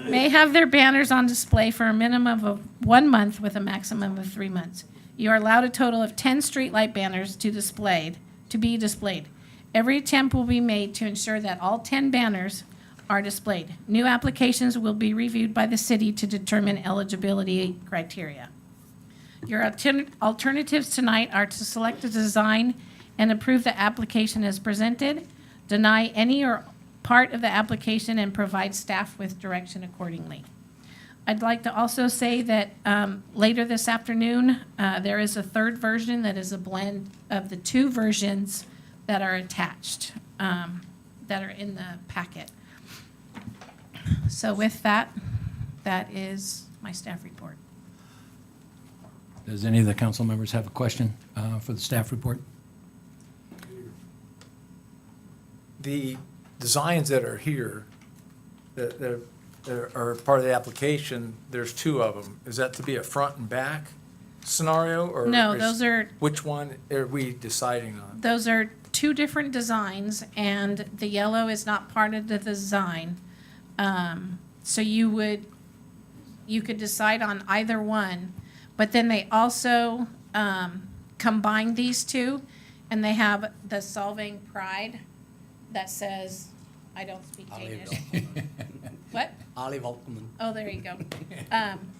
may have their banners on display for a minimum of 1 month with a maximum of 3 months. You are allowed a total of 10 streetlight banners to be displayed. Every attempt will be made to ensure that all 10 banners are displayed. New applications will be reviewed by the city to determine eligibility criteria. Your alternatives tonight are to select a design and approve the application as presented, deny any or part of the application, and provide staff with direction accordingly. I'd like to also say that later this afternoon, there is a third version that is a blend of the 2 versions that are attached, that are in the packet. So with that, that is my staff report. Does any of the council members have a question for the staff report? The designs that are here, that are part of the application, there's 2 of them. Is that to be a front and back scenario? Or No, those are which one are we deciding on? Those are 2 different designs, and the yellow is not part of the design. So you could decide on either one, but then they also combine these 2, and they have the Solvang Pride that says, I don't speak Danish. What? Oh, there you go.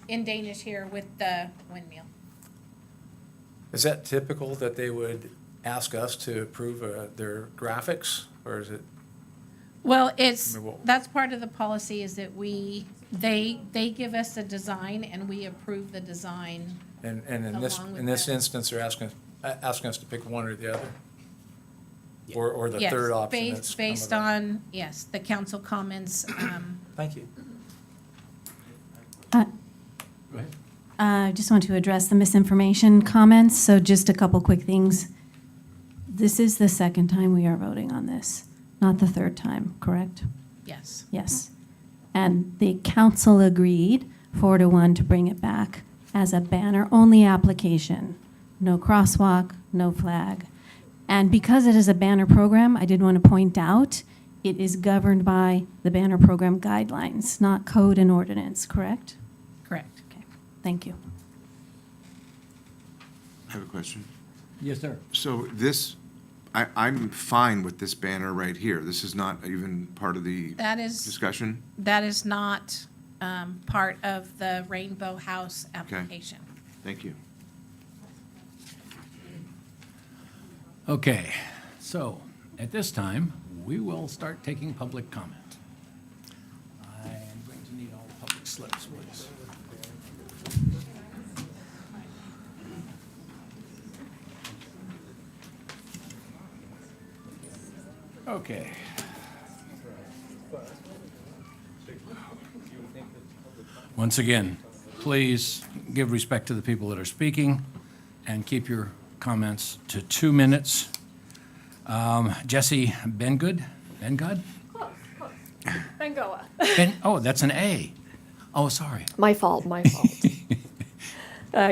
In Danish here with the windmill. Is that typical that they would ask us to approve their graphics, or is it? Well, that's part of the policy, is that they give us a design and we approve the design. And in Along with this that. instance, they're asking us to pick one or the other? Or the Yes, third option that's come based about? on, yes, the council comments. Thank you. Go ahead. I just want to address the misinformation comments, so just a couple quick things. This is the second time we are voting on this, not the third time, correct? Yes. Yes. And the council agreed 4-1 to bring it back as a banner-only application. No crosswalk, no flag. And because it is a banner program, I did want to point out, it is governed by the banner program guidelines, not code and ordinance, correct? Correct. Okay, thank you. I have a question. Yes, sir. So this, I'm fine with this banner right here. This is not even part of the That is discussion? not part of the Rainbow House application. Thank you. Okay, so at this time, we will start taking public comment. I am going to need all public slips, please. Okay. Once again, please give respect to the people that are speaking and keep your comments to 2 minutes. Jesse Bengod? Bengoa. Oh, that's an A. Oh, sorry. My fault.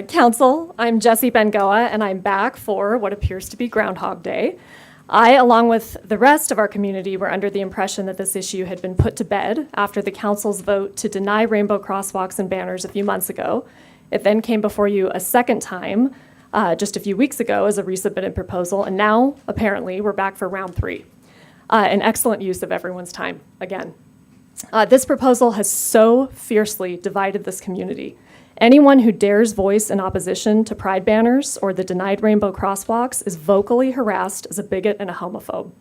Council, I'm Jessie Bengoa, and I'm back for what appears to be Groundhog Day. I, along with the rest of our community, were under the impression that this issue had been put to bed after the council's vote to deny rainbow crosswalks and banners a few months ago. It then came before you a second time just a few weeks ago as a resubmitted proposal, and now, apparently, we're back for round 3. An excellent use of everyone's time, again. This proposal has so fiercely divided this community. Anyone who dares voice in opposition to pride banners or the denied rainbow crosswalks is vocally harassed as a bigot and a homophobe.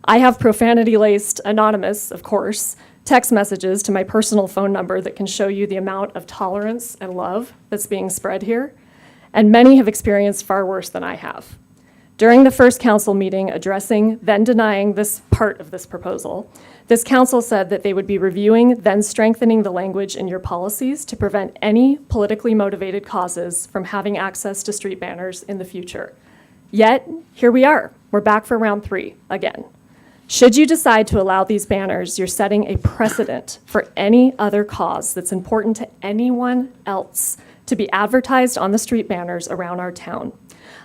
I have profanity-laced, anonymous, of course, text messages to my personal phone number that can show you the amount of tolerance and love that's being spread here, and many have experienced far worse than I have. During the first council meeting addressing, then denying this part of this proposal, this council said that they would be reviewing, then strengthening the language in your policies to prevent any politically motivated causes from having access to street banners in the future. Yet, here we are. We're back for round 3 again. Should you decide to allow these banners, you're setting a precedent for any other cause that's important to anyone else to be advertised on the street banners around our town.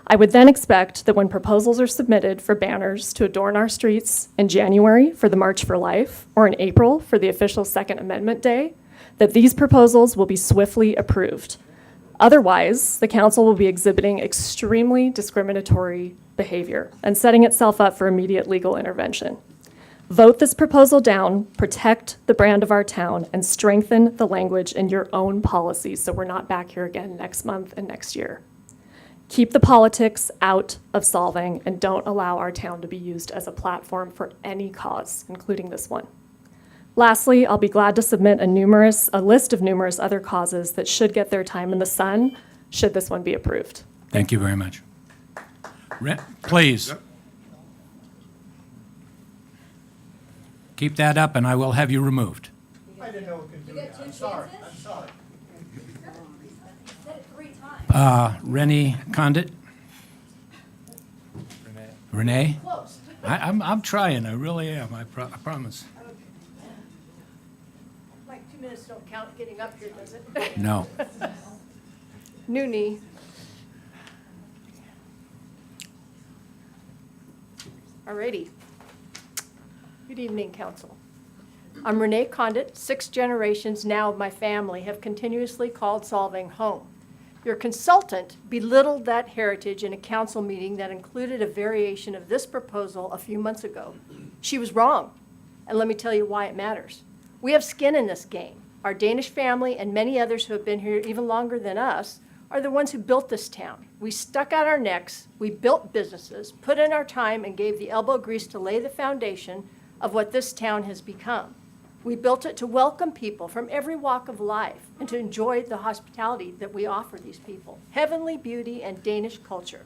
I would then expect that when proposals are submitted for banners to adorn our streets in January for the March for Life or in April for the official Second Amendment Day, that these proposals will be swiftly approved. Otherwise, the council will be exhibiting extremely discriminatory behavior and setting itself up for immediate legal intervention. Vote this proposal down, protect the brand of our town, and strengthen the language in your own policies so we're not back here again next month and next year. Keep the politics out of Solvang and don't allow our town to be used as a platform for any cause, including this one. Lastly, I'll be glad to submit a list of numerous other causes that should get their time in the sun should this one be approved. Thank you very much. Please. Keep that up, and I will have you removed. I didn't know we could do that. I'm sorry. I'm sorry. Rennie Condit? Renee? I'm trying, I really am, I promise. Like 2 minutes don't count getting up here, does it? No. Noonie. Alrighty. Good evening, council. I'm Renee Condit. 6 generations now of my family have continuously called Solvang home. Your consultant belittled that heritage in a council meeting that included a variation of this proposal a few months ago. She was wrong, and let me tell you why it matters. We have skin in this game. Our Danish family and many others who have been here even longer than us are the ones who built this town. We stuck out our necks, we built businesses, put in our time, and gave the elbow grease to lay the foundation of what this town has become. We built it to welcome people from every walk of life and to enjoy the hospitality that we offer these people, heavenly beauty and Danish culture.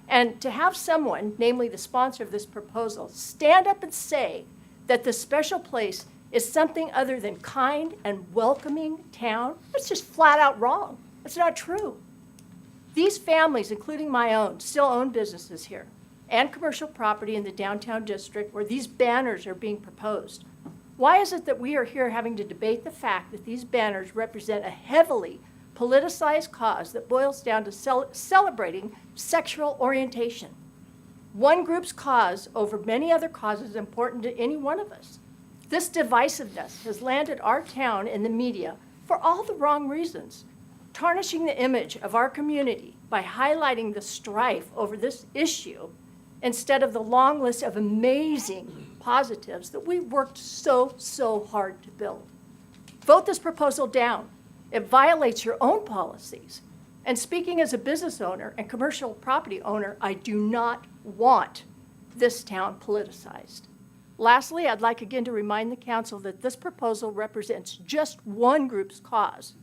And to have someone, namely the sponsor of this proposal, stand up and say that this special place is something other than kind and welcoming town, that's just flat out wrong. That's not true. These families, including my own, still own businesses here and commercial property in the downtown district where these banners are being proposed. Why is it that we are here having to debate the fact that these banners represent a heavily politicized cause that boils down to celebrating sexual orientation? One group's cause over many other causes important to any one of us. This divisiveness has landed our town in the media for all the wrong reasons, tarnishing the image of our community by highlighting the strife over this issue instead of the long list of amazing positives that we worked so hard to build. Vote this proposal down. It violates your own policies. And speaking as a business owner and commercial property owner, I do not want this town politicized. Lastly, I'd like again to remind the council that this proposal represents just one group's cause.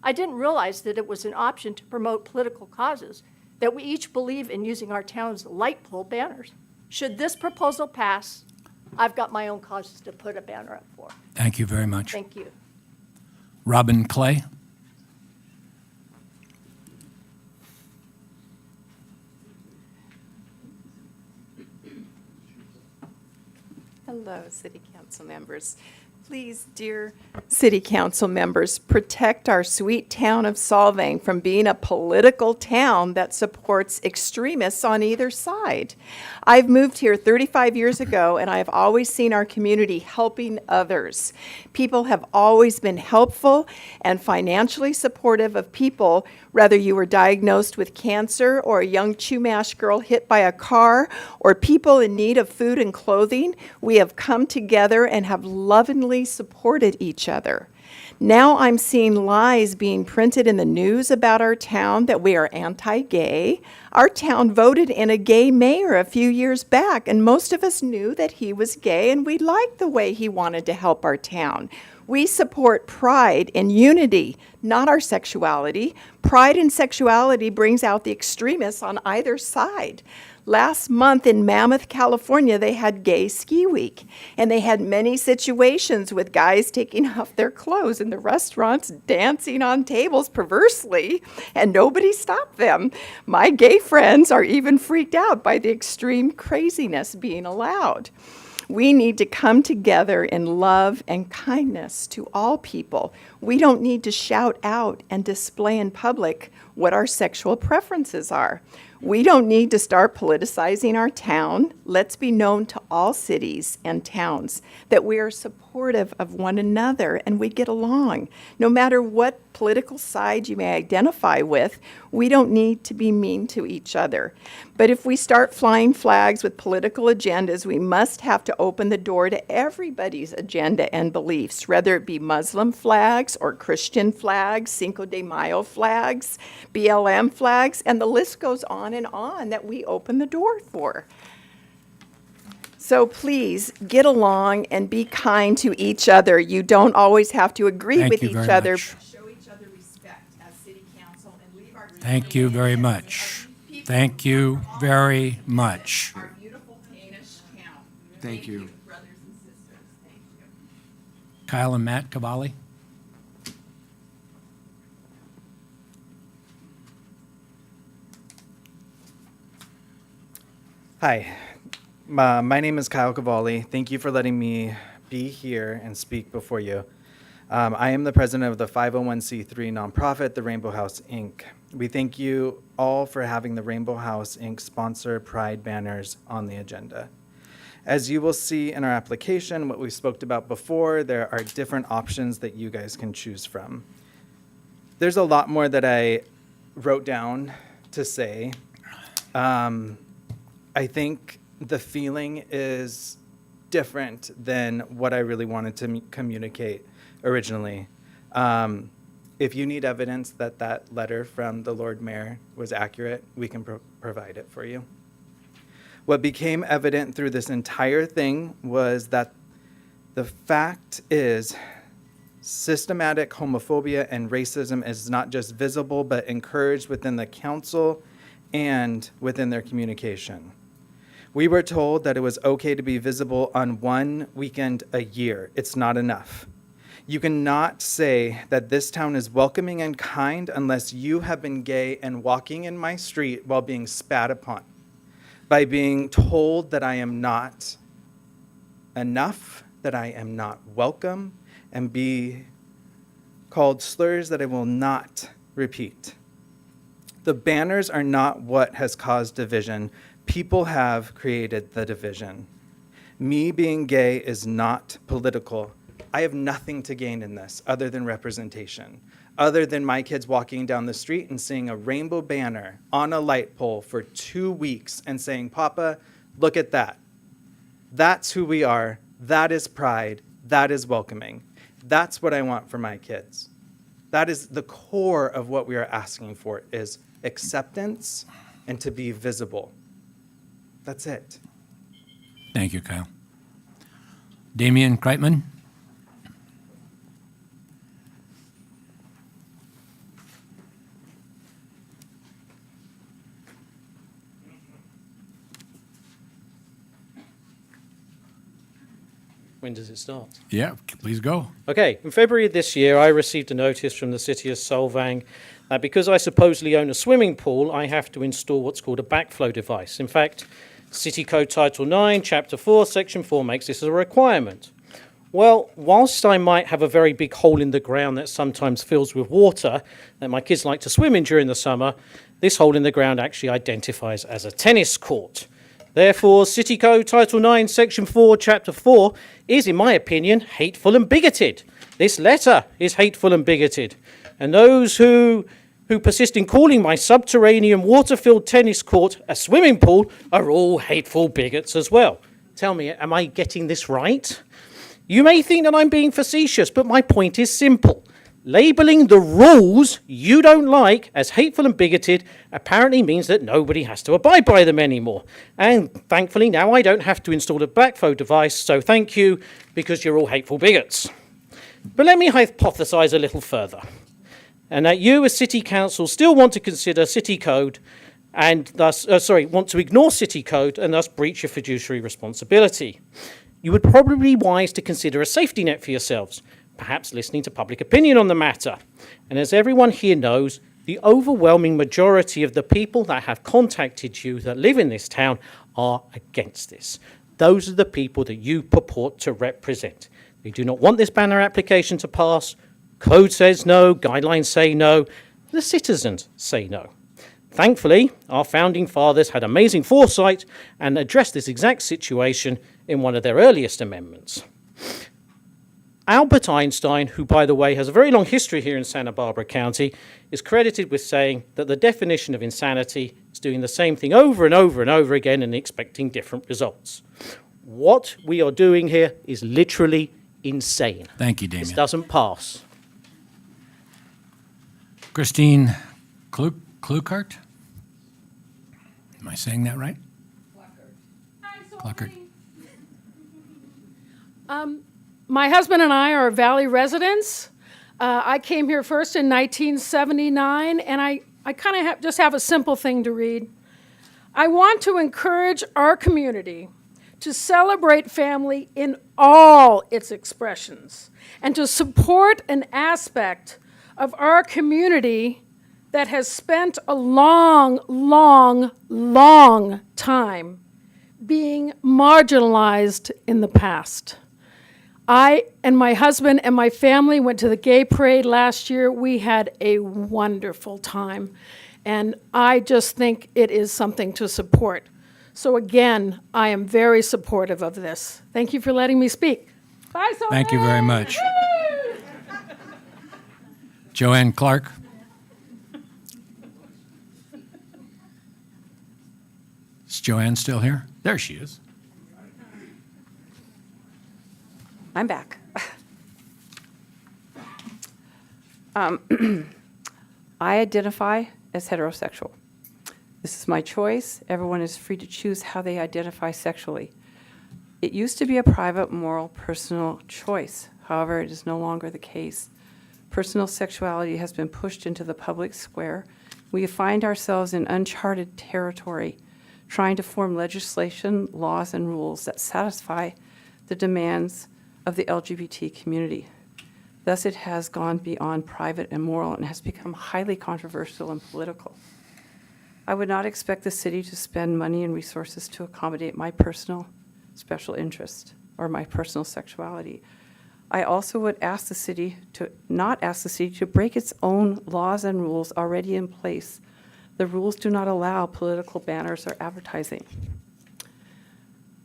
I didn't realize that it was an option to promote political causes, that we each believe in using our town's light pole banners. Should this proposal pass, I've got my own causes to put a banner up for. Thank you very much. Thank you. Robin Clay? Hello, City Council members. Please, dear City Council members, protect our sweet town of Solvang from being a political town that supports extremists on either side. I've moved here 35 years ago, and I have always seen our community helping others. People have always been helpful and financially supportive of people, whether you were diagnosed with cancer or a young Chumash girl hit by a car or people in need of food and clothing. We have come together and have lovingly supported each other. Now I'm seeing lies being printed in the news about our town that we are anti-gay. Our town voted in a gay mayor a few years back, and most of us knew that he was gay, and we liked the way he wanted to help our town. We support pride and unity, not our sexuality. Pride and sexuality brings out the extremists on either side. Last month in Mammoth, California, they had Gay Ski Week, and they had many situations with guys taking off their clothes in the restaurants, dancing on tables perversely, and nobody stopped them. My gay friends are even freaked out by the extreme craziness being allowed. We need to come together in love and kindness to all people. We don't need to shout out and display in public what our sexual preferences are. We don't need to start politicizing our town. Let's be known to all cities and towns that we are supportive of one another and we get along. No matter what political side you may identify with, we don't need to be mean to each other. But if we start flying flags with political agendas, we must have to open the door to everybody's agenda and beliefs, whether it be Muslim flags or Christian flags, Cinco de Mayo flags, BLM flags, and the list goes on and on that we open the door for. So please get along and be kind to each other. You don't always have to agree Thank with you each very other. much. Show each other respect as city council and leave our Thank you very much. Thank you very much. our beautiful Danish town. Thank you. Brothers and sisters. Thank you. Kyle and Matt Cavalli. Hi, my name is Kyle Cavalli. Thank you for letting me be here and speak before you. I am the president of the 501c3 nonprofit, the Rainbow House, Inc. We thank you all for having the Rainbow House, Inc. sponsor Pride banners on the agenda. As you will see in our application, what we spoke about before, there are different options that you guys can choose from. There's a lot more that I wrote down to say. I think the feeling is different than what I really wanted to communicate originally. If you need evidence that that letter from the Lord Mayor was accurate, we can provide it for you. What became evident through this entire thing was that the fact is systematic homophobia and racism is not just visible, but encouraged within the council and within their communication. We were told that it was okay to be visible on one weekend a year. It's not enough. You cannot say that this town is welcoming and kind unless you have been gay and walking in my street while being spat upon, by being told that I am not enough, that I am not welcome, and be called slurs that I will not repeat. The banners are not what has caused division. People have created the division. Me being gay is not political. I have nothing to gain in this other than representation, other than my kids walking down the street and seeing a rainbow banner on a light pole for 2 weeks and saying, Papa, look at that. That's who we are. That is pride. That is welcoming. That's what I want for my kids. That is the core of what we are asking for, is acceptance and to be visible. That's it. Thank you, Kyle. Damian Kreitman. When does it start? Yeah, please go. Okay, in February of this year, I received a notice from the city of Solvang that because I supposedly own a swimming pool, I have to install what's called a backflow device. In fact, City Code Title 9, Chapter 4, Section 4 makes this a requirement. Well, whilst I might have a very big hole in the ground that sometimes fills with water that my kids like to swim in during the summer, this hole in the ground actually identifies as a tennis court. Therefore, City Code Title 9, Section 4, Chapter 4 is, in my opinion, hateful and bigoted. This letter is hateful and bigoted. And those who persist in calling my subterranean water-filled tennis court a swimming pool are all hateful bigots as well. Tell me, am I getting this right? You may think that I'm being facetious, but my point is simple. Labeling the rules you don't like as hateful and bigoted apparently means that nobody has to abide by them anymore. And thankfully now I don't have to install a backflow device, so thank you, because you're all hateful bigots. But let me hypothesize a little further. And that you as City Council still want to consider City Code and thus, want to ignore City Code and thus breach your fiduciary responsibility. You would probably be wise to consider a safety net for yourselves, perhaps listening to public opinion on the matter. And as everyone here knows, the overwhelming majority of the people that have contacted you that live in this town are against this. Those are the people that you purport to represent. They do not want this banner application to pass. Code says no, guidelines say no, the citizens say no. Thankfully, our founding fathers had amazing foresight and addressed this exact situation in one of their earliest amendments. Albert Einstein, who, by the way, has a very long history here in Santa Barbara County, is credited with saying that the definition of insanity is doing the same thing over and over and over again and expecting different results. What we are doing here is literally insane. Thank you, This Damien. doesn't pass. Christine Klukart? Am I saying that right? Kluckert. My husband and I are Valley residents. I came here first in 1979, and I kind of just have a simple thing to read. I want to encourage our community to celebrate family in all its expressions and to support an aspect of our community that has spent a long, long, long time being marginalized in the past. I and my husband and my family went to the gay parade last year. We had a wonderful time, and I just think it is something to support. So again, I am very supportive of this. Thank you for letting me speak. Bye, Solvang. Thank you very much. Joanne Clark? Is Joanne still here? There she is. I'm back. I identify as heterosexual. This is my choice. Everyone is free to choose how they identify sexually. It used to be a private, moral, personal choice. However, it is no longer the case. Personal sexuality has been pushed into the public square. We find ourselves in uncharted territory, trying to form legislation, laws, and rules that satisfy the demands of the LGBT community. Thus, it has gone beyond private and moral and has become highly controversial and political. I would not expect the city to spend money and resources to accommodate my personal special interest or my personal sexuality. I also would ask the city to not ask the city to break its own laws and rules already in place. The rules do not allow political banners or advertising.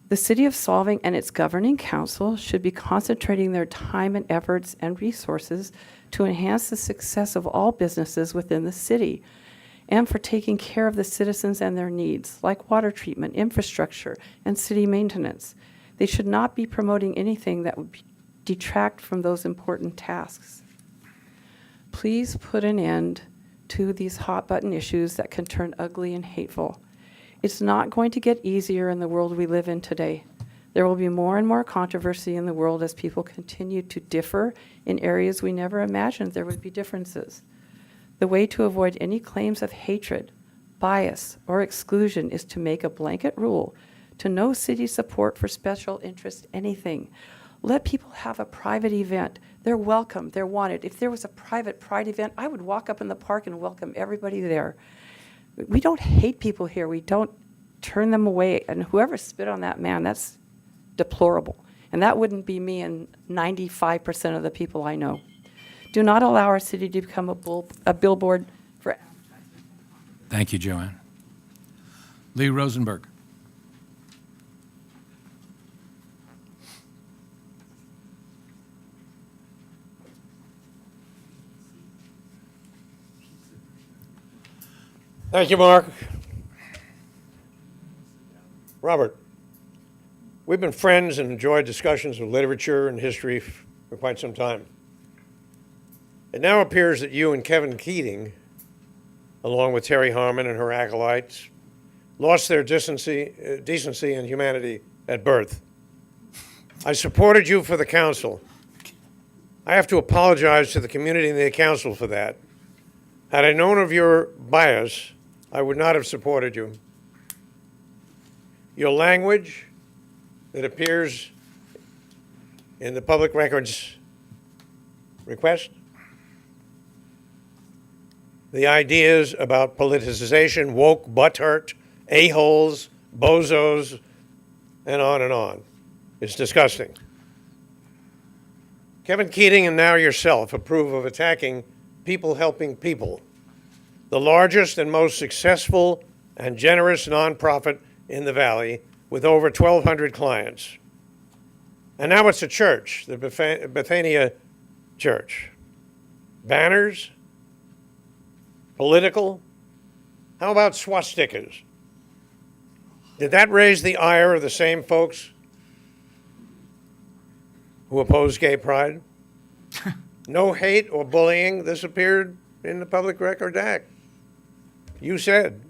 The City of Solvang and its governing council should be concentrating their time and efforts and resources to enhance the success of all businesses within the city and for taking care of the citizens and their needs, like water treatment, infrastructure, and city maintenance. They should not be promoting anything that would detract from those important tasks. Please put an end to these hot-button issues that can turn ugly and hateful. It's not going to get easier in the world we live in today. There will be more and more controversy in the world as people continue to differ in areas we never imagined there would be differences. The way to avoid any claims of hatred, bias, or exclusion is to make a blanket rule to no city support for special interest anything. Let people have a private event. They're welcome, they're wanted. If there was a private pride event, I would walk up in the park and welcome everybody there. We don't hate people here. We don't turn them away. And whoever spit on that man, that's deplorable. And that wouldn't be me and 95% of the people I know. Do not allow our city to become a billboard for. Thank you, Joanne. Lee Rosenberg. Thank you, Mark. Robert, we've been friends and enjoyed discussions of literature and history for quite some time. It now appears that you and Kevin Keating, along with Terry Harmon and her acolytes, lost their decency and humanity at birth. I supported you for the council. I have to apologize to the community and the council for that. Had I known of your bias, I would not have supported you. Your language that appears in the public records request, the ideas about politicization, woke, butthurt, a-holes, bozos, and on, it's disgusting. Kevin Keating and now yourself approve of attacking people helping people. the largest and most successful and generous nonprofit in the Valley with over 1,200 clients. And now it's a church, the Bethania Church. Banners? Political? How about swastikas? Did that raise the ire of the same folks who oppose gay pride? No hate or bullying. This appeared in the Public Record Act. You said.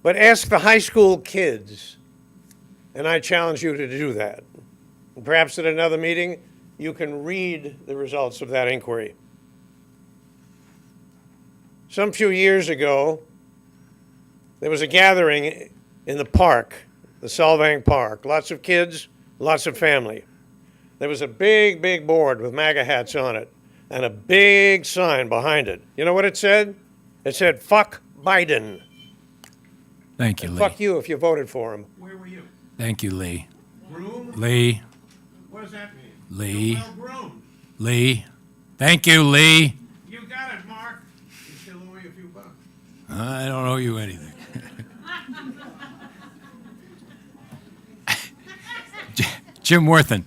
But ask the high school kids, and I challenge you to do that. And perhaps at another meeting, you can read the results of that inquiry. Some few years ago, there was a gathering in the park, the Solvang Park. Lots of kids, lots of family. There was a big, big board with MAGA hats on it and a big sign behind it. You know what it said? It said, "Fuck Biden." Thank you, And Lee. fuck you if you voted for him. Where were you? Thank you, Lee. Groomed? Lee. What does that mean? Lee. Well-groomed. Lee. Thank you, Lee. You got it, Mark. You still owe me a few bucks. I don't owe you anything. Jim Worthen.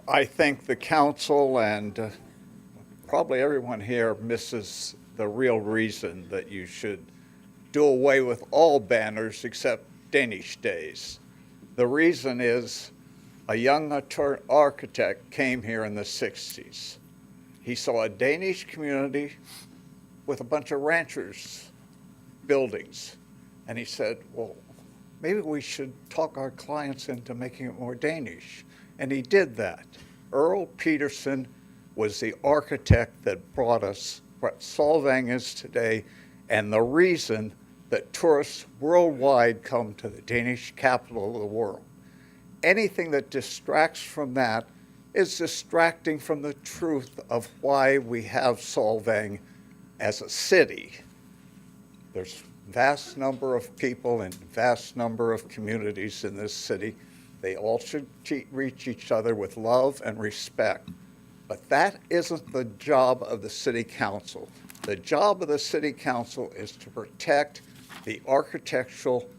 I think the council and probably everyone here misses the real reason that you should do away with all banners except Danish Days. The reason is a young architect came here in the 60s. He saw a Danish community with a bunch of ranchers' buildings. And he said, well, maybe we should talk our clients into making it more Danish. And he did that. Earl Peterson was the architect that brought us what Solvang is today, and the reason that tourists worldwide come to the Danish capital of the world. Anything that distracts from that is distracting from the truth of why we have Solvang as a city. There's vast number of people and vast number of communities in this city. They all should reach each other with love and respect. But that isn't the job of the city council. The job of the city council is to protect the architectural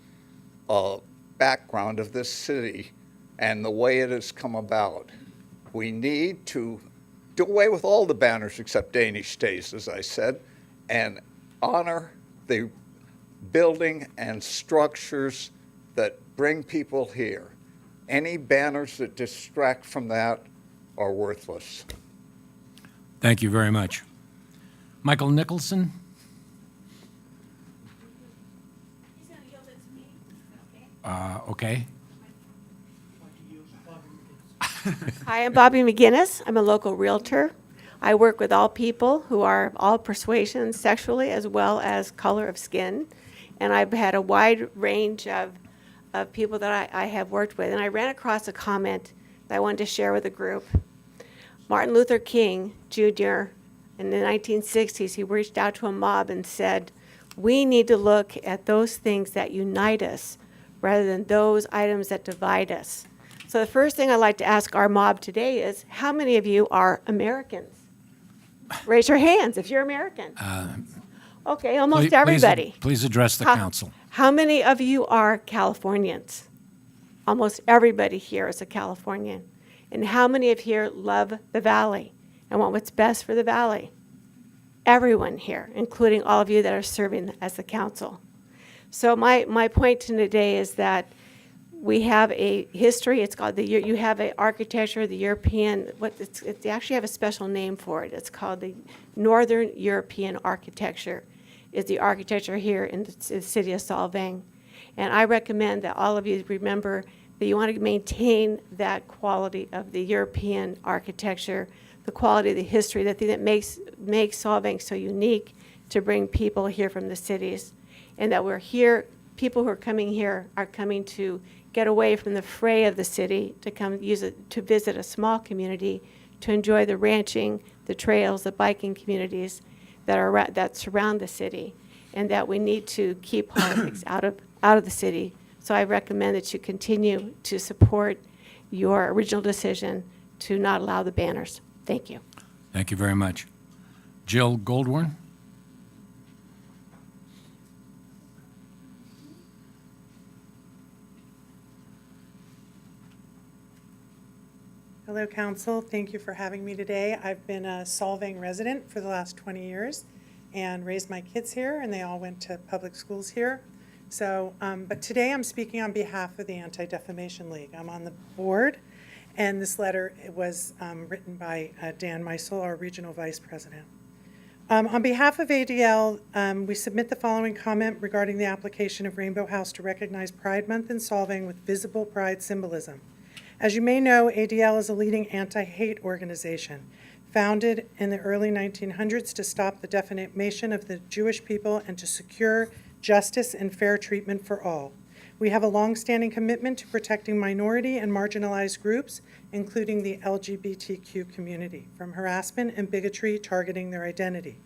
background of this city and the way it has come about. We need to do away with all the banners except Danish Days, as I said, and honor the building and structures that bring people here. Any banners that distract from that are worthless. Thank you very much. Michael Nicholson? Okay. Hi, I'm Bobby McGinnis. I'm a local realtor. I work with all people who are all persuasions sexually as well as color of skin. And I've had a wide range of people that I have worked with. And I ran across a comment that I wanted to share with the group. Martin Luther King Jr., in the 1960s, he reached out to a mob and said, we need to look at those things that unite us rather than those items that divide us. So the first thing I'd like to ask our mob today is, how many of you are Americans? Raise your hands if you're American. Okay, almost everybody. Please address the council. How many of you are Californians? Almost everybody here is a Californian. And how many of here love the Valley and want what's best for the Valley? Everyone here, including all of you that are serving as the council. So my point today is that we have a history. It's called you have an architecture, the European. They actually have a special name for it. It's called the Northern European architecture. Is the architecture here in the city of Solvang, and I recommend that all of you remember that you want to maintain that quality of the European architecture, the quality of the history, the thing that makes Solvang so unique to bring people here from the cities, and that we're here. People who are coming here are coming to get away from the fray of the city, to come to visit a small community, to enjoy the ranching, the trails, the biking communities that surround the city, and that we need to keep politics out of the city So I recommend that you continue to support your original decision to not allow the banners. Thank you. Thank you very much. Jill Goldwarn? Hello, Council. Thank you for having me today. I've been a Solvang resident for the last 20 years and raised my kids here, and they all went to public schools here. So, but today I'm speaking on behalf of the Anti-Defamation League. I'm on the board, and this letter was written by Dan Meisel, our regional vice president. On behalf of ADL, we submit the following comment regarding the application of Rainbow House to recognize Pride Month in Solvang with visible pride symbolism. As you may know, ADL is a leading anti-hate organization, founded in the early 1900s to stop the defamation of the Jewish people and to secure justice and fair treatment for all. We have a long-standing commitment to protecting minority and marginalized groups, including the LGBTQ community, from harassment and bigotry targeting their identity.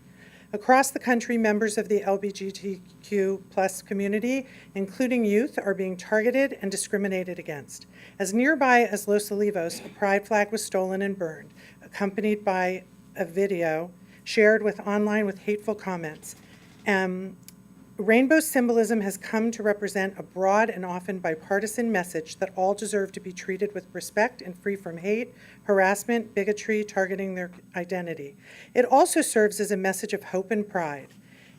Across the country, members of the LGBTQ+ community, including youth, are being targeted and discriminated against. As nearby as Los Olivos, a pride flag was stolen and burned, accompanied by a video shared online with hateful comments. Rainbow symbolism has come to represent a broad and often bipartisan message that all deserve to be treated with respect and free from hate, harassment, bigotry, targeting their identity. It also serves as a message of hope and pride.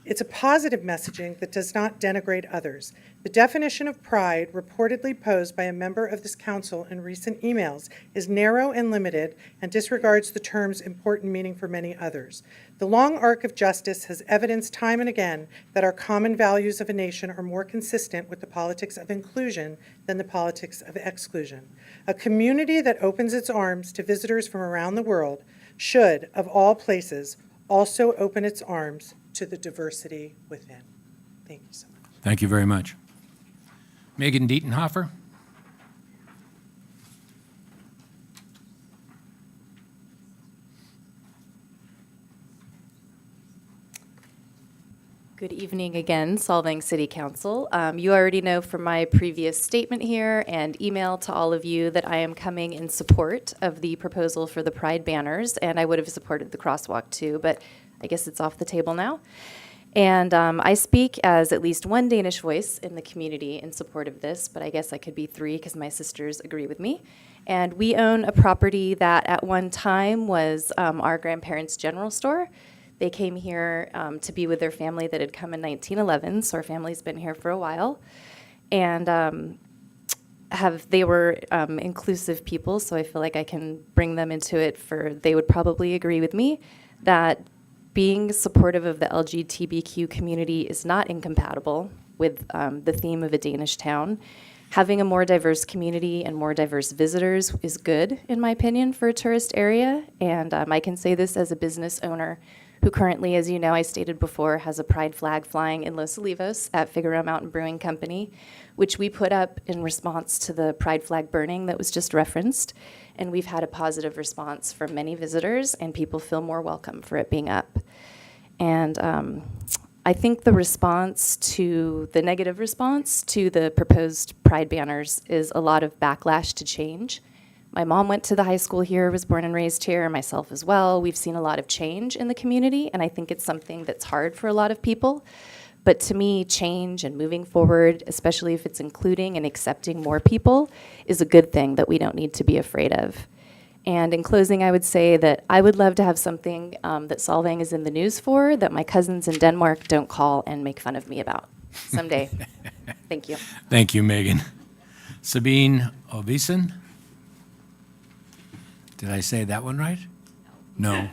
It's a positive messaging that does not denigrate others. The definition of pride reportedly posed by a member of this council in recent emails is narrow and limited and disregards the term's important meaning for many others. The long arc of justice has evidenced time and again that our common values of a nation are more consistent with the politics of inclusion than the politics of exclusion. A community that opens its arms to visitors from around the world should, of all places, also open its arms to the diversity within. Thank you so much. Thank you very much. Megan Dietenhofer? Good evening again, Solvang City Council. You already know from my previous statement here and email to all of you that I am coming in support of the proposal for the Pride banners, and I would have supported the crosswalk too, but I guess it's off the table now. And I speak as at least one Danish voice in the community in support of this, but I guess I could be three because my sisters agree with me. And we own a property that at one time was our grandparents' general store. They came here to be with their family that had come in 1911, so our family's been here for a while. And they were inclusive people, so I feel like I can bring them into it they would probably agree with me that being supportive of the LGBTQ community is not incompatible with the theme of a Danish town. Having a more diverse community and more diverse visitors is good, in my opinion, for a tourist area. And I can say this as a business owner who currently, as you know, I stated before, has a pride flag flying in Los Olivos at Figueroa Mountain Brewing Company, which we put up in response to the pride flag burning that was just referenced. And we've had a positive response from many visitors, and people feel more welcome for it being up. And I think the negative response to the proposed pride banners is a lot of backlash to change. My mom went to the high school here, was born and raised here, myself as well. We've seen a lot of change in the community, and I think it's something that's hard for a lot of people. But to me, change and moving forward, especially if it's including and accepting more people, is a good thing that we don't need to be afraid of. And in closing, I would say that I would love to have something that Solvang is in the news for, that my cousins in Denmark don't call and make fun of me about someday. Thank you. Thank you, Megan. Sabine Ovesen? Did I say that one right? No.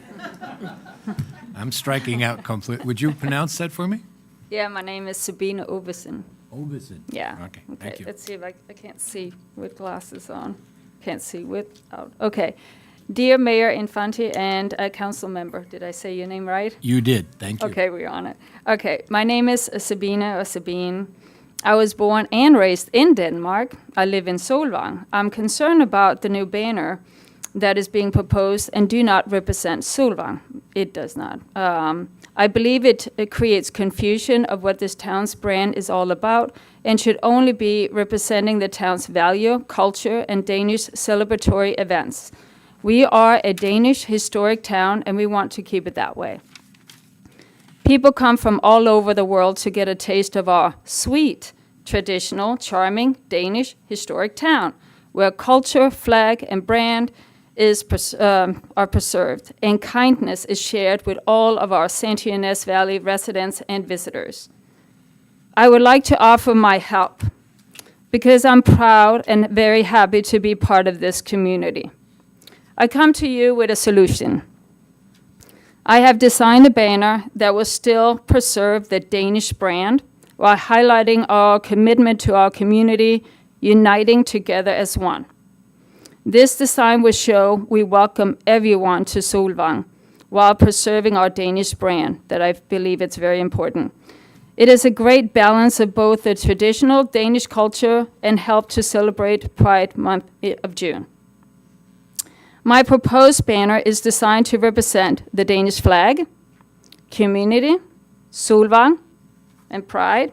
I'm striking out completely. Would you pronounce that for me? Yeah, my name is Sabine Ovesen. Ovesen. Yeah. Okay, thank you. Let's see if I can't see with glasses on. Can't see without. Okay. Dear Mayor Infante and a council member, did I say your name right? You did. Thank you. Okay, we're on it. Okay, my name is Sabine or Sabine. I was born and raised in Denmark. I live in Solvang. I'm concerned about the new banner that is being proposed and do not represent Solvang. It does not. I believe it creates confusion of what this town's brand is all about and should only be representing the town's value, culture, and Danish celebratory events. We are a Danish historic town, and we want to keep it that way. People come from all over the world to get a taste of our sweet, traditional, charming Danish historic town, where culture, flag, and brand are preserved, and kindness is shared with all of our St. Ynez Valley residents and visitors. I would like to offer my help because I'm proud and very happy to be part of this community. I come to you with a solution. I have designed a banner that will still preserve the Danish brand while highlighting our commitment to our community, uniting together as one. This design will show we welcome everyone to Solvang while preserving our Danish brand, that I believe it's very important. It is a great balance of both the traditional Danish culture and help to celebrate Pride Month of June. My proposed banner is designed to represent the Danish flag, community, Solvang, and Pride,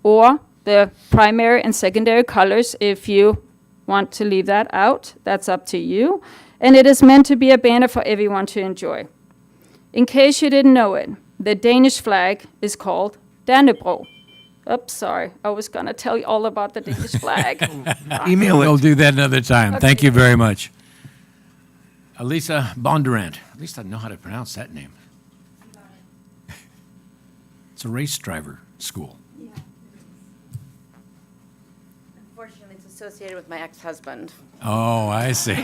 or the primary and secondary colors. If you want to leave that out, that's up to you. And it is meant to be a banner for everyone to enjoy. In case you didn't know it, the Danish flag is called Dannebro. Oops, sorry. I was going to tell you all about the Danish flag. Email it. We'll do that another time. Okay. Thank you very much. Elisa Bondurant. At least I know how to pronounce that name. It's a race driver school. Unfortunately, it's associated with my ex-husband. Oh, I see.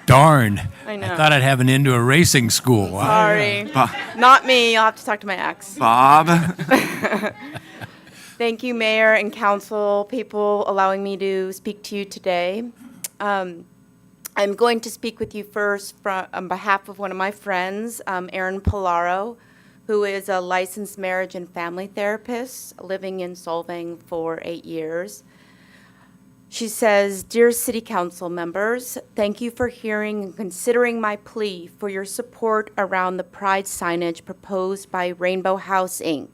Darn. I know. I thought I'd have an into a racing school. Wow. Sorry. Not me. You'll have to talk to my ex. Bob? Thank you, Mayor and Council people, allowing me to speak to you today. I'm going to speak with you first on behalf of one of my friends, Erin Polaro, who is a licensed marriage and family therapist living in Solvang for 8 years. She says, "Dear City Council members, thank you for hearing and considering my plea for your support around the Pride signage proposed by Rainbow House, Inc.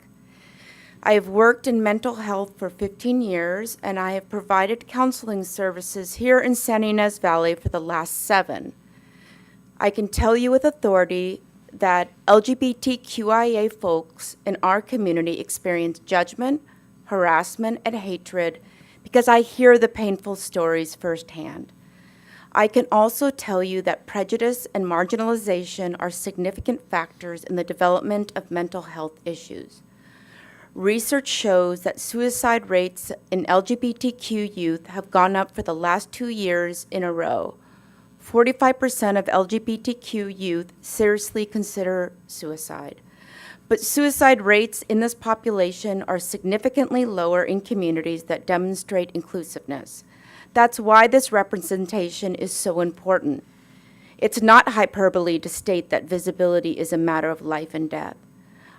I have worked in mental health for 15 years, and I have provided counseling services here in St. Ynez Valley for the last 7. I can tell you with authority that LGBTQIA folks in our community experience judgment, harassment, and hatred because I hear the painful stories firsthand. I can also tell you that prejudice and marginalization are significant factors in the development of mental health issues. Research shows that suicide rates in LGBTQ youth have gone up for the last 2 years in a row. 45% of LGBTQ youth seriously consider suicide. But suicide rates in this population are significantly lower in communities that demonstrate inclusiveness. That's why this representation is so important. It's not hyperbole to state that visibility is a matter of life and death.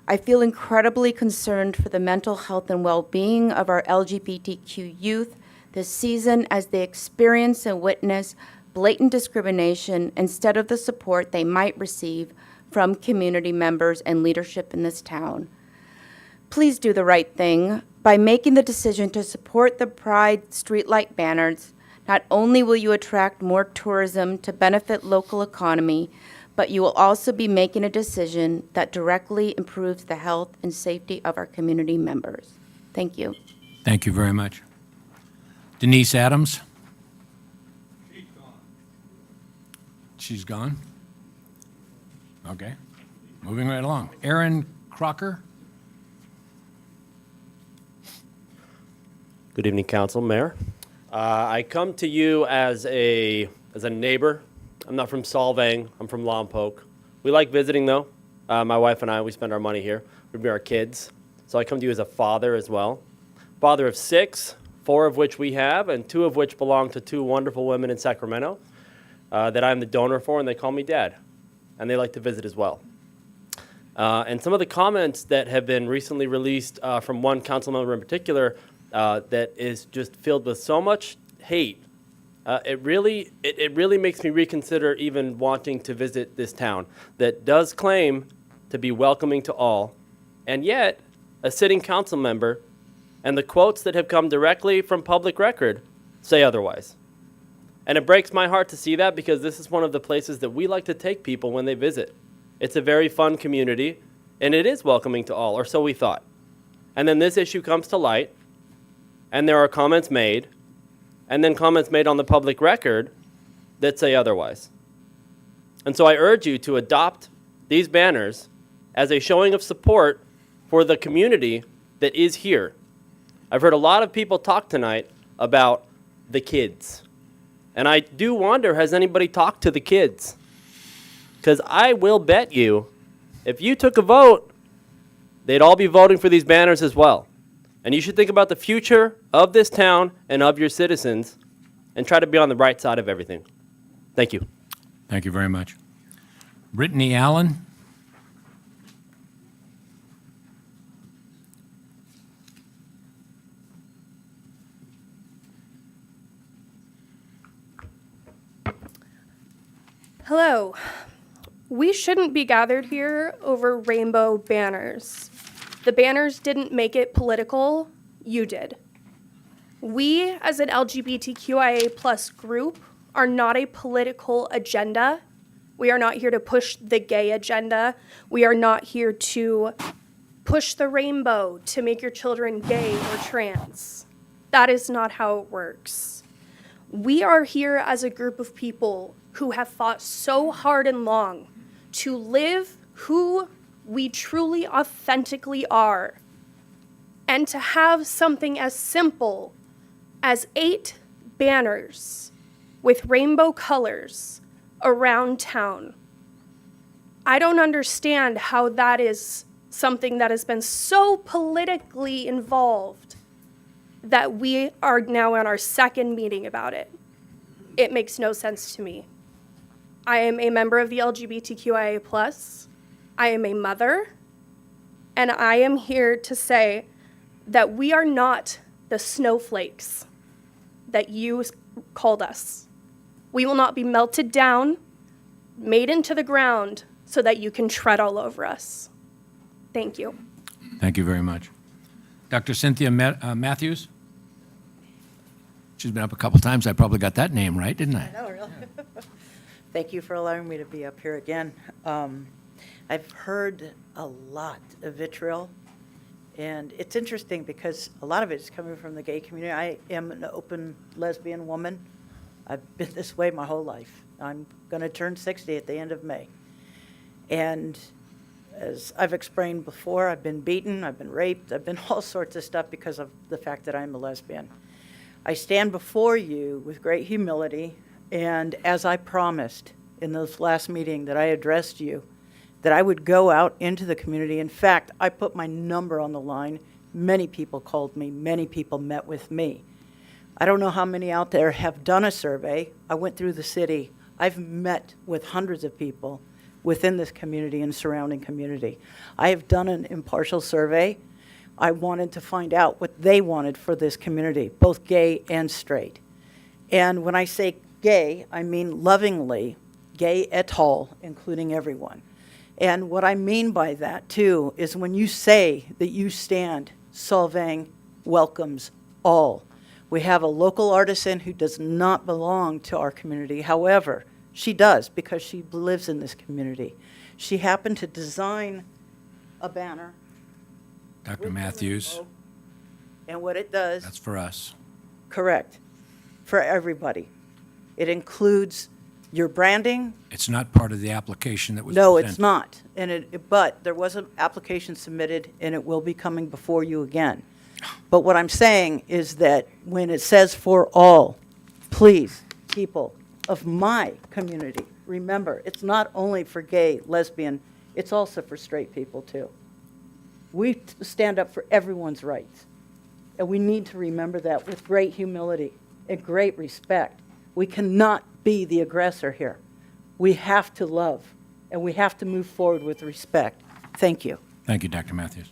I feel incredibly concerned for the mental health and well-being of our LGBTQ youth this season as they experience and witness blatant discrimination instead of the support they might receive from community members and leadership in this town. Please do the right thing by making the decision to support the Pride streetlight banners. Not only will you attract more tourism to benefit local economy, but you will also be making a decision that directly improves the health and safety of our community members. Thank you. Thank you very much. Denise Adams? She's gone? Okay. Moving right along. Aaron Crocker? Good evening, Council, Mayor. I come to you as a neighbor. I'm not from Solvang. I'm from Lompoc. We like visiting, though. My wife and I, we spend our money here. We bring our kids. So I come to you as a father as well. Father of 6, 4 of which we have, and 2 of which belong to 2 wonderful women in Sacramento that I'm the donor for, and they call me Dad. And they like to visit as well. And some of the comments that have been recently released from one council member in particular that is just filled with so much hate It really makes me reconsider even wanting to visit this town that does claim to be welcoming to all, and yet a sitting council member and the quotes that have come directly from public record say otherwise. And it breaks my heart to see that, because this is one of the places that we like to take people when they visit. It's a very fun community, and it is welcoming to all, or so we thought. And then this issue comes to light, and there are comments made, and then comments made on the public record that say otherwise. And so I urge you to adopt these banners as a showing of support for the community that is here. I've heard a lot of people talk tonight about the kids. And I do wonder, has anybody talked to the kids? Because I will bet you, if you took a vote, they'd all be voting for these banners as well. And you should think about the future of this town and of your citizens and try to be on the right side of everything. Thank you. Thank you very much. Brittany Allen? Hello. We shouldn't be gathered here over rainbow banners. The banners didn't make it political, you did. We, as an LGBTQIA plus group, are not a political agenda. We are not here to push the gay agenda. We are not here to push the rainbow to make your children gay or trans. That is not how it works. We are here as a group of people who have fought so hard and long to live who we truly authentically are, and to have something as simple as 8 banners with rainbow colors around town. I don't understand how that is something that has been so politically involved that we are now on our second meeting about it. It makes no sense to me. I am a member of the LGBTQIA+. I am a mother, and I am here to say that we are not the snowflakes that you called us. We will not be melted down, made into the ground, so that you can tread all over us. Thank you. Thank you very much. Dr. Cynthia Matthews? She's been up a couple times. I probably got that name right, didn't I? I know, really. Thank you for allowing me to be up here again. I've heard a lot of vitriol, and it's interesting because a lot of it is coming from the gay community. I am an open lesbian woman. I've been this way my whole life. I'm going to turn 60 at the end of May. And as I've explained before, I've been beaten, I've been raped, I've been all sorts of stuff because of the fact that I'm a lesbian. I stand before you with great humility, and as I promised in this last meeting that I addressed you, that I would go out into the community. In fact, I put my number on the line. Many people called me, many people met with me. I don't know how many out there have done a survey. I went through the city. I've met with hundreds of people within this community and surrounding community. I have done an impartial survey. I wanted to find out what they wanted for this community, both gay and straight. And when I say gay, I mean lovingly, gay et al., including everyone. And what I mean by that, too, is when you say that you stand, Solvang welcomes all. We have a local artisan who does not belong to our community. However, she does because she lives in this community. She happened to design a banner. Dr. Matthews, And what it does. that's for us. Correct. For everybody. It includes your branding. It's not part of the application that was No, presented. it's not. But there was an application submitted, and it will be coming before you again. But what I'm saying is that when it says for all, please, people of my community, remember, it's not only for gay, lesbian, it's also for straight people, too. We stand up for everyone's rights, and we need to remember that with great humility and great respect. We cannot be the aggressor here. We have to love, and we have to move forward with respect. Thank you. Thank you, Dr. Matthews.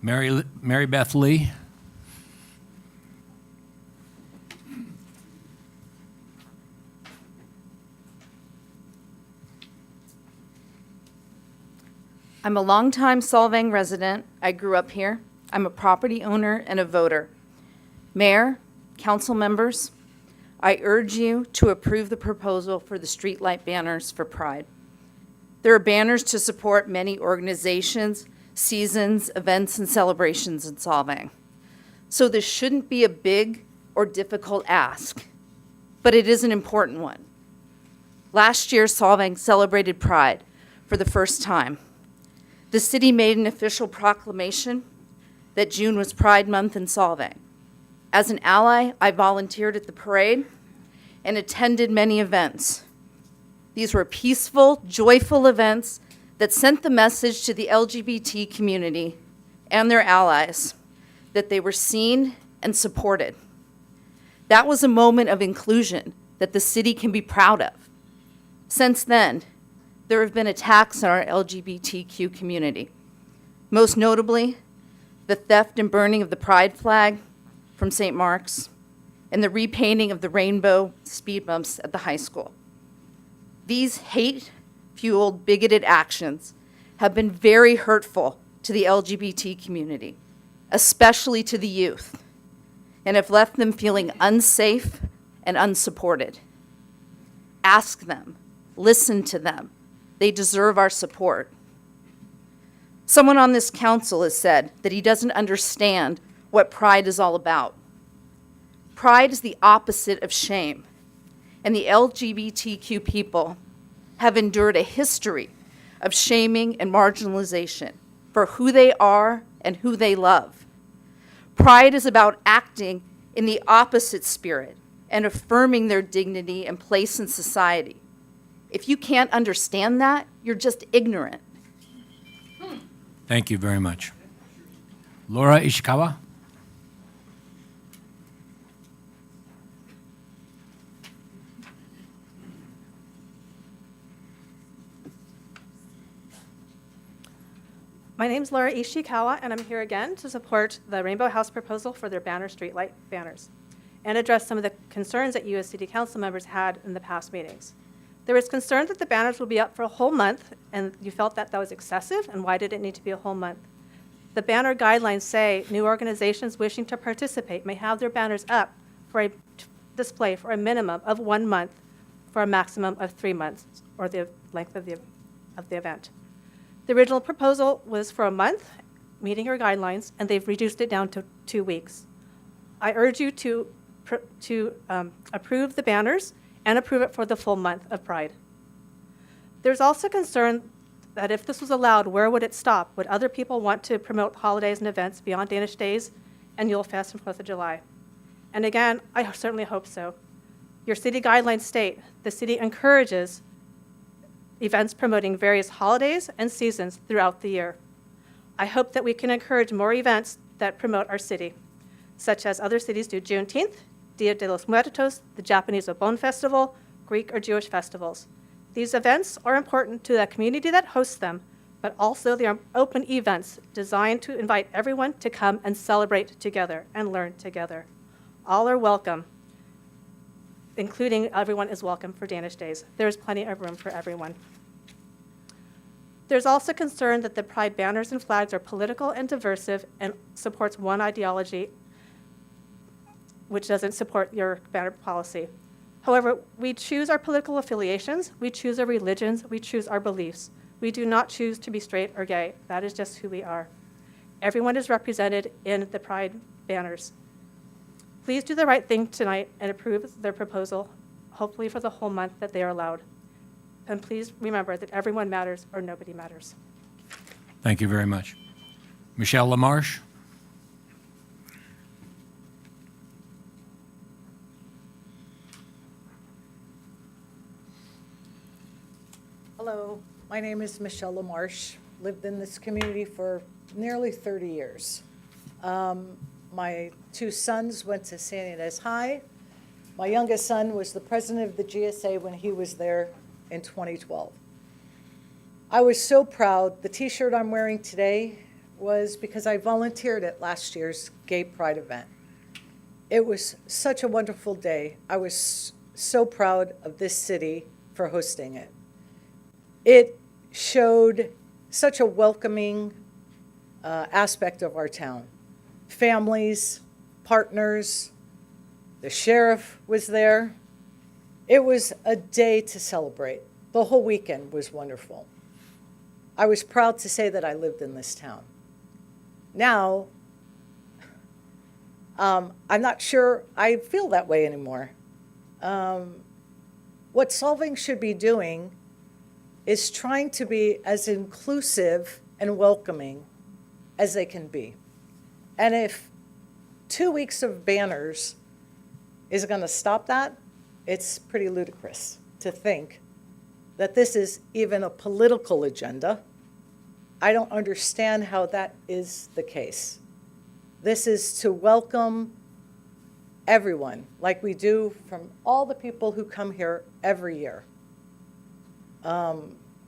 Mary Beth Lee? I'm a longtime Solvang resident. I grew up here. I'm a property owner and a voter. Mayor, council members, I urge you to approve the proposal for the streetlight banners for Pride. There are banners to support many organizations, seasons, events, and celebrations in Solvang. So this shouldn't be a big or difficult ask, but it is an important one. Last year, Solvang celebrated Pride for the first time. The city made an official proclamation that June was Pride Month in Solvang. As an ally, I volunteered at the parade and attended many events. These were peaceful, joyful events that sent the message to the LGBT community and their allies that they were seen and supported. That was a moment of inclusion that the city can be proud of. Since then, there have been attacks on our LGBTQ community, most notably the theft and burning of the Pride flag from St. Mark's and the repainting of the rainbow speed bumps at the high school. These hate-fueled, bigoted actions have been very hurtful to the LGBT community, especially to the youth, and have left them feeling unsafe and unsupported. Ask them, listen to them. They deserve our support. Someone on this council has said that he doesn't understand what Pride is all about. Pride is the opposite of shame, and the LGBTQ people have endured a history of shaming and marginalization for who they are and who they love. Pride is about acting in the opposite spirit and affirming their dignity and place in society. If you can't understand that, you're just ignorant. Thank you very much. Laura Ishikawa? My name's Laura Ishikawa, and I'm here again to support the Rainbow House proposal for their banner streetlight banners and address some of the concerns that you as city council members had in the past meetings. There was concern that the banners will be up for a whole month, and you felt that that was excessive, and why did it need to be a whole month? The banner guidelines say new organizations wishing to participate may have their banners up for a display for a minimum of 1 month for a maximum of 3 months, or the length of the event. The original proposal was for a month, meeting your guidelines, and they've reduced it down to 2 weeks. I urge you to approve the banners and approve it for the full month of Pride. There's also concern that if this was allowed, where would it stop? Would other people want to promote holidays and events beyond Danish Days and Yule Fest and 4th of July? And again, I certainly hope so. Your city guidelines state the city encourages events promoting various holidays and seasons throughout the year. I hope that we can encourage more events that promote our city, such as other cities do Juneteenth, Dia de los Muertos, the Japanese Obon Festival, Greek or Jewish festivals. These events are important to the community that hosts them, but also they are open events designed to invite everyone to come and celebrate together and learn together. All are welcome, including everyone is welcome for Danish Days. There's plenty of room for everyone. There's also concern that the Pride banners and flags are political and diversive and supports one ideology, which doesn't support your banner policy. However, we choose our political affiliations, we choose our religions, we choose our beliefs. We do not choose to be straight or gay. That is just who we are. Everyone is represented in the Pride banners. Please do the right thing tonight and approve their proposal, hopefully for the whole month that they are allowed. And please remember that everyone matters or nobody matters. Thank you very much. Michelle LaMarche? Hello, my name is Michelle LaMarche. Lived in this community for nearly 30 years. My 2 sons went to San Ynez High. My youngest son was the president of the GSA when he was there in 2012. I was so proud. The t-shirt I'm wearing today was because I volunteered at last year's Gay Pride event. It was such a wonderful day. I was so proud of this city for hosting it. It showed such a welcoming aspect of our town. Families, partners, the sheriff was there. It was a day to celebrate. The whole weekend was wonderful. I was proud to say that I lived in this town. Now, I'm not sure I feel that way anymore. What Solvang should be doing is trying to be as inclusive and welcoming as they can be. And if 2 weeks of banners is going to stop that, it's pretty ludicrous to think that this is even a political agenda. I don't understand how that is the case. This is to welcome everyone, like we do from all the people who come here every year.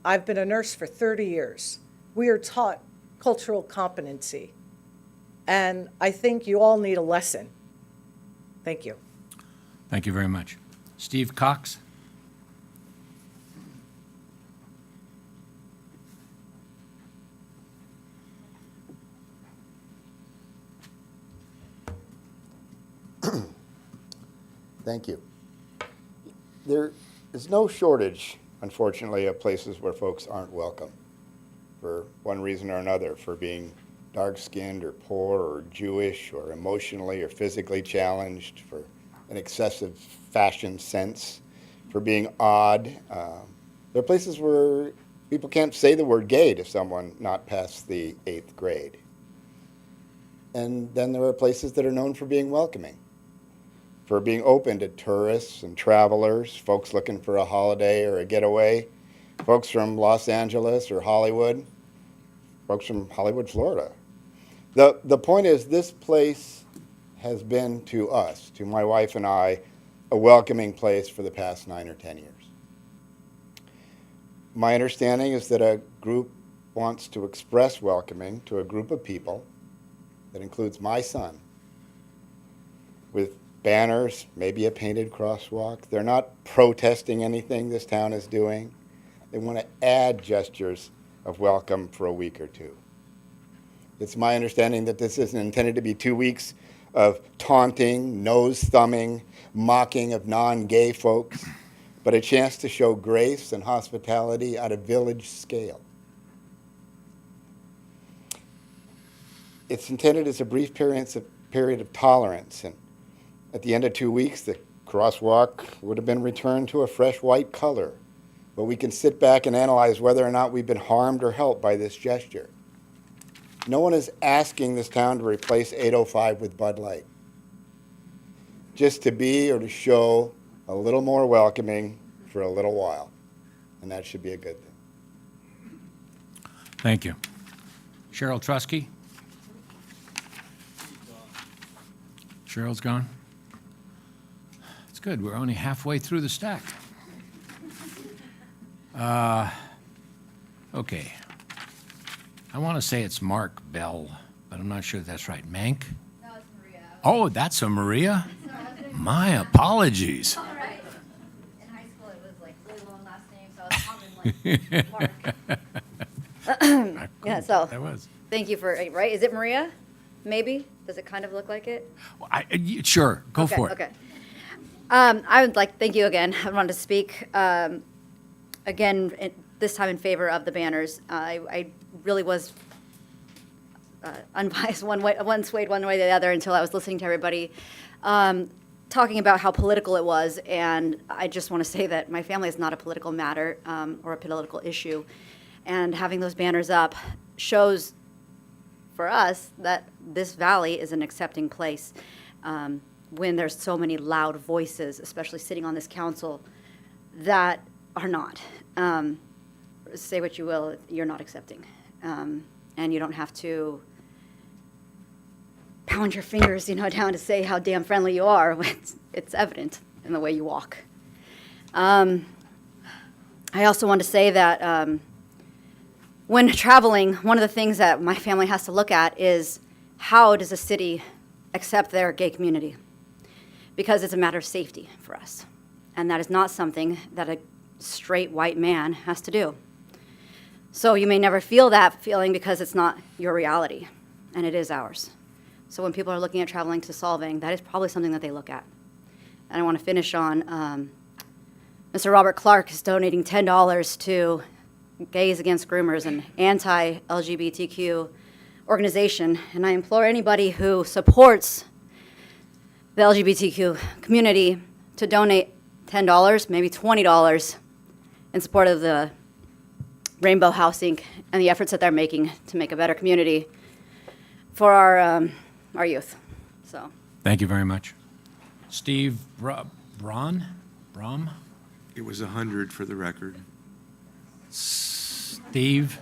I've been a nurse for 30 years. We are taught cultural competency, and I think you all need a lesson. Thank you. Thank you very much. Steve Cox? Thank you. There is no shortage, unfortunately, of places where folks aren't welcome for one reason or another, for being dark-skinned or poor or Jewish or emotionally or physically challenged, for an excessive fashion sense, for being odd. There are places where people can't say the word gay to someone not past the 8th grade. And then there are places that are known for being welcoming, for being open to tourists and travelers, folks looking for a holiday or a getaway, folks from Los Angeles or Hollywood, folks from Hollywood, Florida. The point is, this place has been to us, to my wife and I, a welcoming place for the past 9 or 10 years. My understanding is that a group wants to express welcoming to a group of people that includes my son, with banners, maybe a painted crosswalk. They're not protesting anything this town is doing. They want to add gestures of welcome for a week or two. It's my understanding that this isn't intended to be 2 weeks of taunting, nose-thumbing, mocking of non-gay folks, but a chance to show grace and hospitality at a village scale. It's intended as a brief period of tolerance, and at the end of 2 weeks, the crosswalk would have been returned to a fresh white color, but we can sit back and analyze whether or not we've been harmed or helped by this gesture. No one is asking this town to replace 805 with Bud Light. Just to be or to show a little more welcoming for a little while, and that should be a good thing. Thank you. Cheryl Trusky? Cheryl's gone? It's good, we're only halfway through the stack. Okay. I want to say it's Mark Bell, but I'm not sure if that's right. Mank? No, it's Maria. Oh, that's a Maria? My apologies. All right. In high school, it was like really long last name, so I was common like Mark. Yeah, so. That was. Thank you for, right? Is it Maria? Maybe? Does it kind of look like it? Sure, go Okay, for it. Okay. I would like, thank you again. I wanted to speak again, this time in favor of the banners. I really was unbiased one swayed one way or the other until I was listening to everybody talking about how political it was. And I just want to say that my family is not a political matter or a political issue. And having those banners up shows for us that this valley is an accepting place when there's so many loud voices, especially sitting on this council, that are not. Say what you will, you're not accepting. And you don't have to pound your fingers, down to say how damn friendly you are. It's evident in the way you walk. I also want to say that when traveling, one of the things that my family has to look at is how does a city accept their gay community? Because it's a matter of safety for us. And that is not something that a straight white man has to do. So you may never feel that feeling because it's not your reality, and it is ours. So when people are looking at traveling to Solvang, that is probably something that they look at. And I want to finish on Mr. Robert Clark is donating $10 to Gays Against Groomers, an anti-LGBTQ organization. And I implore anybody who supports the LGBTQ community to donate $10, maybe $20 in support of the Rainbow House Inc. and the efforts that they're making to make a better community for our youth. So. Thank you very much. Steve Braun? Brom? It was 100 for the record. Steve?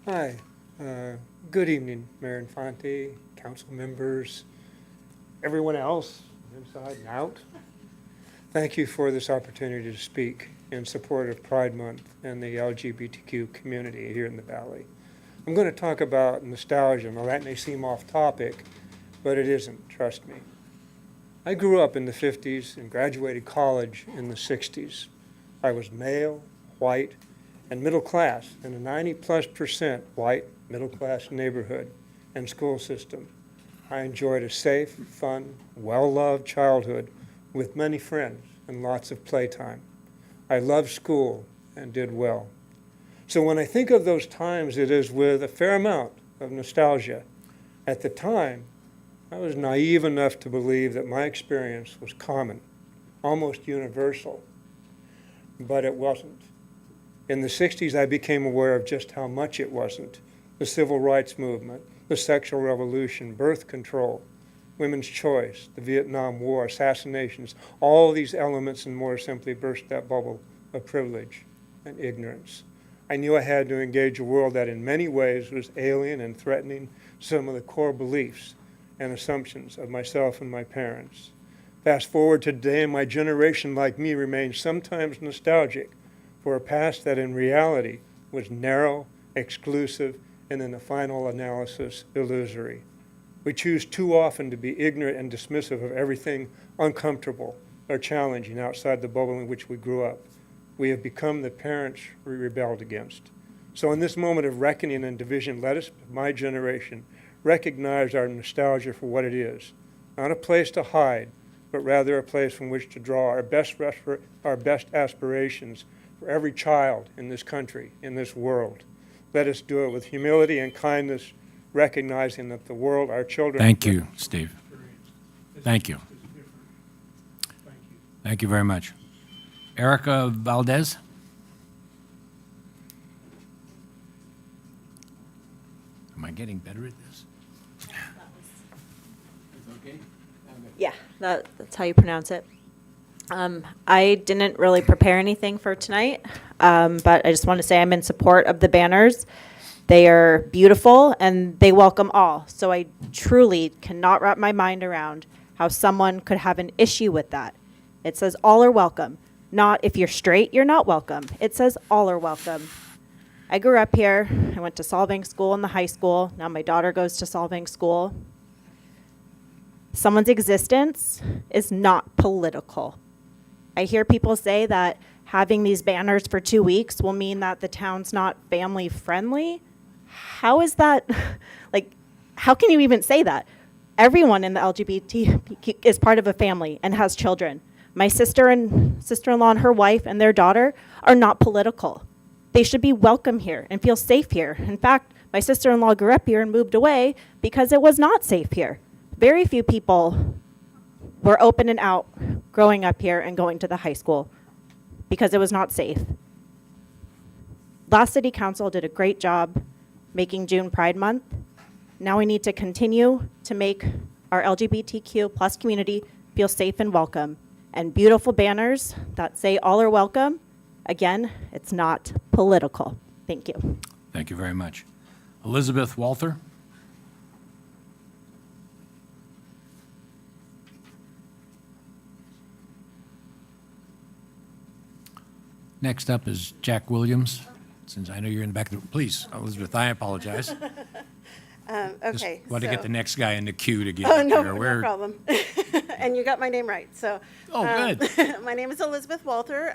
Hi. Good evening, Mayor Infante, council members, everyone else, inside and out. Thank you for this opportunity to speak in support of Pride Month and the LGBTQ community here in the Valley. I'm going to talk about nostalgia. Now, that may seem off topic, but it isn't, trust me. I grew up in the 50s and graduated college in the 60s. I was male, white, and middle class in a 90+% white middle class neighborhood and school system. I enjoyed a safe, fun, well-loved childhood with many friends and lots of playtime. I loved school and did well. So when I think of those times, it is with a fair amount of nostalgia. At the time, I was naive enough to believe that my experience was common, almost universal, but it wasn't. In the 60s, I became aware of just how much it wasn't. The civil rights movement, the sexual revolution, birth control, women's choice, the Vietnam War, assassinations, all these elements and more simply burst that bubble of privilege and ignorance. I knew I had to engage a world that in many ways was alien and threatening some of the core beliefs and assumptions of myself and my parents. Fast forward to today, and my generation, like me, remains sometimes nostalgic for a past that in reality was narrow, exclusive, and in the final analysis, illusory. We choose too often to be ignorant and dismissive of everything uncomfortable or challenging outside the bubble in which we grew up. We have become the parents we rebelled against. So in this moment of reckoning and division, let us, my generation, recognize our nostalgia for what it is. Not a place to hide, but rather a place from which to draw our best aspirations for every child in this country, in this world. Let us do it with humility and kindness, recognizing that the world, our children... Thank you, Steve. Thank you. Thank you very much. Erica Valdez? Am I getting better at this? Yeah, that's how you pronounce it. I didn't really prepare anything for tonight, but I just want to say I'm in support of the banners. They are beautiful and they welcome all. So I truly cannot wrap my mind around how someone could have an issue with that. It says all are welcome. Not if you're straight, you're not welcome. It says all are welcome. I grew up here. I went to Solvang School in the high school. Now my daughter goes to Solvang School. Someone's existence is not political. I hear people say that having these banners for 2 weeks will mean that the town's not family friendly. How is that? Like, how can you even say that? Everyone in the LGBT is part of a family and has children. My sister and sister-in-law and her wife and their daughter are not political. They should be welcome here and feel safe here. In fact, my sister-in-law grew up here and moved away because it was not safe here. Very few people were open and out growing up here and going to the high school because it was not safe. Last city council did a great job making June Pride Month. Now we need to continue to make our LGBTQ plus community feel safe and welcome. And beautiful banners that say all are welcome, again, it's not political. Thank you. Thank you very much. Elizabeth Walther? Next up is Jack Williams. Since I know you're in the back of the, please, Elizabeth, I apologize. Okay. Want to get so- the next guy in the queue to get Oh, up no, here. no We're- problem. And you got my name right, so. Oh, good. My name is Elizabeth Walter.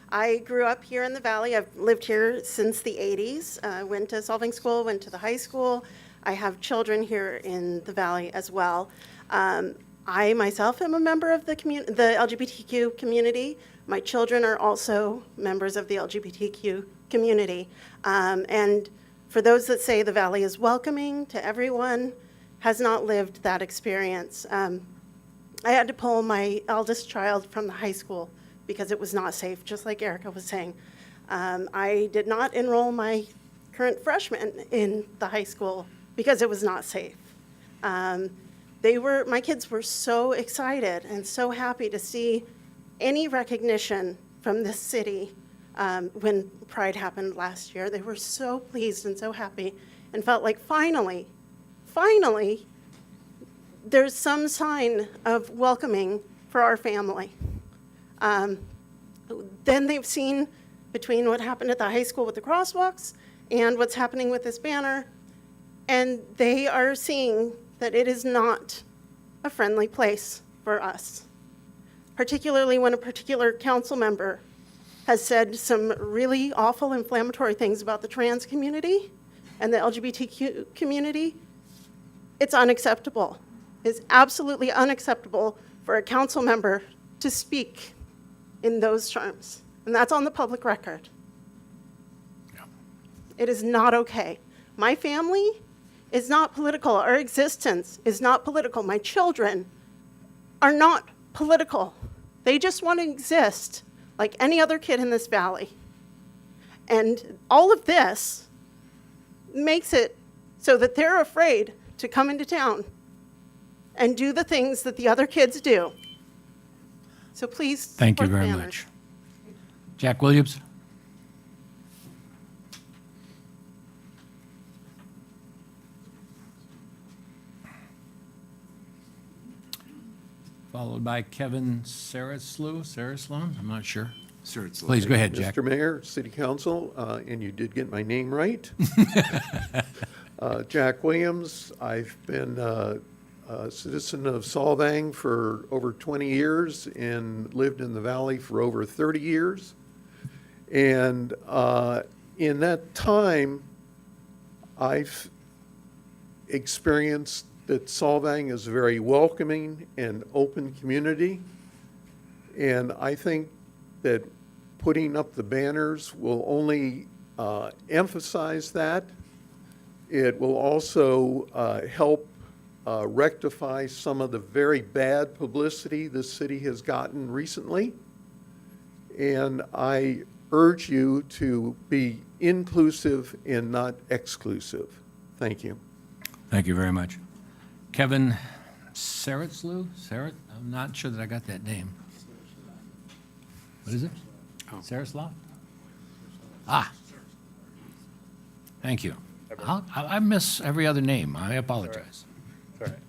I grew up here in the Valley. I've lived here since the 80s. Went to Solvang School, went to the high school. I have children here in the Valley as well. I myself am a member of the LGBTQ community. My children are also members of the LGBTQ community. And for those that say the Valley is welcoming to everyone, has not lived that experience. I had to pull my eldest child from the high school because it was not safe, just like Erica was saying. I did not enroll my current freshman in the high school because it was not safe. My kids were so excited and so happy to see any recognition from this city when Pride happened last year. They were so pleased and so happy and felt like finally, there's some sign of welcoming for our family. Then they've seen between what happened at the high school with the crosswalks and what's happening with this banner, and they are seeing that it is not a friendly place for us, particularly when a particular council member has said some really awful inflammatory things about the trans community and the LGBTQ community. It's unacceptable. It's absolutely unacceptable for a council member to speak in those terms. And that's on the public record. It is not okay. My family is not political. Our existence is not political. My children are not political. They just want to exist like any other kid in this valley. And all of this makes it so that they're afraid to come into town and do the things that the other kids do. So please Thank you support the very banners. much. Jack Williams? Followed by Kevin Sarasloan, I'm not sure. Please, go ahead, Jack. Mr. Mayor, City Council, and you did get my name right. Jack Williams, I've been a citizen of Solvang for over 20 years and lived in the Valley for over 30 years. And in that time, I've experienced that Solvang is a very welcoming and open community. And I think that putting up the banners will only emphasize that. It will also help rectify some of the very bad publicity the city has gotten recently. And I urge you to be inclusive and not exclusive. Thank you. Thank you very much. Kevin Saraslu? I'm not sure that I got that name. What is it? Saraslav? Ah. Thank you. I miss every other name. I apologize. All right.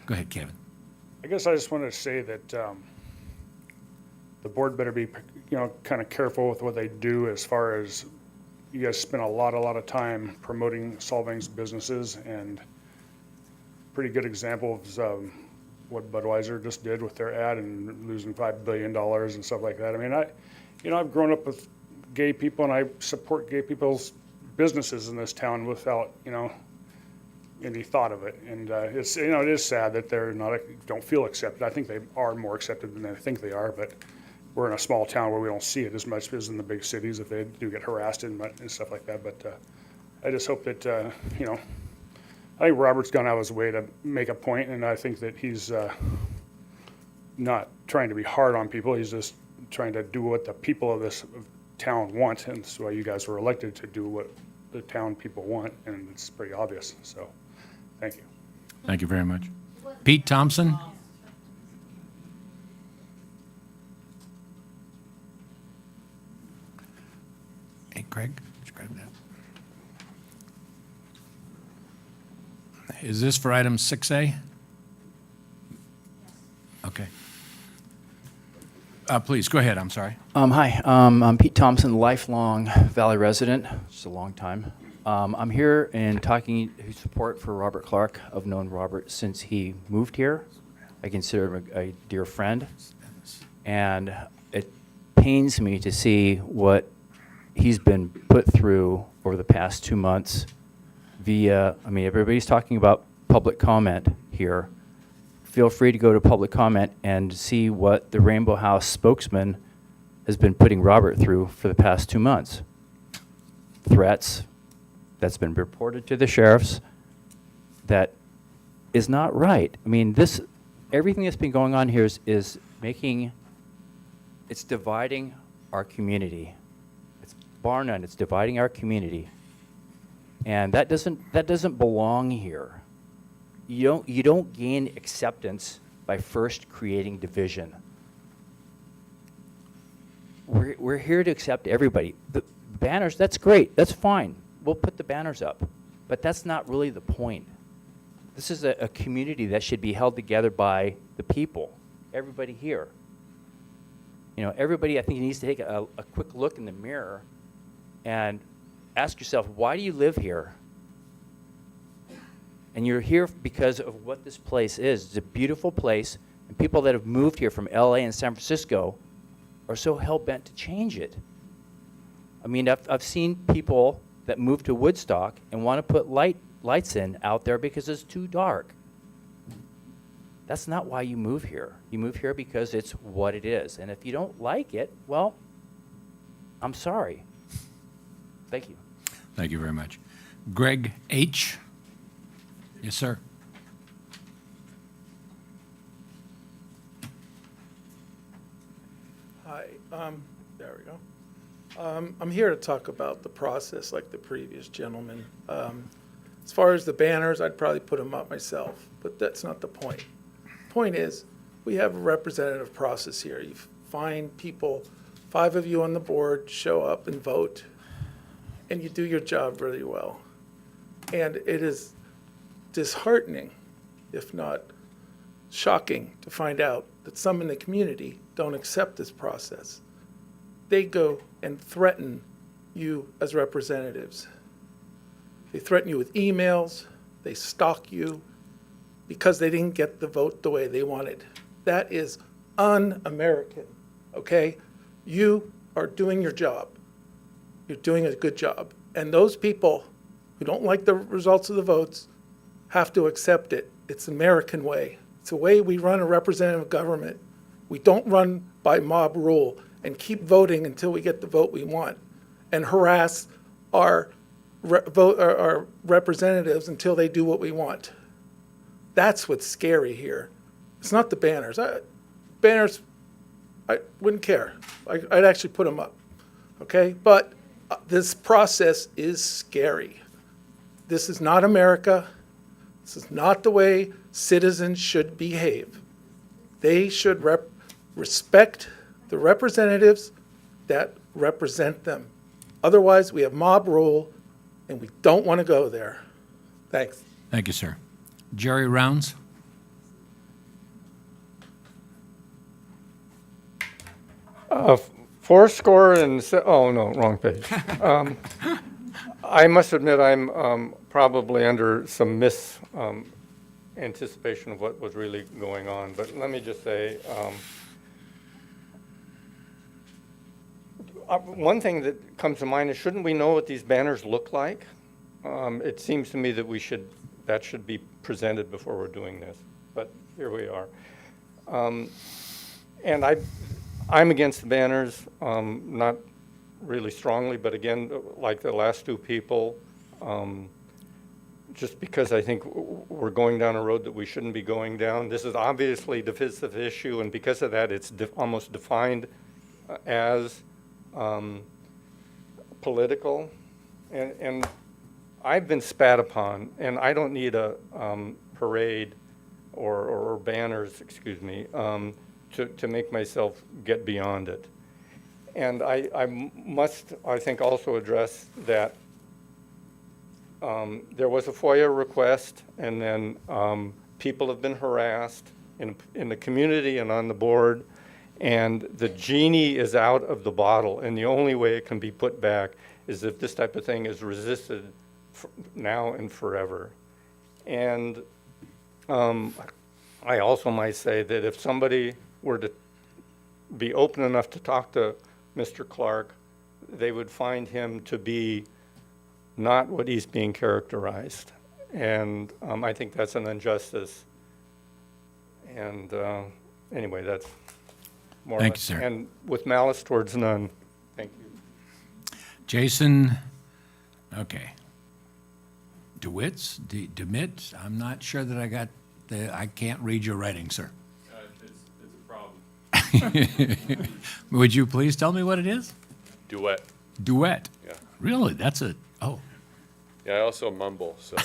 Go ahead, Kevin. I guess I just wanted to say that the board better be, kind of careful with what they do as far as you guys spend a lot of time promoting Solvang's businesses, and pretty good example of what Budweiser just did with their ad and losing $5 billion and stuff like that. I mean, I've grown up with gay people, and I support gay people's businesses in this town without, any thought of it. And it's, it is sad that they're don't feel accepted. I think they are more accepted than they think they are, but we're in a small town where we don't see it as much as in the big cities if they do get harassed and stuff like that. But I just hope that, I think Robert's gone out of his way to make a point, and I think that he's not trying to be hard on people. He's just trying to do what the people of this town want, and that's why you guys were elected, to do what the town people want, and it's pretty obvious. So, thank you. Thank you very much. Pete Thompson? Hey, Craig, would you grab that? Is this for item 6A? Okay. Please, go ahead, I'm sorry. Hi, I'm Pete Thompson, lifelong Valley resident, just a long time. I'm here and talking support for Robert Clark. I've known Robert since he moved here. I consider him a dear friend. And it pains me to see what he's been put through over the past 2 months via, I mean, everybody's talking about public comment here. Feel free to go to public comment and see what the Rainbow House spokesman has been putting Robert through for the past 2 months. Threats that's been reported to the sheriffs that is not right. I mean, everything that's been going on here is it's dividing our community. It's bar none, it's dividing our community. And that doesn't belong here. You don't gain acceptance by first creating division. We're here to accept everybody. The banners, that's great, that's fine. We'll put the banners up. But that's not really the point. This is a community that should be held together by the people, everybody here. You know, everybody, I think, needs to take a quick look in the mirror and ask yourself, why do you live here? And you're here because of what this place is. It's a beautiful place, and people that have moved here from LA and San Francisco are so hell-bent to change it. I mean, I've seen people that move to Woodstock and want to put lights in out there because it's too dark. That's not why you move here. You move here because it's what it is. And if you don't like it, well, I'm sorry. Thank you. Thank you very much. Greg H. Yes, sir. Hi, there we go. I'm here to talk about the process like the previous gentleman. As far as the banners, I'd probably put them up myself, but that's not the point. Point is, we have a representative process here. You find people, 5 of you on the board, show up and vote, and you do your job really well. And it is disheartening, if not shocking, to find out that some in the community don't accept this process. They go and threaten you as representatives. They threaten you with emails, they stalk you because they didn't get the vote the way they wanted. That is un-American, okay? You are doing your job. You're doing a good job. And those people who don't like the results of the votes have to accept it. It's the American way. It's the way we run a representative government. We don't run by mob rule and keep voting until we get the vote we want and harass our representatives until they do what we want. That's what's scary here. It's not the banners. Banners, I wouldn't care. I'd actually put them up, okay? But this process is scary. This is not America. This is not the way citizens should behave. They should respect the representatives that represent them. Otherwise, we have mob rule, and we don't want to go there. Thanks. Thank you, sir. Jerry Rounds. Fourscore and, oh no, wrong page. I must admit I'm probably under some anticipation of what was really going on, but let me just say, one thing that comes to mind is, shouldn't we know what these banners look like? It seems to me that that should be presented before we're doing this, but here we are. And I'm against the banners, not really strongly, but again, like the last 2 people, just because I think we're going down a road that we shouldn't be going down. This is obviously a divisive issue, and because of that, it's almost defined as political. And I've been spat upon, and I don't need a parade or banners, excuse me, to make myself get beyond it. And I must, I think, also address that there was a FOIA request, and then people have been harassed in the community and on the board, and the genie is out of the bottle, and the only way it can be put back is if this type of thing is resisted now and forever. And I also might say that if somebody were to be open enough to talk to Mr. Clark, they would find him to be not what he's being characterized. And I think that's an injustice. And anyway, that's more Thank or less. you, sir. And with malice towards none. Thank you. Jason, okay. DeMitt, I'm not sure that I got I can't read your writing, sir. It's a problem. Would you please tell me what it is? Duet. Duet. Yeah. Really? That's oh. Yeah, I also mumble, so.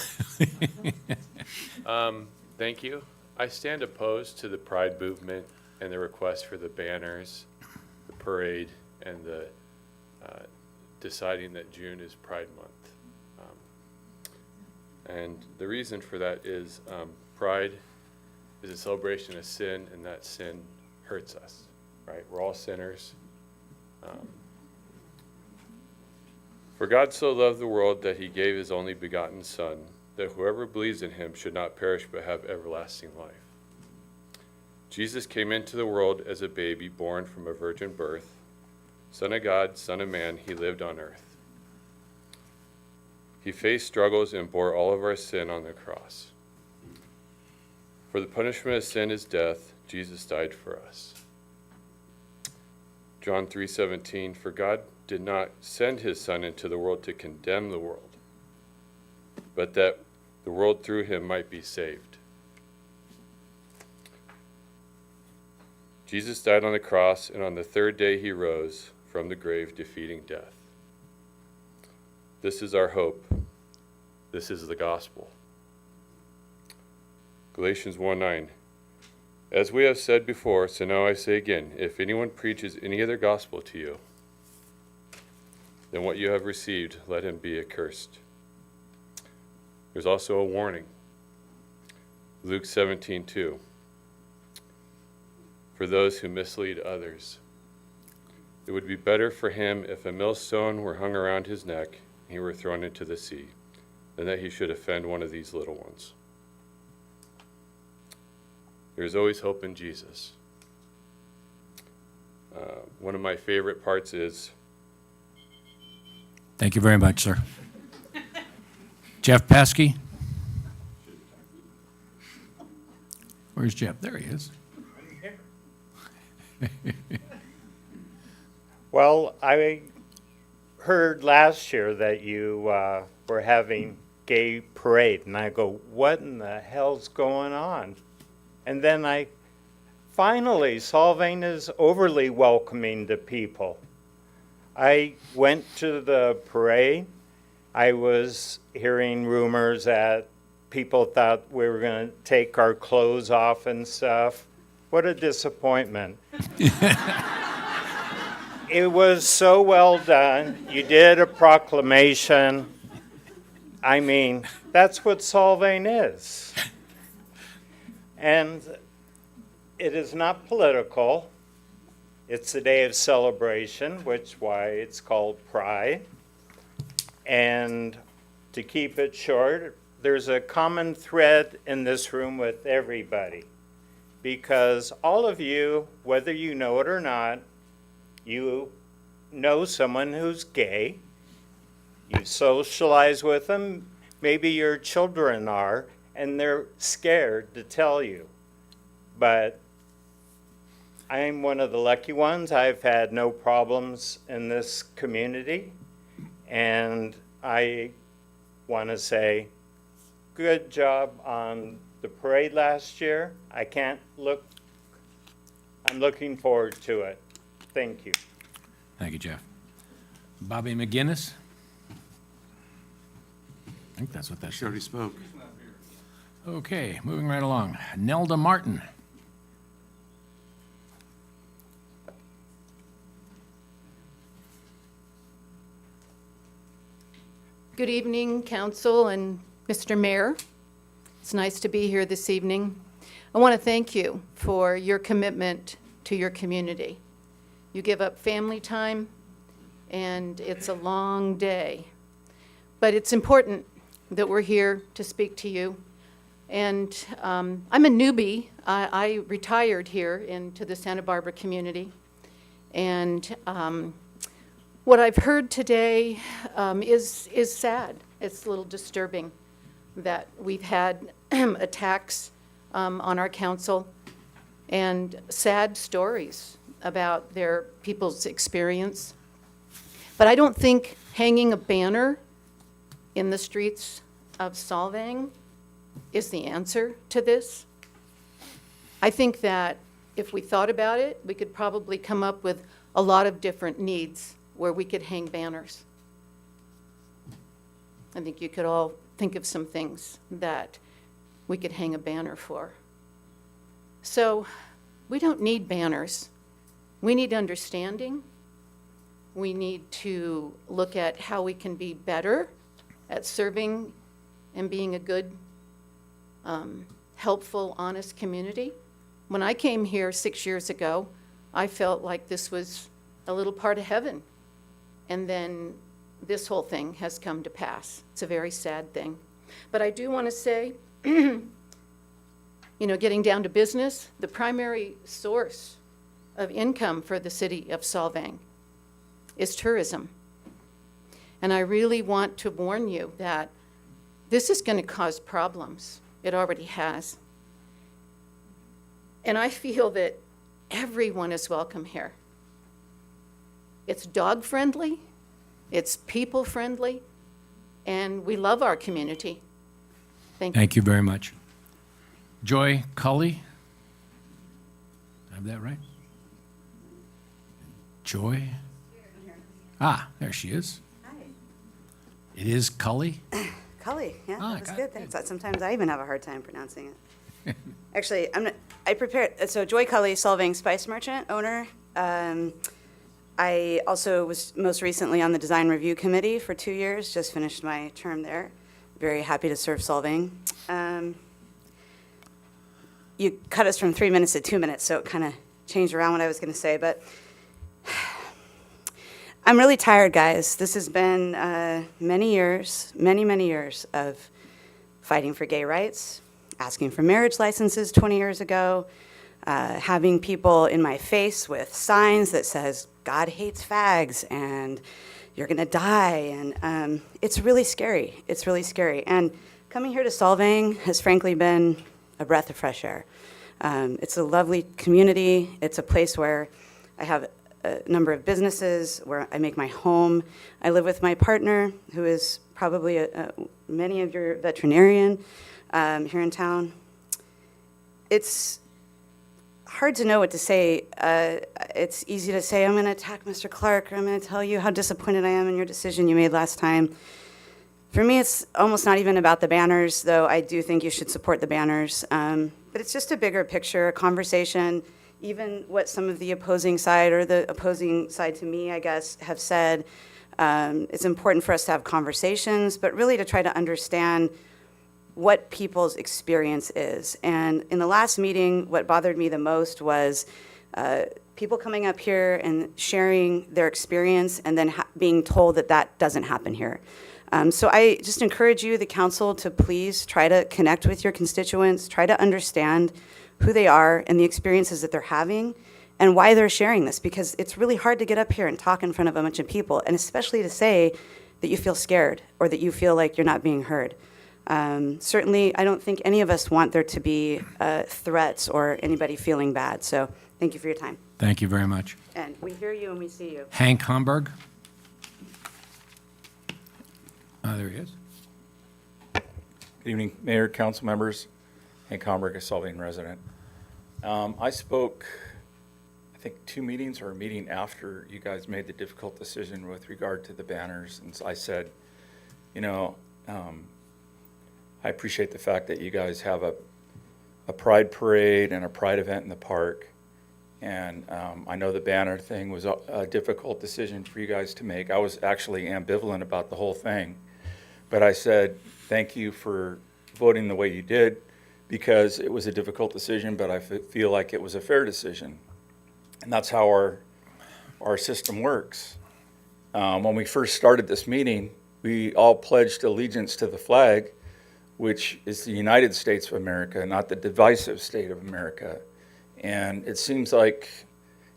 Thank you. I stand opposed to the Pride movement and the request for the banners, the parade, and the deciding that June is Pride Month. And the reason for that is Pride is a celebration of sin, and that sin hurts us, right? We're all sinners. For God so loved the world that he gave his only begotten Son, that whoever believes in him should not perish but have everlasting life. Jesus came into the world as a baby born from a virgin birth. Son of God, Son of man, he lived on earth. He faced struggles and bore all of our sin on the cross. For the punishment of sin is death. Jesus died for us. John 3:17, for God did not send his Son into the world to condemn the world, but that the world through him might be saved. Jesus died on the cross, and on the third day he rose from the grave, defeating death. This is our hope. This is the gospel. Galatians 1:9. As we have said before, so now I say again, if anyone preaches any other gospel to you than what you have received, let him be accursed. There's also a warning. Luke 17:2. For those who mislead others. It would be better for him if a millstone were hung around his neck and he were thrown into the sea, than that he should offend one of these little ones. There is always hope in Jesus. One of my favorite parts is... Thank you very much, sir. Jeff Paskey? Where's Jeff? There he is. Well, I heard last year that you were having gay parade, and I go, what in the hell's going on? And then finally, Solvang is overly welcoming to people. I went to the parade. I was hearing rumors that people thought we were going to take our clothes off and stuff. What a disappointment. It was so well done. You did a proclamation. I mean, that's what Solvang is. And it is not political. It's a day of celebration, which is why it's called Pride. And to keep it short, there's a common thread in this room with everybody. Because all of you, whether you know it or not, you know someone who's gay. You socialize with them. Maybe your children are, and they're scared to tell you. But I'm one of the lucky ones. I've had no problems in this community. And I want to say, good job on the parade last year. I'm looking forward to it. Thank you. Thank you, Jeff. Bobby McGinnis? I think that's what that She already spoke. Okay, moving right along. Nelda Martin. Good evening, Council and Mr. Mayor. It's nice to be here this evening. I want to thank you for your commitment to your community. You give up family time, and it's a long day. But it's important that we're here to speak to you. And I'm a newbie. I retired here into the Santa Barbara community. And what I've heard today is sad. It's a little disturbing that we've had attacks on our council and sad stories about their people's experience. But I don't think hanging a banner in the streets of Solvang is the answer to this. I think that if we thought about it, we could probably come up with a lot of different needs where we could hang banners. I think you could all think of some things that we could hang a banner for. So we don't need banners. We need understanding. We need to look at how we can be better at serving and being a good, helpful, honest community. When I came here 6 years ago, I felt like this was a little part of heaven. And then this whole thing has come to pass. It's a very sad thing. But I do want to say, getting down to business, the primary source of income for the city of Solvang is tourism. And I really want to warn you that this is going to cause problems. It already has. And I feel that everyone is welcome here. It's dog-friendly, it's people-friendly, and we love our community. Thank you. Thank you very much. Joy Cully? Have that right? Joy? Ah, there she is. Hi. It is Cully? Cully, yeah, Ah, that was got good. Thanks. Sometimes I even have a hard time pronouncing it. Actually, I prepared, so Joy Cully, Solvang Spice Merchant owner. I also was most recently on the Design Review Committee for 2 years, just finished my term there. Very happy to serve Solvang. You cut us from 3 minutes to 2 minutes, so it kind of changed around what I was going to say, but I'm really tired, guys. This has been many years, many years of fighting for gay rights, asking for marriage licenses 20 years ago, having people in my face with signs that says, God hates fags, and you're gonna die, and it's really scary. It's really scary. And coming here to Solvang has frankly been a breath of fresh air. It's a lovely community. It's a place where I have a number of businesses, where I make my home. I live with my partner, who is probably many of your veterinarian here in town. It's hard to know what to say. It's easy to say, I'm going to attack Mr. Clark, or I'm going to tell you how disappointed I am in your decision you made last time. For me, it's almost not even about the banners, though I do think you should support the banners. But it's just a bigger picture, a conversation. Even what some of the opposing side, or the opposing side to me, I guess, have said, it's important for us to have conversations, but really to try to understand what people's experience is. And in the last meeting, what bothered me the most was people coming up here and sharing their experience and then being told that that doesn't happen here. So I just encourage you, the council, to please try to connect with your constituents, try to understand who they are and the experiences that they're having and why they're sharing this, because it's really hard to get up here and talk in front of a bunch of people, and especially to say that you feel scared or that you feel like you're not being heard. Certainly, I don't think any of us want there to be threats or anybody feeling bad. So thank you for your time. Thank you very much. And we hear you and we see you. Hank Homburg? There he is. Good evening, Mayor, council members. Hank Homburg, a Solvang resident. I spoke, I think, 2 meetings or a meeting after you guys made the difficult decision with regard to the banners. And so I said, I appreciate the fact that you guys have a pride parade and a pride event in the park. And I know the banner thing was a difficult decision for you guys to make. I was actually ambivalent about the whole thing. But I said, thank you for voting the way you did, because it was a difficult decision, but I feel like it was a fair decision. And that's how our system works. When we first started this meeting, we all pledged allegiance to the flag, which is the United States of America, not the divisive state of America. And it seems like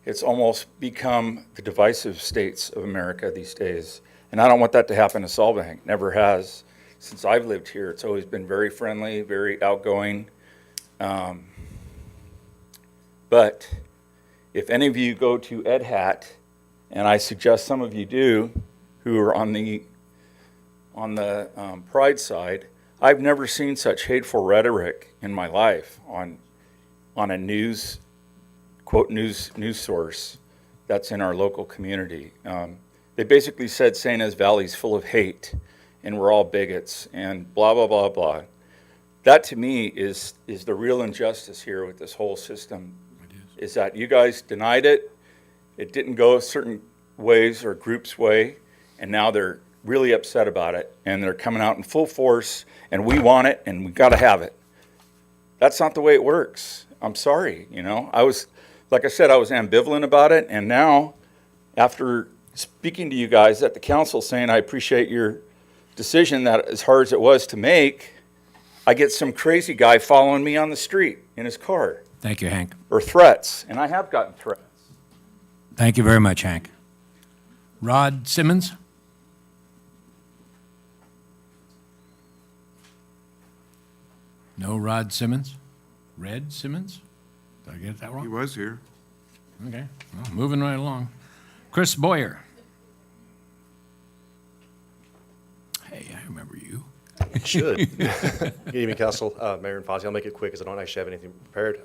it's almost become the divisive states of America these days. And I don't want that to happen to Solvang. Never has. Since I've lived here, it's always been very friendly, very outgoing. But if any of you go to Ed Hat, and I suggest some of you do, who are on the Pride side, I've never seen such hateful rhetoric in my life on a news source that's in our local community. They basically said St. Anne's Valley is full of hate, and we're all bigots, and blah, blah, blah, blah. That to me is the real injustice here with this whole system, is that you guys denied it. It didn't go certain ways or groups' way, and now they're really upset about it, and they're coming out in full force, and we want it, and we got to have it. That's not the way it works. I'm sorry, you know. Like I said, I was ambivalent about it, and now, after speaking to you guys at the council saying I appreciate your decision, that as hard as it was to make, I get some crazy guy following me on the street in his car. Thank you, Hank. Or threats, and I have gotten threats. Thank you very much, Hank. Rod Simmons? No Rod Simmons? Red Simmons? Did I get that wrong? He was here. Okay, well, moving right along. Chris Boyer. Hey, I remember you. It should. Good evening, Council. Mayor and Fonzie. I'll make it quick because I don't actually have anything prepared.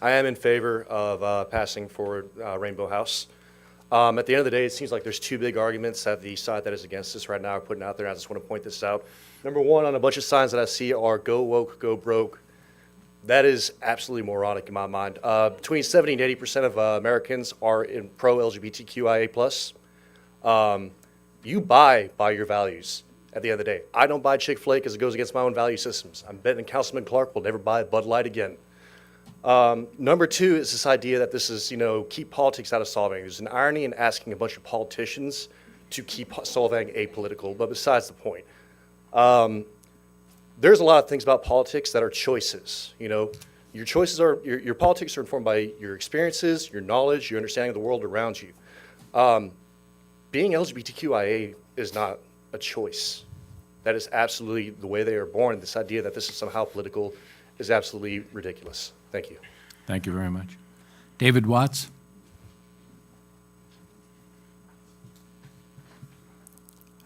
I am in favor of passing forward Rainbow House. At the end of the day, it seems like there's two big arguments that the side that is against this right now are putting out there. I just want to point this out. Number one, on a bunch of signs that I see are go woke, go broke. That is absolutely moronic in my mind. Between 70 and 80% of Americans are in pro-LGBTQIA+. You buy by your values at the end of the day. I don't buy Chick-fil-A because it goes against my own value systems. I'm betting Councilman Clark will never buy Bud Light again. Number two is this idea that this is, keep politics out of Solvang. There's an irony in asking a bunch of politicians to keep Solvang apolitical, but besides the point. There's a lot of things about politics that are choices. Your choices are, your politics are informed by your experiences, your knowledge, your understanding of the world around you. Being LGBTQIA is not a choice. That is absolutely the way they are born. This idea that this is somehow political is absolutely ridiculous. Thank you. Thank you very much. David Watts?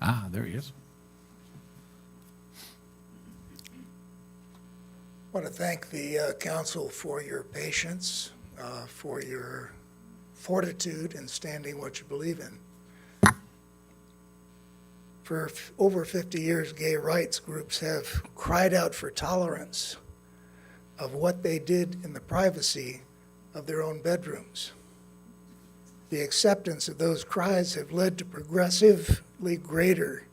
Ah, there he is. I want to thank the council for your patience, for your fortitude in standing what you believe in. For over 50 years, gay rights groups have cried out for tolerance of what they did in the privacy of their own bedrooms. The acceptance of those cries have led to progressively greater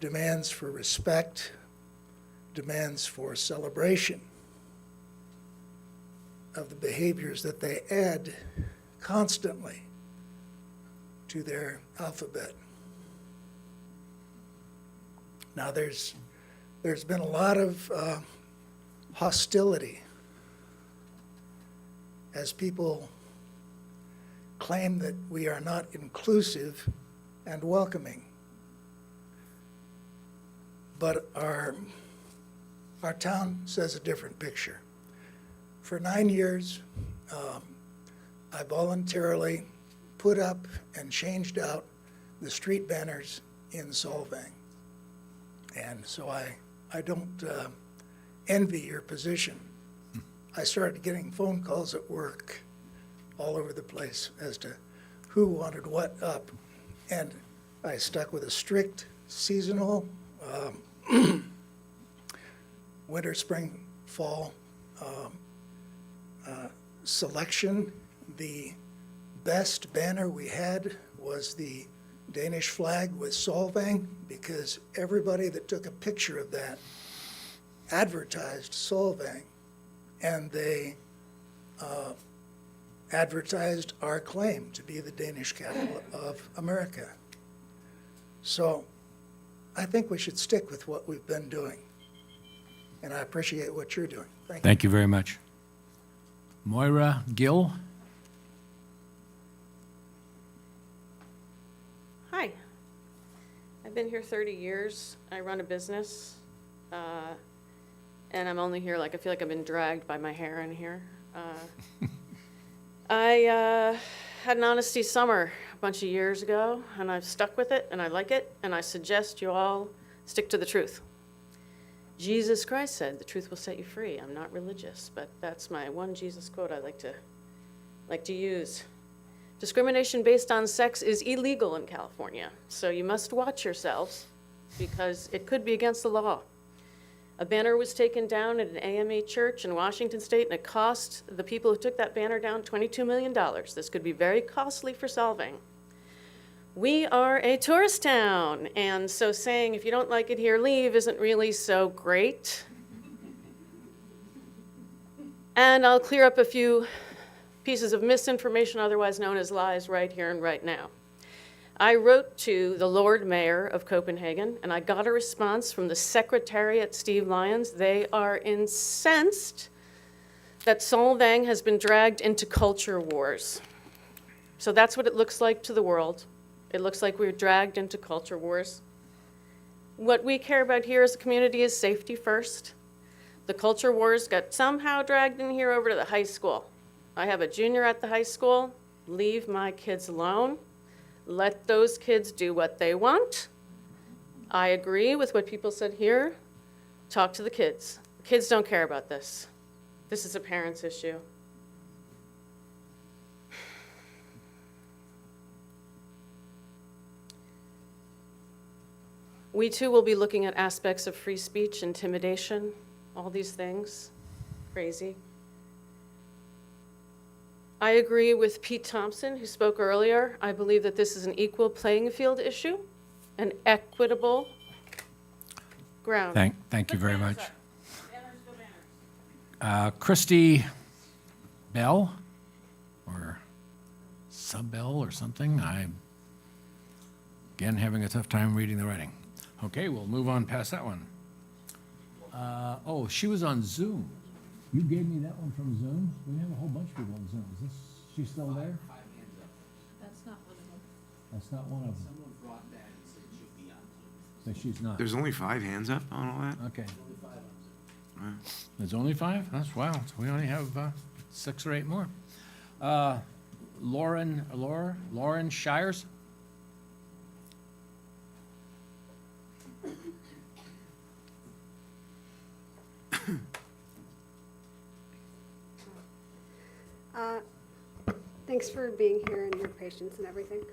demands for respect, demands for celebration of the behaviors that they add constantly to their alphabet. Now, there's been a lot of hostility as people claim that we are not inclusive and welcoming. But our town says a different picture. For 9 years, I voluntarily put up and changed out the street banners in Solvang. And so I don't envy your position. I started getting phone calls at work all over the place as to who wanted what up. And I stuck with a strict seasonal winter, spring, fall selection. The best banner we had was the Danish flag with Solvang, because everybody that took a picture of that advertised Solvang, and they advertised our claim to be the Danish capital of America. So I think we should stick with what we've been doing. And I appreciate what you're doing. Thank you. Thank you very much. Moira Gill? Hi. I've been here 30 years. I run a business. And I'm only here, like, I feel like I've been dragged by my hair in here. I had an honesty summer a bunch of years ago, and I've stuck with it, and I like it, and I suggest you all stick to the truth. Jesus Christ said, "The truth will set you free." I'm not religious, but that's my one Jesus quote I like to use. Discrimination based on sex is illegal in California, so you must watch yourselves because it could be against the law. A banner was taken down at an AME church in Washington State, and it cost the people who took that banner down $22 million. This could be very costly for Solvang. We are a tourist town, and so saying if you don't like it here, leave isn't really so great. And I'll clear up a few pieces of misinformation, otherwise known as lies, right here and right now. I wrote to the Lord Mayor of Copenhagen, and I got a response from the Secretariat, Steve Lyons. They are incensed that Solvang has been dragged into culture wars. So that's what it looks like to the world. It looks like we're dragged into culture wars. What we care about here as a community is safety first. The culture wars got somehow dragged in here over to the high school. I have a junior at the high school. Leave my kids alone. Let those kids do what they want. I agree with what people said here. Talk to the kids. Kids don't care about this. This is a parent's issue. We too will be looking at aspects of free speech, intimidation, all these things. Crazy. I agree with Pete Thompson, who spoke earlier. I believe that this is an equal playing field issue, an equitable ground. Thank you very much. Christy Bell, or Sub-Bell or something. I'm, again, having a tough time reading the writing. Okay, we'll move on past that one. Oh, she was on Zoom. You gave me that one from Zoom? We have a whole bunch of people on Zoom. Is she still there? That's not one of them. That's not one of them. Someone brought that and said she'll be on Zoom. So she's not. There's only 5 hands up on all that? Okay. Only 5 on Zoom. There's only 5? That's wow. So we only have 6 or 8 more. Lauren Shires? Thanks for being here and your patience and everything.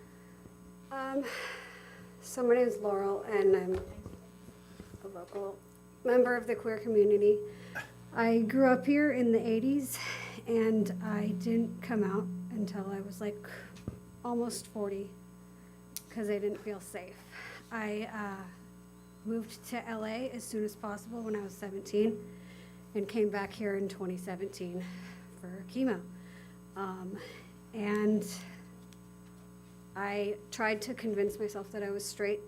So my name is Laurel, and I'm a local member of the queer community. I grew up here in the 80s, and I didn't come out until I was like almost 40 because I didn't feel safe. I moved to LA as soon as possible when I was 17 and came back here in 2017 for chemo. And I tried to convince myself that I was straight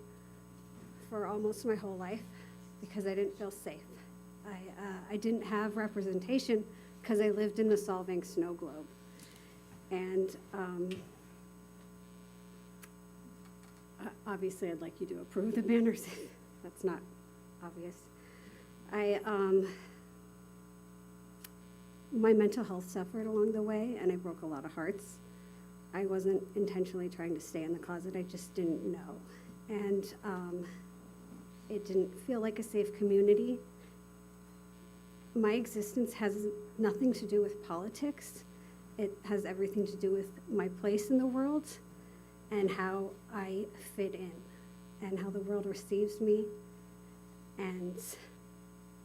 for almost my whole life because I didn't feel safe. I didn't have representation because I lived in the Solvang snow globe. And obviously I'd like you to approve the banners. That's not obvious. My mental health suffered along the way, and I broke a lot of hearts. I wasn't intentionally trying to stay in the closet, I just didn't know. And it didn't feel like a safe community. My existence has nothing to do with politics. It has everything to do with my place in the world and how I fit in and how the world receives me and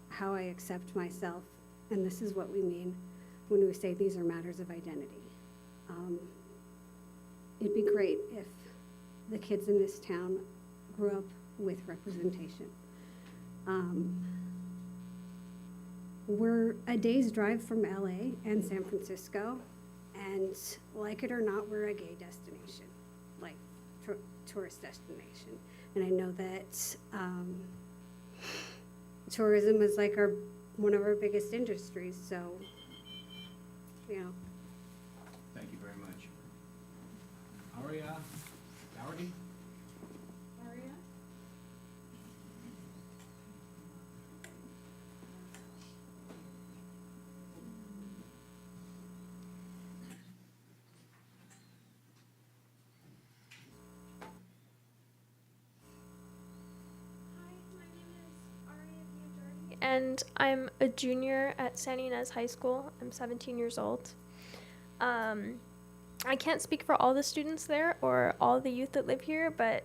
how I accept myself. And this is what we mean when we say these are matters of identity. It'd be great if the kids in this town grew up with representation. We're a day's drive from LA and San Francisco, and like it or not, we're a gay destination. Like, tourist destination. And I know that tourism is like one of our biggest industries, so, you know. Thank you very much. Aria, Dougherty? And I'm a junior at San Ynez High School. I'm 17 years old. I can't speak for all the students there or all the youth that live here, but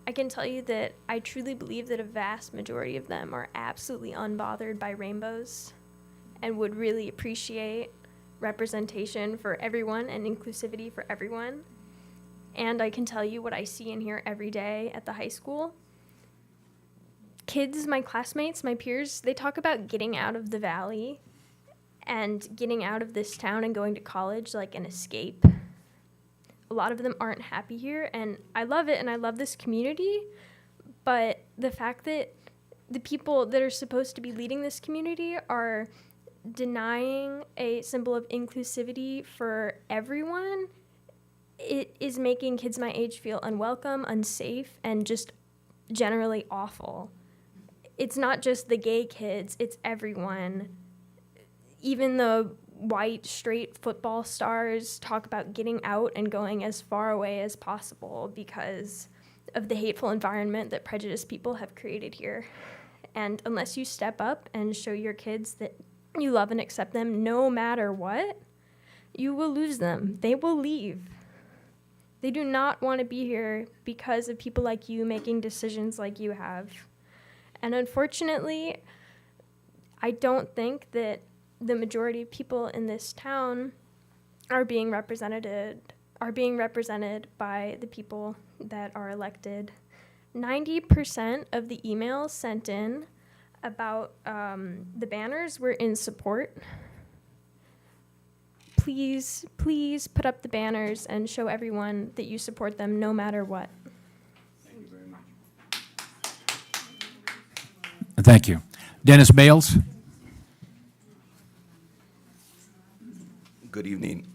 I can tell you that I truly believe that a vast majority of them are absolutely unbothered by rainbows and would really appreciate representation for everyone and inclusivity for everyone. And I can tell you what I see and hear every day at the high school. Kids, my classmates, my peers, they talk about getting out of the valley and getting out of this town and going to college like an escape. A lot of them aren't happy here, and I love it and I love this community, but the fact that the people that are supposed to be leading this community are denying a symbol of inclusivity for everyone, it is making kids my age feel unwelcome, unsafe, and just generally awful. It's not just the gay kids, it's everyone. Even the white, straight football stars talk about getting out and going as far away as possible because of the hateful environment that prejudiced people have created here. And unless you step up and show your kids that you love and accept them no matter what, you will lose them. They will leave. They do not want to be here because of people like you making decisions like you have. And unfortunately, I don't think that the majority of people in this town are being represented by the people that are elected. 90% of the emails sent in about the banners were in support. Please, please put up the banners and show everyone that you support them no matter what. Thank you very much. Thank you. Dennis Bales? Good evening.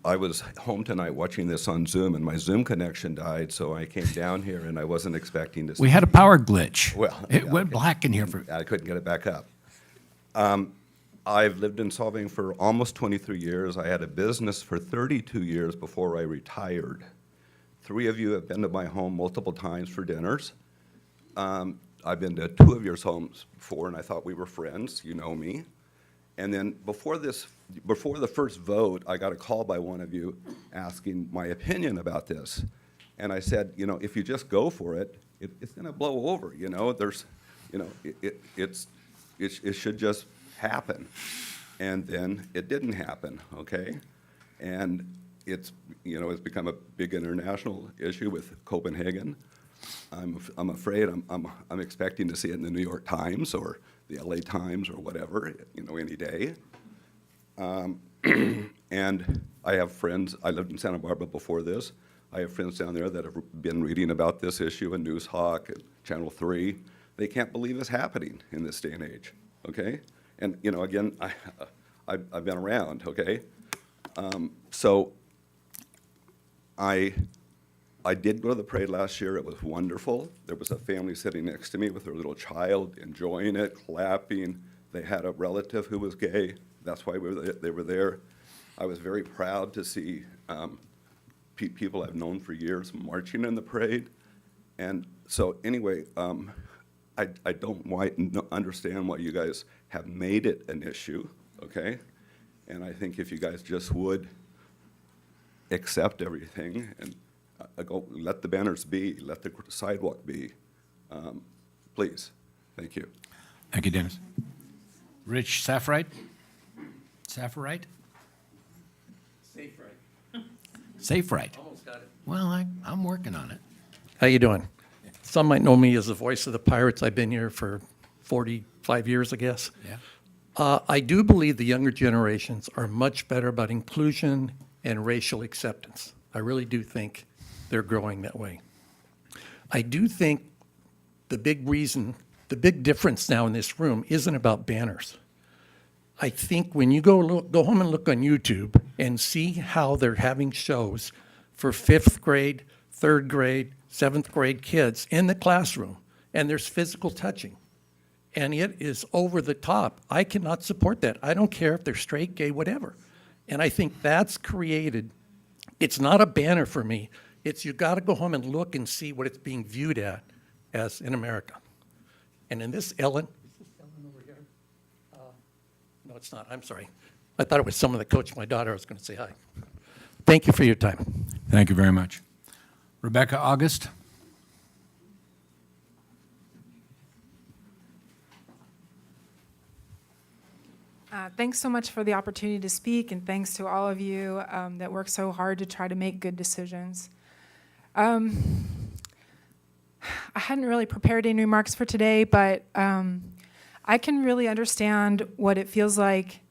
I was home tonight watching this on Zoom, and my Zoom connection died, so I came down here, and I wasn't expecting to see. We had a power glitch. Well, It yeah, went okay. black in here for, I couldn't get it back up. I've lived in Solvang for almost 23 years. I had a business for 32 years before I retired. 3 of you have been to my home multiple times for dinners. I've been to 2 of your homes before, and I thought we were friends. You know me. And then before the first vote, I got a call by one of you asking my opinion about this. And I said, you know, if you just go for it, it's going to blow over. You know, it should just happen. And then it didn't happen. Okay, and it's become a big international issue with Copenhagen. I'm afraid I'm expecting to see it in the New York Times or the LA Times or whatever, any day. And I have friends, I lived in Santa Barbara before this. I have friends down there that have been reading about this issue in Newshawk and Channel 3. They can't believe it's happening in this day and age, okay? And, again, I've been around, okay? So I did go to the parade last year. It was wonderful. There was a family sitting next to me with their little child, enjoying it, clapping. They had a relative who was gay. That's why they were there. I was very proud to see people I've known for years marching in the parade. And so anyway, I don't understand why you guys have made it an issue, okay? And I think if you guys just would accept everything and go, let the banners be, let the sidewalk be, please. Thank you. thank you, Dennis. Rich Safrite? Safrite? Safe right. Almost got it. Well, I'm working on it. How you doing? Some might know me as the voice of the Pirates. I've been here for 45 years, I guess. Yeah. I do believe the younger generations are much better about inclusion and racial acceptance. I really do think they're growing that way. I do think the big difference now in this room isn't about banners. I think when you go home and look on YouTube and see how they're having shows for 5th grade, 3rd grade, 7th grade kids in the classroom, and there's physical touching, and it is over the top. I cannot support that. I don't care if they're straight, gay, whatever. And I think that's created, it's not a banner for me. It's you got to go home and look and see what it's being viewed at as in America. And in this, Ellen, is this Ellen over here? No, it's not. I'm sorry. I thought it was someone that coached my daughter. I was going to say hi. Thank you for your time. Thank you very much. Rebecca August? Thanks so much for the opportunity to speak, and thanks to all of you that work so hard to try to make good decisions. I hadn't really prepared any remarks for today, but I can really understand what it feels like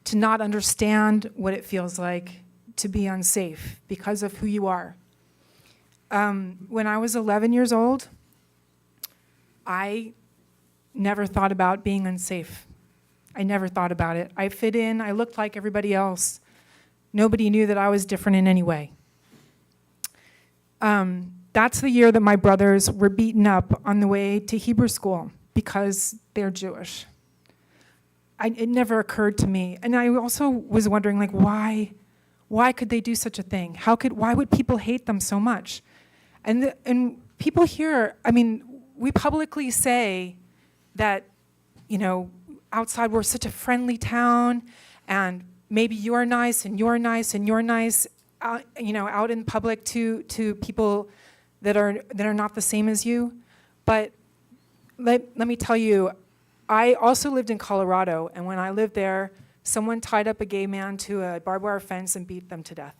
to not understand what it feels like to be unsafe because of who you are. When I was 11 years old, I never thought about being unsafe. I never thought about it. I fit in, I looked like everybody else. Nobody knew that I was different in any way. That's the year that my brothers were beaten up on the way to Hebrew school because they're Jewish. It never occurred to me. And I also was wondering, like, why could they do such a thing? Why would people hate them so much? And people here, I mean, we publicly say that, you know, outside we're such a friendly town, and maybe you're nice and you're nice and you're nice, you know, out in public to people that are not the same as you. But let me tell you, I also lived in Colorado, and when I lived there, someone tied up a gay man to a barbed wire fence and beat them to death.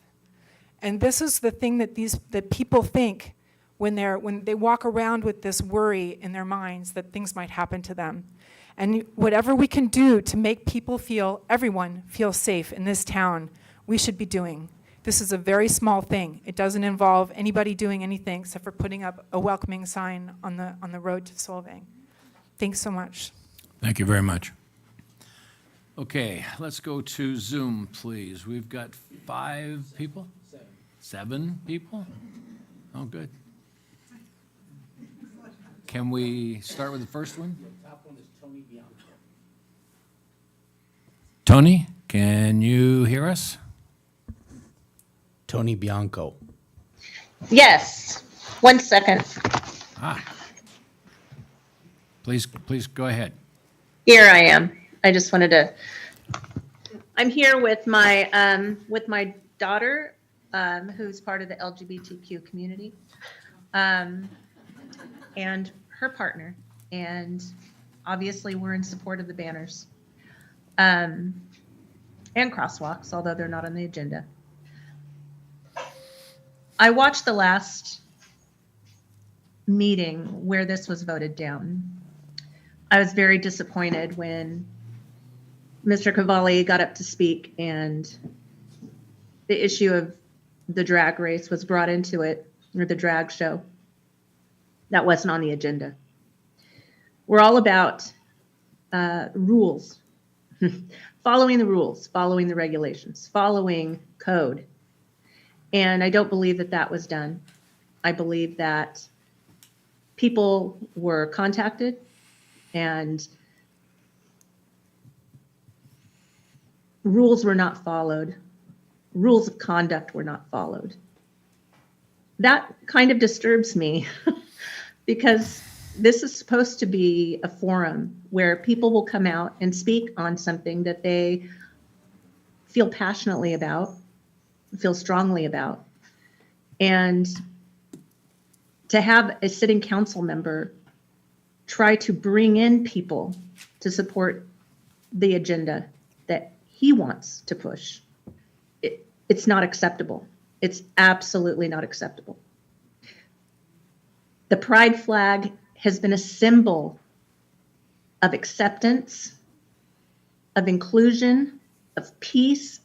And this is the thing that people think when they walk around with this worry in their minds that things might happen to them. And whatever we can do to make everyone feel safe in this town, we should be doing. This is a very small thing. It doesn't involve anybody doing anything except for putting up a welcoming sign on the road to Solvang. Thanks so much. Thank you very much. Okay, let's go to Zoom, please. We've got 5 people? 7 people? Oh, good. Can we start with the first one? The top one is Tony Bianco. Tony, can you hear us? Tony Bianco. Yes. 1 second. Please go ahead. Here I am. I just wanted to. I'm here with my daughter, who's part of the LGBTQ community, and her partner. And obviously, we're in support of the banners and crosswalks, although they're not on the agenda. I watched the last meeting where this was voted down. I was very disappointed when Mr. Cavalli got up to speak and the issue of the drag race was brought into it, or the drag show. That wasn't on the agenda. We're all about rules, following the rules, following the regulations, following code. And I don't believe that was done. I believe that people were contacted and rules were not followed. Rules of conduct were not followed. That kind of disturbs me because this is supposed to be a forum where people will come out and speak on something that they feel passionately about, feel strongly about. And to have a sitting council member try to bring in people to support the agenda that he wants to push, it's not acceptable. It's absolutely not acceptable. The pride flag has been a symbol of acceptance, of inclusion, of peace,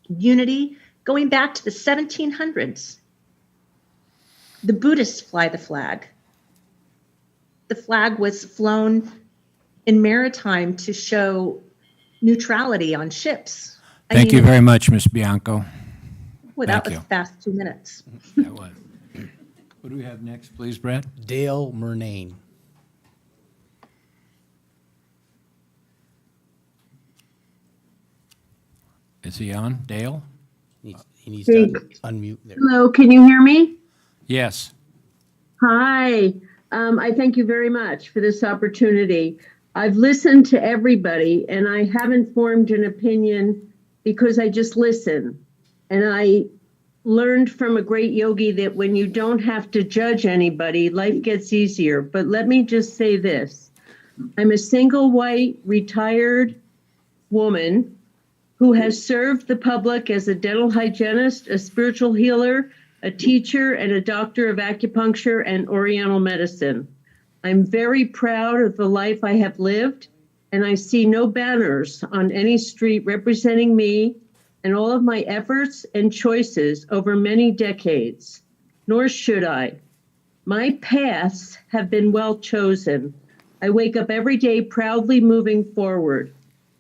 unity, going back to the 1700s. The Buddhists fly the flag. The flag was flown in maritime to show neutrality on ships. Thank you very much, Ms. Bianco. Well, that Thank was you. fast 2 minutes. That was. What do we have next, please, Brad? Dale Murnane. Is he on? Dale? He needs to unmute there. Hello, can you hear me? Yes. Hi. I thank you very much for this opportunity. I've listened to everybody and I haven't formed an opinion because I just listen. And I learned from a great yogi that when you don't have to judge anybody, life gets easier. But let me just say this. I'm a single white retired woman who has served the public as a dental hygienist, a spiritual healer, a teacher, and a doctor of acupuncture and Oriental medicine. I'm very proud of the life I have lived, and I see no banners on any street representing me and all of my efforts and choices over many decades, nor should I. My paths have been well chosen. I wake up every day proudly moving forward.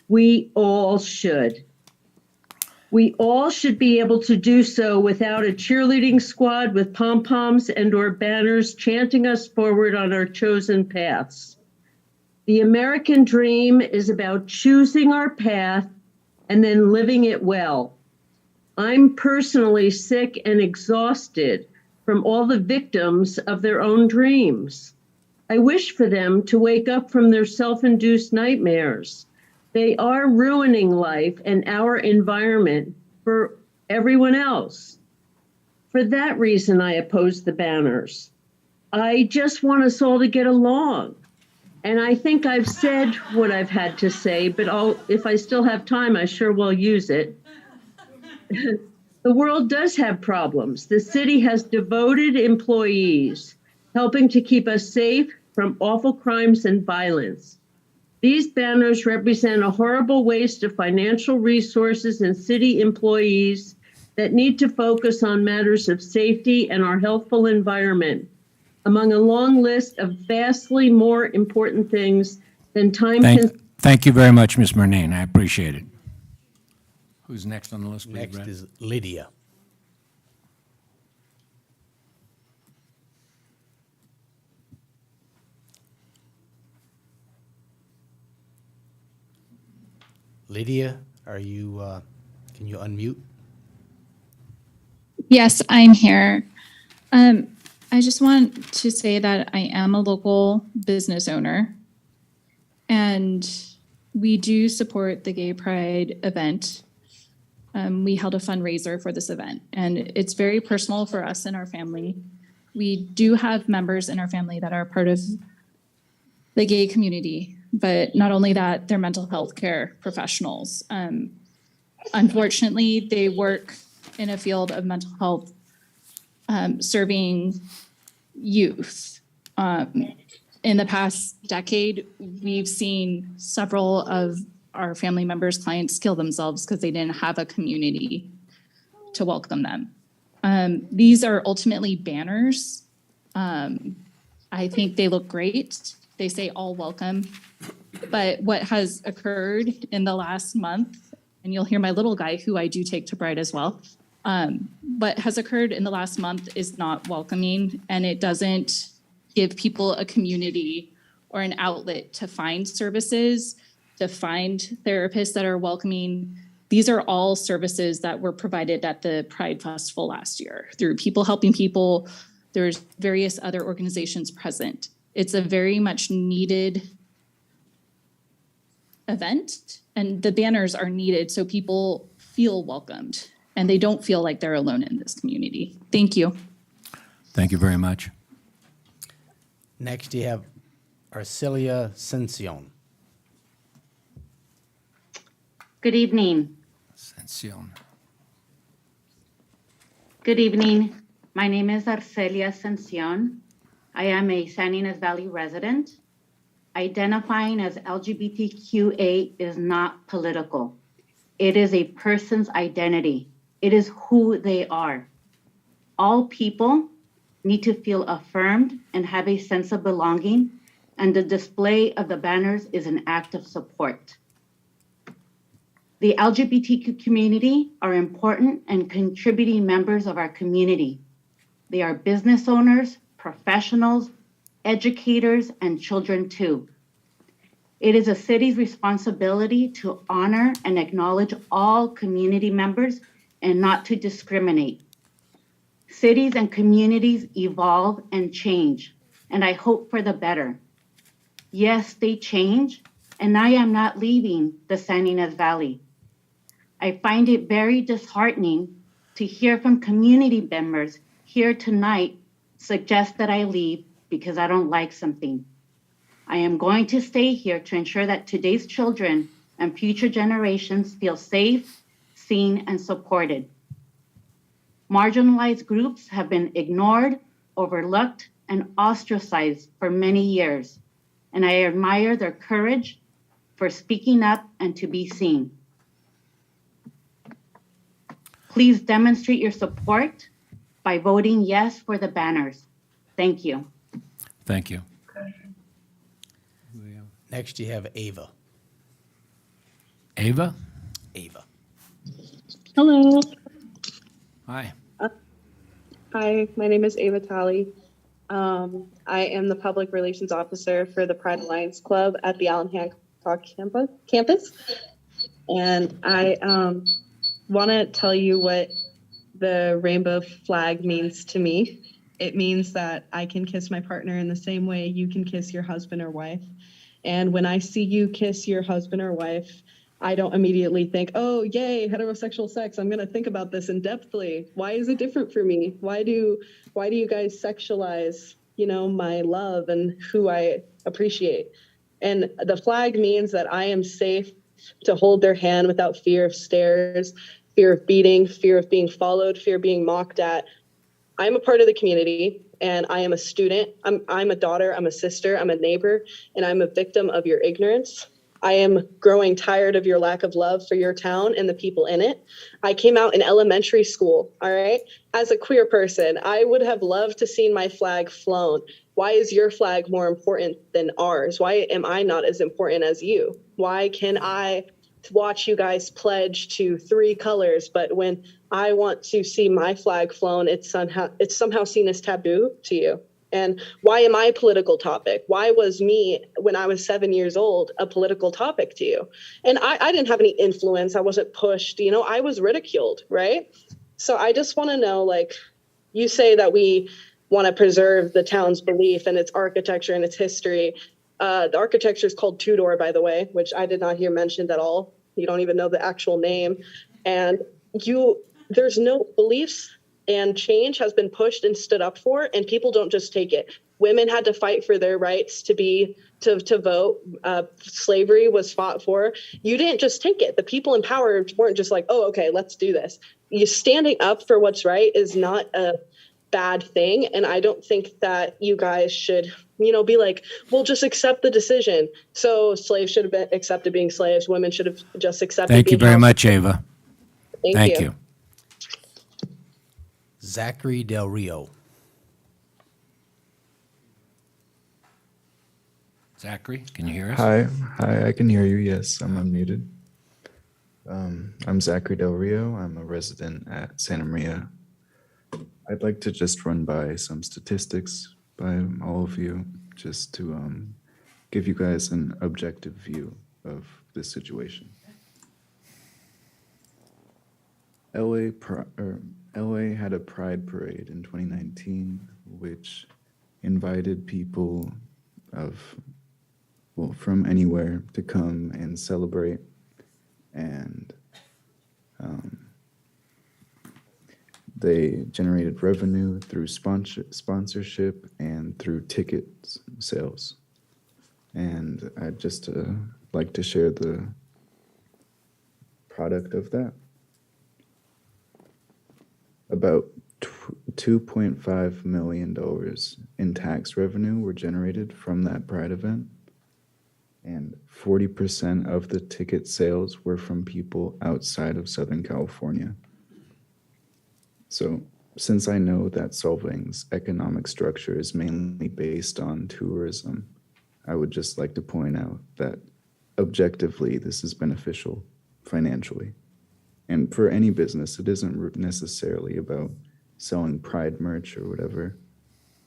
We all should. We all should be able to do so without a cheerleading squad with pom-poms and or banners chanting us forward on our chosen paths. The American dream is about choosing our path and then living it well. I'm personally sick and exhausted from all the victims of their own dreams. I wish for them to wake up from their self-induced nightmares. They are ruining life and our environment for everyone else. For that reason, I oppose the banners. I just want us all to get along. And I think I've said what I've had to say, but if I still have time, I sure will use it. The world does have problems. The city has devoted employees helping to keep us safe from awful crimes and violence. These banners represent a horrible waste of financial resources and city employees that need to focus on matters of safety and our healthful environment, among a long list of vastly more important things than time. Thank you very much, Ms. Murnane. I appreciate it. Who's next on the list, please, Next Brad? is Lydia. Lydia, are you, can you unmute? Yes, I'm here. I just want to say that I am a local business owner, and we do support the Gay Pride event. We held a fundraiser for this event, and it's very personal for us and our family. We do have members in our family that are part of the gay community, but not only that, they're mental health care professionals. Unfortunately, they work in a field of mental health, serving youth. In the past decade, we've seen several of our family members, clients kill themselves because they didn't have a community to welcome them. These are ultimately banners. I think they look great. They say all welcome. But what has occurred in the last month, and you'll hear my little guy, who I do take to Bride as well, what has occurred in the last month is not welcoming, and it doesn't give people a community or an outlet to find services, to find therapists that are welcoming. These are all services that were provided at the Pride Festival last year through People Helping People. There's various other organizations present. It's a very much needed event, and the banners are needed so people feel welcomed and they don't feel like they're alone in this community. Thank you. Thank you very much. Next, you have Arcelia Cencion. Good evening. Ascension. Good evening. My name is Arcelia Cencion. I am a San Ynez Valley resident. Identifying as LGBTQA is not political. It is a person's identity. It is who they are. All people need to feel affirmed and have a sense of belonging, and the display of the banners is an act of support. The LGBTQ community are important and contributing members of our community. They are business owners, professionals, educators, and children too. It is a city's responsibility to honor and acknowledge all community members and not to discriminate. Cities and communities evolve and change, and I hope for the better. Yes, they change, and I am not leaving the San Ynez Valley. I find it very disheartening to hear from community members here tonight suggest that I leave because I don't like something. I am going to stay here to ensure that today's children and future generations feel safe, seen, and supported. Marginalized groups have been ignored, overlooked, and ostracized for many years, and I admire their courage for speaking up and to be seen. Please demonstrate your support by voting yes for the banners. Thank you. Thank you. Next, you have Ava. Ava? Ava. Hello. Hi. Hi, my name is Ava Talley. I am the Public Relations Officer for the Pride Alliance Club at the Allen Hancock campus. And I want to tell you what the rainbow flag means to me. It means that I can kiss my partner in the same way you can kiss your husband or wife. And when I see you kiss your husband or wife, I don't immediately think, oh, yay, heterosexual sex. I'm going to think about this in depthly. Why is it different for me? Why do you guys sexualize, my love and who I appreciate? And the flag means that I am safe to hold their hand without fear of stares, fear of beating, fear of being followed, fear of being mocked at. I'm a part of the community, and I am a student. I'm a daughter, I'm a sister, I'm a neighbor, and I'm a victim of your ignorance. I am growing tired of your lack of love for your town and the people in it. I came out in elementary school, all right? As a queer person, I would have loved to see my flag flown. Why is your flag more important than ours? Why am I not as important as you? Why can I watch you guys pledge to 3 colors, but when I want to see my flag flown, it's somehow seen as taboo to you? And why am I a political topic? Why was me, when I was 7 years old, a political topic to you? And I didn't have any influence. I wasn't pushed, I was ridiculed, right? So I just want to know, you say that we want to preserve the town's belief and its architecture and its history. The architecture is called Tudor, by the way, which I did not hear mentioned at all. You don't even know the actual name. And there's no beliefs, and change has been pushed and stood up for, and people don't just take it. Women had to fight for their rights to vote. Slavery was fought for. You didn't just take it. The people in power weren't just like, oh, okay, let's do this. You standing up for what's right is not a bad thing. And I don't think that you guys should, be like, well, just accept the decision. So slaves should have been accepted being slaves. Women should have just accepted Thank you being very house- much, Ava. Thank you. Zachary Del Rio. Zachary, can you hear us? Hi, I can hear you. Yes, I'm unmuted. I'm Zachary Del Rio. I'm a resident at Santa Maria. I'd like to just run by some statistics by all of you, just to give you guys an objective view of this situation. LA had a pride parade in 2019, which invited people from anywhere to come and celebrate. And they generated revenue through sponsorship and through ticket sales. And I'd just like to share the product of that. About $2.5 million in tax revenue were generated from that Pride event. And 40% of the ticket sales were from people outside of Southern California. So since I know that Solvang's economic structure is mainly based on tourism, I would just like to point out that objectively, this is beneficial financially. And for any business, it isn't necessarily about selling Pride merch or whatever.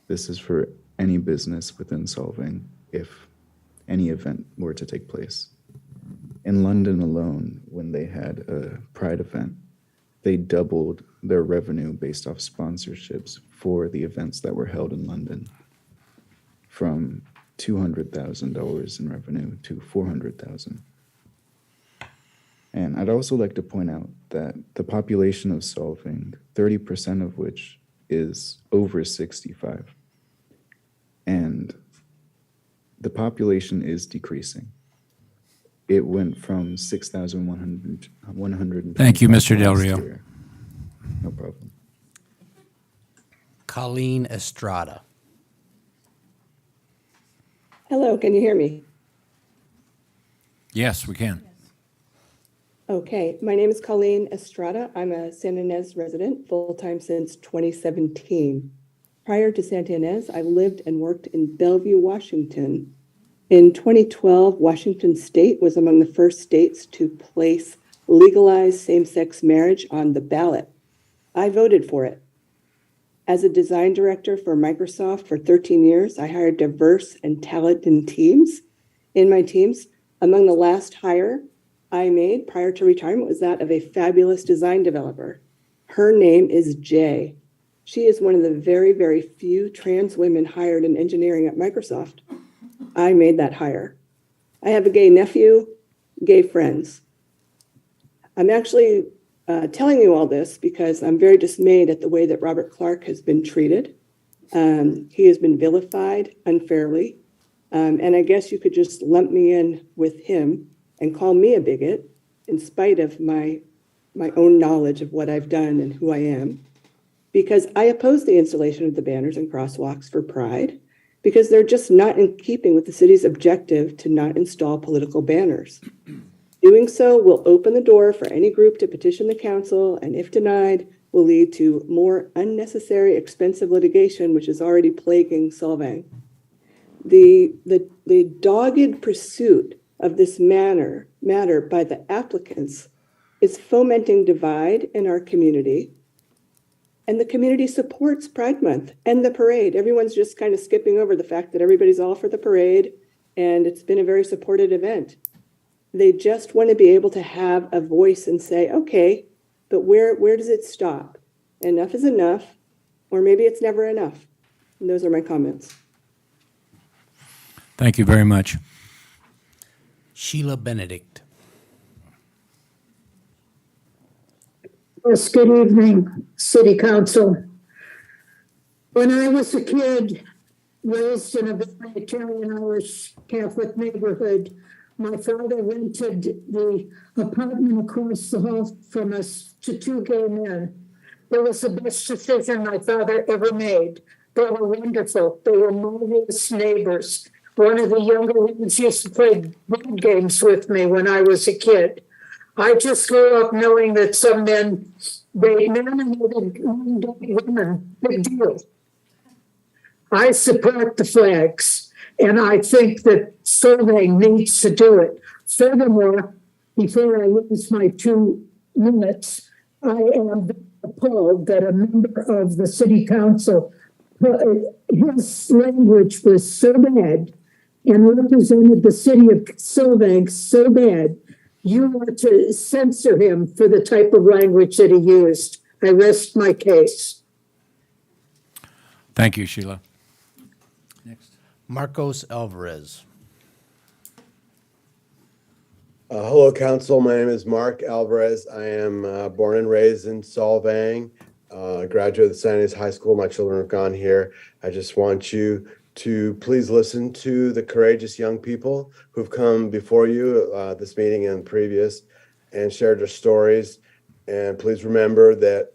This is for any business within Solvang if any event were to take place. In London alone, when they had a Pride event, they doubled their revenue based off sponsorships for the events that were held in London, from $200,000 in revenue to $400,000. And I'd also like to point out that the population of Solvang, 30% of which is over 65. And the population is decreasing. It went from 6,100. Thank you, Mr. Del Rio. No problem. Colleen Estrada. Hello, can you hear me? Yes, we can. Okay, my name is Colleen Estrada. I'm a Santa Ynez resident, full-time since 2017. Prior to Santa Ynez, I lived and worked in Bellevue, Washington. In 2012, Washington State was among the first states to place legalized same-sex marriage on the ballot. I voted for it. As a design director for Microsoft for 13 years, I hired diverse and talented teams. In my teams, among the last hire I made prior to retirement was that of a fabulous design developer. Her name is Jay. She is one of the very, very few trans women hired in engineering at Microsoft. I made that hire. I have a gay nephew, gay friends. I'm actually telling you all this because I'm very dismayed at the way that Robert Clark has been treated. He has been vilified unfairly. And I guess you could just lump me in with him and call me a bigot in spite of my own knowledge of what I've done and who I am. Because I oppose the installation of the banners and crosswalks for Pride, because they're just not in keeping with the city's objective to not install political banners. Doing so will open the door for any group to petition the council, and if denied, will lead to more unnecessary expensive litigation, which is already plaguing Solvang. The dogged pursuit of this matter by the applicants is fomenting divide in our community. And the community supports Pride Month and the parade. Everyone's just kind of skipping over the fact that everybody's all for the parade, and it's been a very supported event. They just want to be able to have a voice and say, okay, but where does it stop? Enough is enough, or maybe it's never enough. And those are my comments. Thank you very much. Sheila Benedict. Yes, good evening, City Council. When I was a kid, raised in a very Italian Irish Catholic neighborhood, my father rented the apartment across the hall from us to two gay men. It was the best decision my father ever made. They were wonderful. They were marvelous neighbors. One of the younger ones used to play board games with me when I was a kid. I just grew up knowing that some men, they nominated women, big deal. I support the flags, and I think that Solvang needs to do it. Furthermore, before I lose my 2 minutes, I am appalled that a member of the city council, his language was so bad and represented the city of Solvang so bad. You want to censor him for the type of language that he used. I rest my case. Thank you, Sheila. Next. Marcos Alvarez. Hello, Council. My name is Mark Alvarez. I am born and raised in Solvang, graduate of Santa Ynez High School. My children have gone here. I just want you to please listen to the courageous young people who've come before you this meeting and previous and shared their stories. And please remember that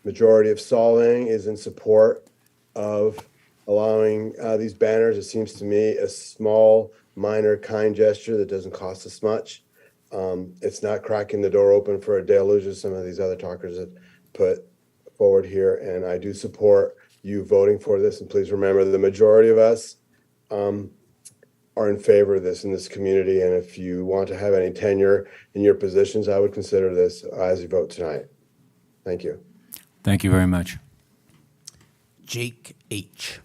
majority of Solvang is in support of allowing these banners. It seems to me a small, minor, kind gesture that doesn't cost us much. It's not cracking the door open for a deluge, as some of these other talkers have put forward here, and I do support you voting for this. And please remember, the majority of us are in favor of this in this community. And if you want to have any tenure in your positions, I would consider this as you vote tonight. Thank you. Thank you very much. Jake H.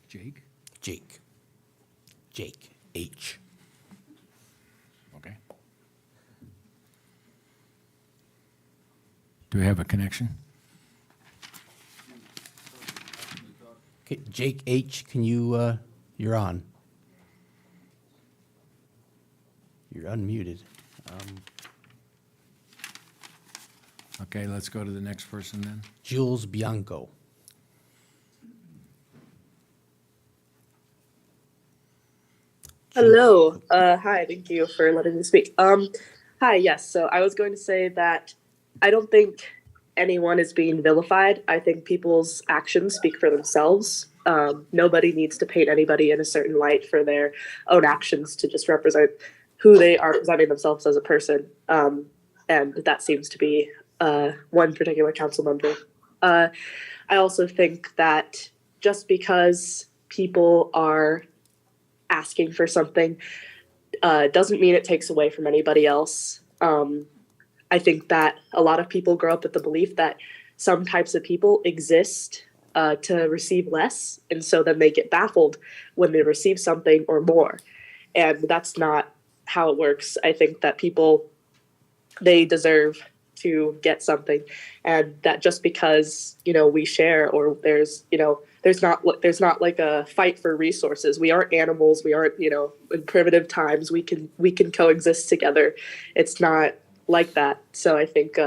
Jake? Jake. Jake H. Okay. Do we have a connection? Okay, Jake H, can you, you're on. You're unmuted. Okay, let's go to the next person then. Jules Bianco. Hello. Hi. Thank you for letting me speak. Hi. Yes. So I was going to say that I don't think anyone is being vilified. I think people's actions speak for themselves. Nobody needs to paint anybody in a certain light for their own actions to just represent who they are presenting themselves as a person. And that seems to be one particular council member. I also think that just because people are asking for something doesn't mean it takes away from anybody else. I think that a lot of people grow up with the belief that some types of people exist to receive less, and so then they get baffled when they receive something or more. And that's not how it works. I think that people, they deserve to get something, and that just because, you know, we share, or there's, you know, there's not like a fight for resources. We aren't animals. We aren't, you know, in primitive times, we can coexist together. It's not like that. So I think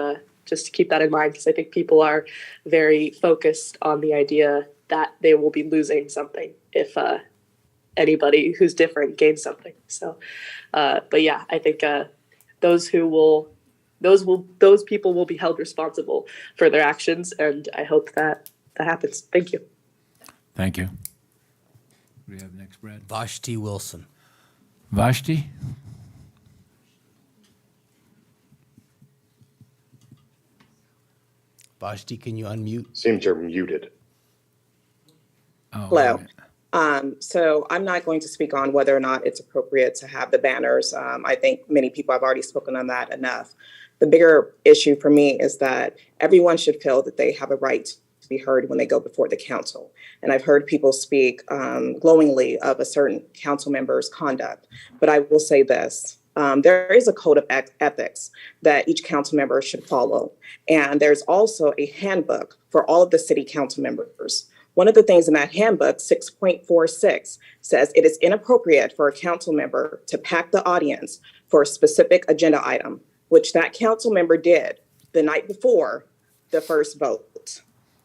just to keep that in mind, because I think people are very focused on the idea that they will be losing something if anybody who's different gains something. So, but yeah, I think those people will be held responsible for their actions, and I hope that that happens. Thank you. Thank you. Who do we have next, Brad? Vashti Wilson. Vashti? Vashti, can you unmute? Seems you're muted. Oh, Hello. right. So I'm not going to speak on whether or not it's appropriate to have the banners. I think many people have already spoken on that enough. The bigger issue for me is that everyone should feel that they have a right to be heard when they go before the council. And I've heard people speak glowingly of a certain council member's conduct. But I will say this. There is a code of ethics that each council member should follow. And there's also a handbook for all of the city council members. One of the things in that handbook, 6.46, says it is inappropriate for a council member to pack the audience for a specific agenda item, which that council member did the night before the first vote.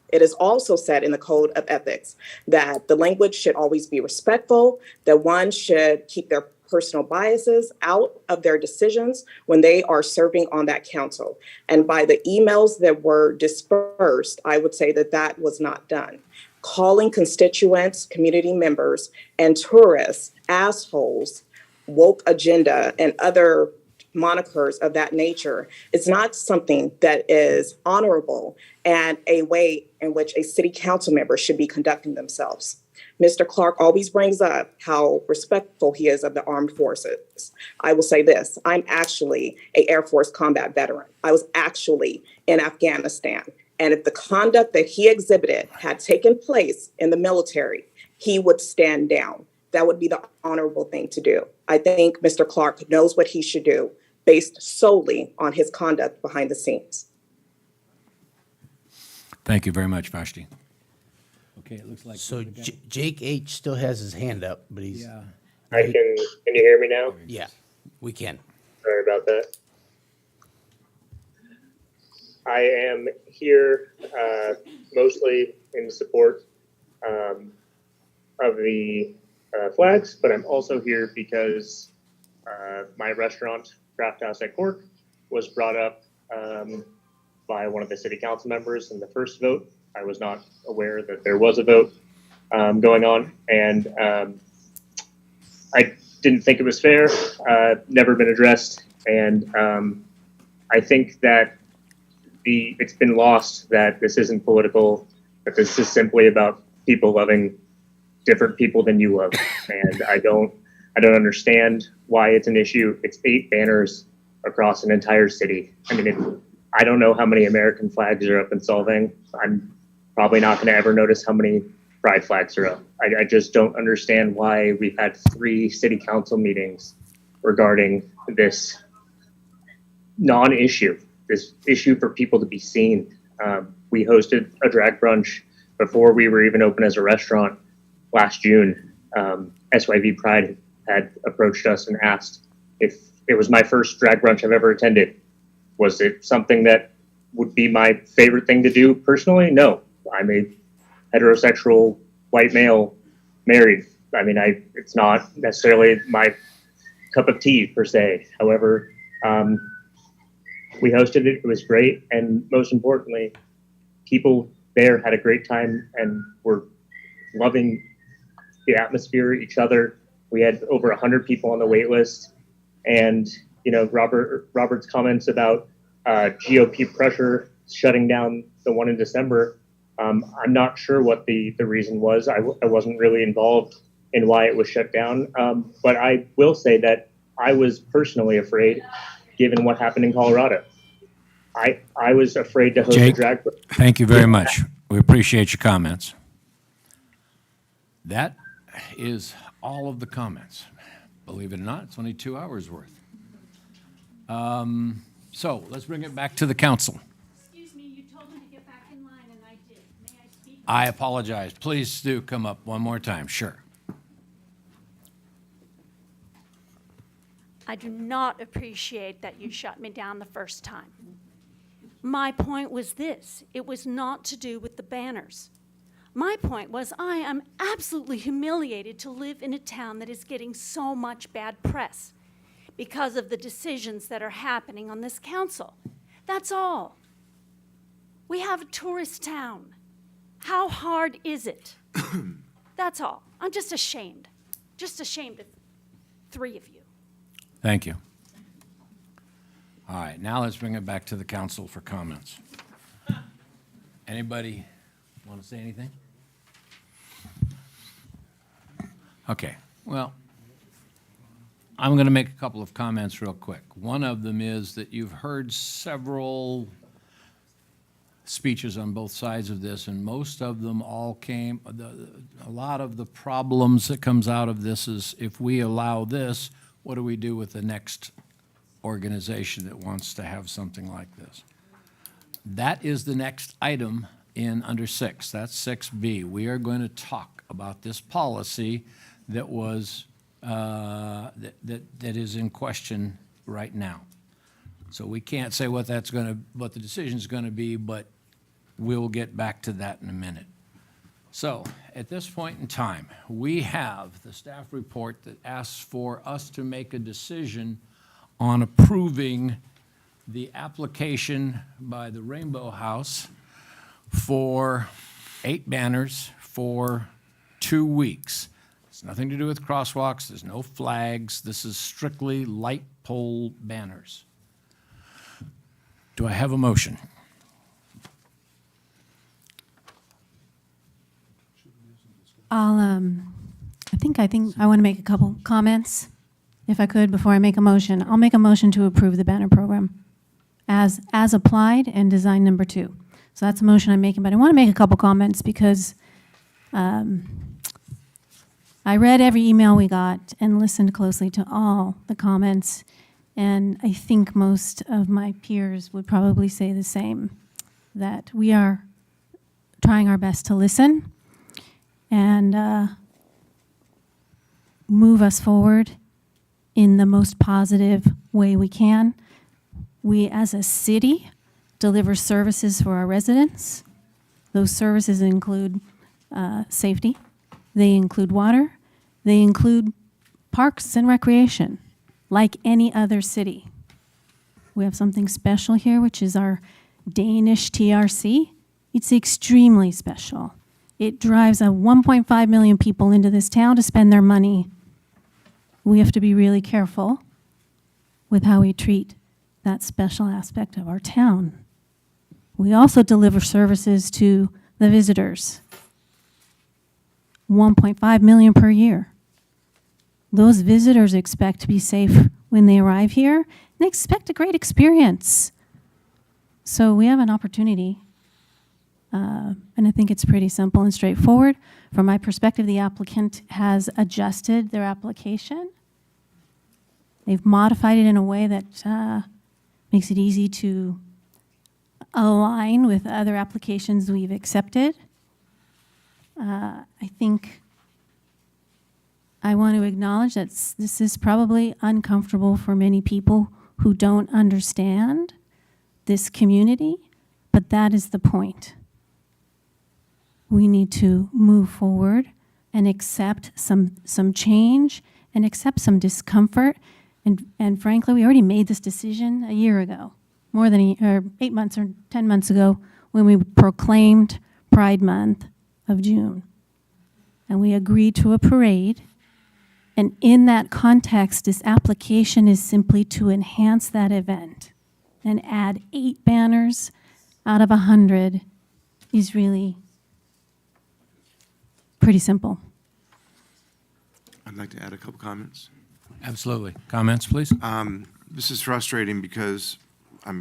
It is also said in the code of ethics that the language should always be respectful, that one should keep their personal biases out of their decisions when they are serving on that council. And by the emails that were dispersed, I would say that that was not done. Calling constituents, community members, and tourists assholes, woke agenda, and other monikers of that nature is not something that is honorable and a way in which a city council member should be conducting themselves. Mr. Clark always brings up how respectful he is of the armed forces. I will say this, I'm actually an Air Force combat veteran. I was actually in Afghanistan. And if the conduct that he exhibited had taken place in the military, he would stand down. That would be the honorable thing to do. I think Mr. Clark knows what he should do based solely on his conduct behind the scenes. Thank you very much, Vashti. Okay, it looks like. So Jake H still has his hand up, but he's. Yeah. Can you hear me now? Yeah, we can. Sorry about that. I am here mostly in support of the flags, but I'm also here because my restaurant, Craft House at Cork, was brought up by one of the city council members in the first vote. I was not aware that there was a vote going on, and I didn't think it was fair, never been addressed, and I think that it's been lost that this isn't political, that this is simply about people loving different people than you love. And I don't understand why it's an issue. It's 8 banners across an entire city. I mean, I don't know how many American flags are up in Solvang. I'm probably not going to ever notice how many pride flags are up. I just don't understand why we've had 3 city council meetings regarding this non-issue, this issue for people to be seen. We hosted a drag brunch before we were even open as a restaurant last June. SYV Pride had approached us and asked if it was my first drag brunch I've ever attended. Was it something that would be my favorite thing to do personally? No. I'm a heterosexual white male married. I mean, it's not necessarily my cup of tea per se. However, we hosted it. It was great. And most importantly, people there had a great time and were loving the atmosphere, each other. We had over 100 people on the wait list. And, you know, Robert's comments about GOP pressure shutting down the one in December, I'm not sure what the reason was. I wasn't really involved in why it was shut down. But I will say that I was personally afraid, given what happened in Colorado. I was afraid to host a Jake, drag. thank you very much. We appreciate your comments. That is all of the comments. Believe it or not, it's only 2 hours worth. So let's bring it back to the council. Excuse me, you told me to get back in line, and I did. May I speak? I apologize. Please do come up one more time. Sure. I do not appreciate that you shut me down the first time. My point was this. It was not to do with the banners. My point was I am absolutely humiliated to live in a town that is getting so much bad press because of the decisions that are happening on this council. That's all. We have a tourist town. How hard is it? That's all. I'm just ashamed of 3 of you. Thank you. All right, now let's bring it back to the council for comments. Anybody want to say anything? Okay, well, I'm going to make a couple of comments real quick. One of them is that you've heard several speeches on both sides of this, and most of them all came, a lot of the problems that comes out of this is if we allow this, what do we do with the next organization that wants to have something like this? That is the next item in under 6. That's 6B. We are going to talk about this policy that was that is in question right now. So we can't say what the decision's going to be, but we'll get back to that in a minute. So at this point in time, we have the staff report that asks for us to make a decision on approving the application by the Rainbow House for 8 banners for 2 weeks. It's nothing to do with crosswalks. There's no flags. This is strictly light pole banners. Do I have a motion? I think I want to make a couple comments, if I could, before I make a motion. I'll make a motion to approve the banner program as applied and design number 2. So that's a motion I'm making, but I want to make a couple comments because I read every email we got and listened closely to all the comments, and I think most of my peers would probably say the same, that we are trying our best to listen and move us forward in the most positive way we can. We, as a city, deliver services for our residents. Those services include safety, they include water, they include parks and recreation, like any other city. We have something special here, which is our Danish TRC. It's extremely special. It drives 1.5 million people into this town to spend their money. We have to be really careful with how we treat that special aspect of our town. We also deliver services to the visitors. 1.5 million per year. Those visitors expect to be safe when they arrive here. They expect a great experience. So we have an opportunity, and I think it's pretty simple and straightforward. From my perspective, the applicant has adjusted their application. They've modified it in a way that makes it easy to align with other applications we've accepted. I think I want to acknowledge that this is probably uncomfortable for many people who don't understand this community, but that is the point. We need to move forward and accept some change and accept some discomfort. And frankly, we already made this decision a year ago, more than 8 months or 10 months ago, when we proclaimed Pride Month of June. And we agreed to a parade. And in that context, this application is simply to enhance that event. And add 8 banners out of 100 is really pretty simple. I'd like to add a couple comments. Absolutely. Comments, please? This is frustrating because I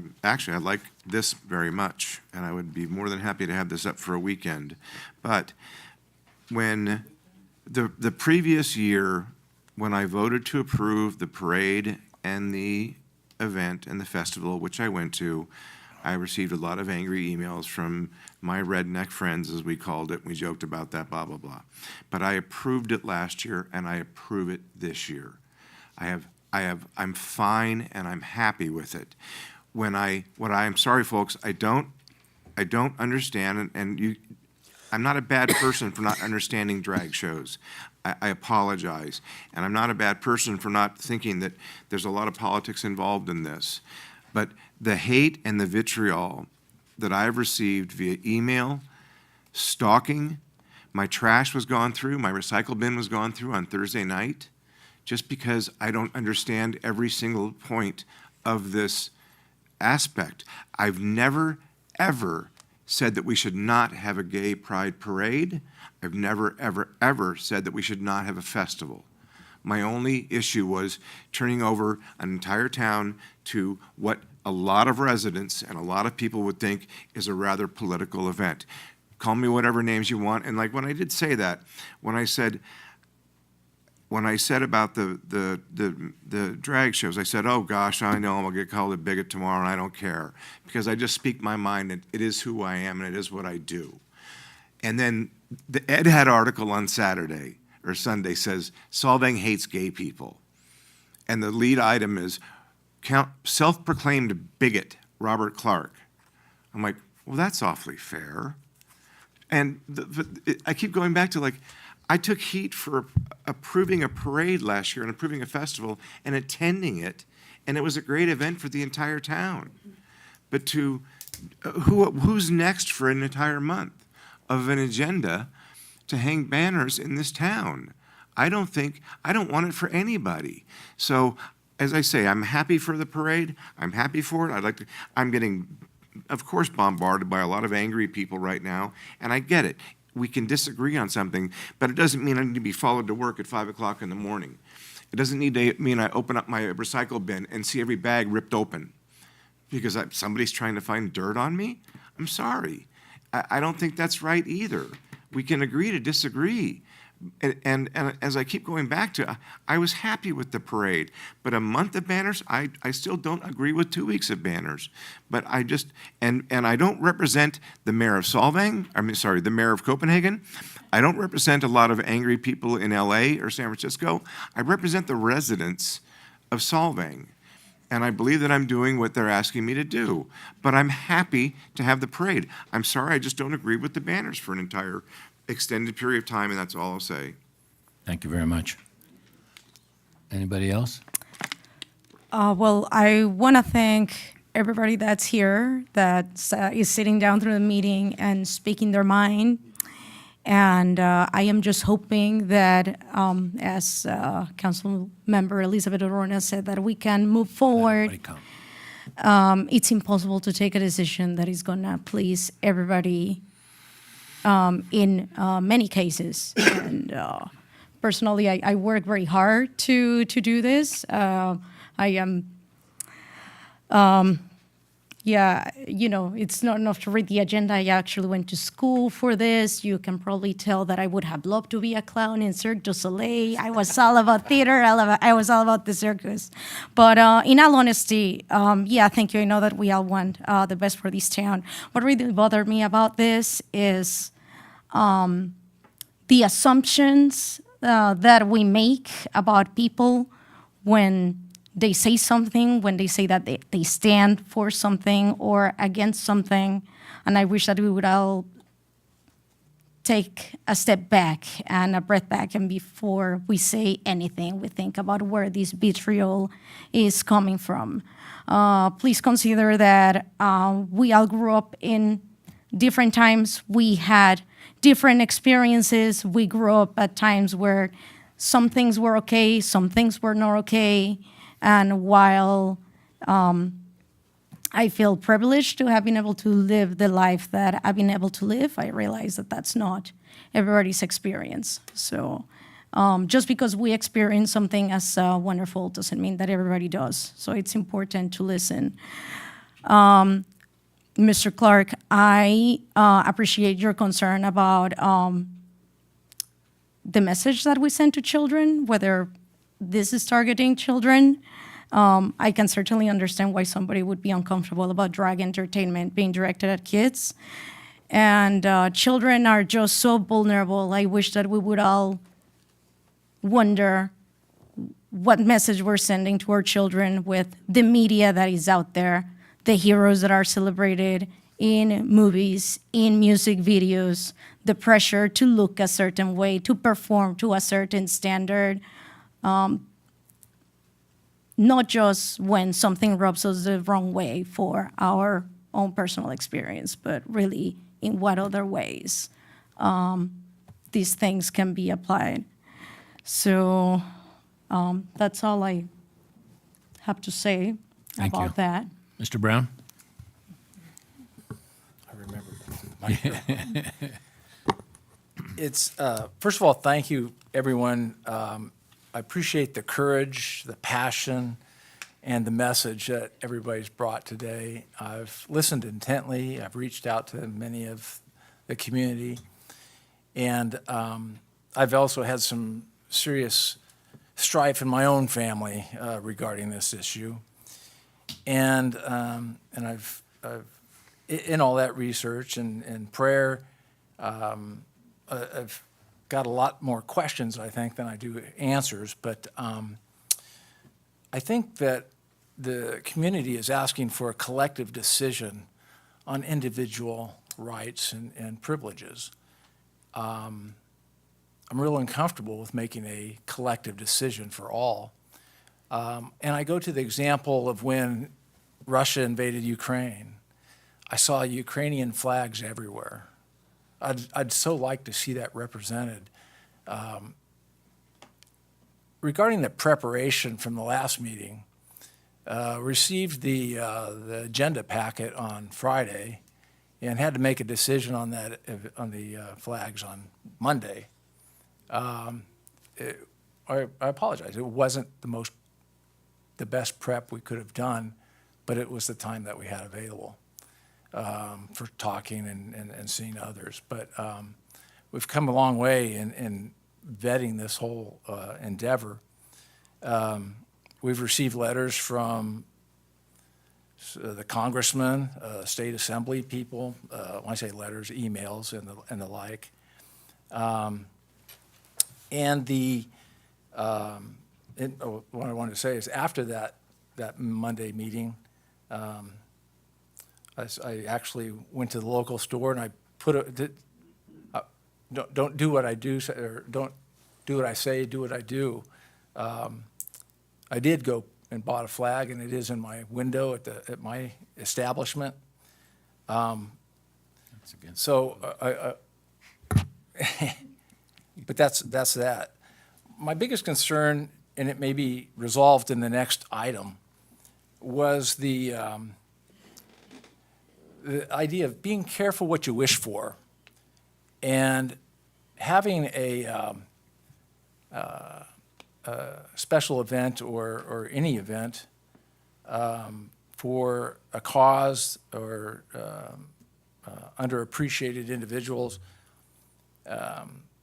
like this very much, and I would be more than happy to have this up for a weekend. But when the previous year, when I voted to approve the parade and the event and the festival, which I went to, I received a lot of angry emails from my redneck friends, as we called it. We joked about that, blah, blah, blah. But I approved it last year, and I approve it this year. I'm fine, and I'm happy with it. I'm sorry, folks, I don't understand, I'm not a bad person for not understanding drag shows. I apologize. And I'm not a bad person for not thinking that there's a lot of politics involved in this. But the hate and the vitriol that I've received via email, stalking, my trash was gone through, my recycle bin was gone through on Thursday night, just because I don't understand every single point of this aspect. I've never, ever said that we should not have a gay pride parade. I've never, ever, ever said that we should not have a festival. My only issue was turning over an entire town to what a lot of residents and a lot of people would think is a rather political event. Call me whatever names you want. And like when I did say that, when I said about the drag shows, I said, oh gosh, I know I'm gonna get called a bigot tomorrow and I don't care. Because I just speak my mind and it is who I am and it is what I do. And then the Ed had article on Saturday or Sunday says, Solvang hates gay people. And the lead item is self-proclaimed bigot, Robert Clark. I'm like, well, that's awfully fair. And I keep going back to I took heat for approving a parade last year and approving a festival and attending it, and it was a great event for the entire town. But who's next for an entire month of an agenda to hang banners in this town? I don't want it for anybody. So, as I say, I'm happy for the parade. I'm happy for it. I'm getting, of course, bombarded by a lot of angry people right now, and I get it. We can disagree on something, but it doesn't mean I need to be followed to work at 5 o'clock in the morning. It doesn't need to mean I open up my recycle bin and see every bag ripped open because somebody's trying to find dirt on me. I'm sorry. I don't think that's right either. We can agree to disagree. And as I keep going back to, I was happy with the parade, but a month of banners, I still don't agree with 2 weeks of banners. But I just, and I don't represent the mayor of Solvang, the mayor of Copenhagen. I don't represent a lot of angry people in LA or San Francisco. I represent the residents of Solvang. And I believe that I'm doing what they're asking me to do. But I'm happy to have the parade. I'm sorry, I just don't agree with the banners for an entire extended period of time, and that's all I'll say. Thank you very much. Anybody else? Well, I want to thank everybody that's here, that is sitting down through the meeting and speaking their mind. And I am just hoping that, as Council Member Elizabeth Orona said, that we can move forward it's impossible to take a decision that is gonna please everybody in many cases. And personally, I work very hard to do this. I am, yeah, you know, it's not enough to read the agenda. I actually went to school for this. You can probably tell that I would have loved to be a clown in Cirque du Soleil. I was all about theater. I was all about the circus. But in all honesty, yeah, thank you. I know that we all want the best for this town. What really bothered me about this is the assumptions that we make about people when they say something, when they say that they stand for something or against something. And I wish that we would all take a step back and a breath back, and before we say anything, we think about where this vitriol is coming from. Please consider that we all grew up in different times. We had different experiences. We grew up at times where some things were okay, some things were not okay. And while I feel privileged to have been able to live the life that I've been able to live, I realize that that's not everybody's experience. So just because we experience something as wonderful doesn't mean that everybody does. So it's important to listen. Mr. Clark, I appreciate your concern about the message that we send to children, whether this is targeting children. I can certainly understand why somebody would be uncomfortable about drag entertainment being directed at kids. And children are just so vulnerable. I wish that we would all wonder what message we're sending to our children with the media that is out there, the heroes that are celebrated in movies, in music videos, the pressure to look a certain way, to perform to a certain standard. Not just when something rubs us the wrong way for our own personal experience, but really in what other ways these things can be applied. So that's all I have to say Thank you. about that. Mr. Brown? I remember. It's, first of all, thank you, everyone. I appreciate the courage, the passion, and the message that everybody's brought today. I've listened intently. I've reached out to many of the community. And I've also had some serious strife in my own family regarding this issue. And I've in all that research and prayer, I've got a lot more questions, I think, than I do answers. But I think that the community is asking for a collective decision on individual rights and privileges. I'm real uncomfortable with making a collective decision for all. And I go to the example of when Russia invaded Ukraine. I saw Ukrainian flags everywhere. I'd so like to see that represented. Regarding the preparation from the last meeting, received the agenda packet on Friday and had to make a decision on that, on the flags on Monday. I apologize. It wasn't the best prep we could have done, but it was the time that we had available for talking and seeing others. But we've come a long way in vetting this whole endeavor. We've received letters from the congressmen, state assembly people, when I say letters, emails and the like. What I wanted to say is after that Monday meeting, I actually went to the local store and I put don't do what I do, or don't do what I say, do what I do. I did go and bought a flag, and it is in my window at my establishment. So, but that's that. My biggest concern, and it may be resolved in the next item, was the idea of being careful what you wish for, and having a special event or any event for a cause or underappreciated individuals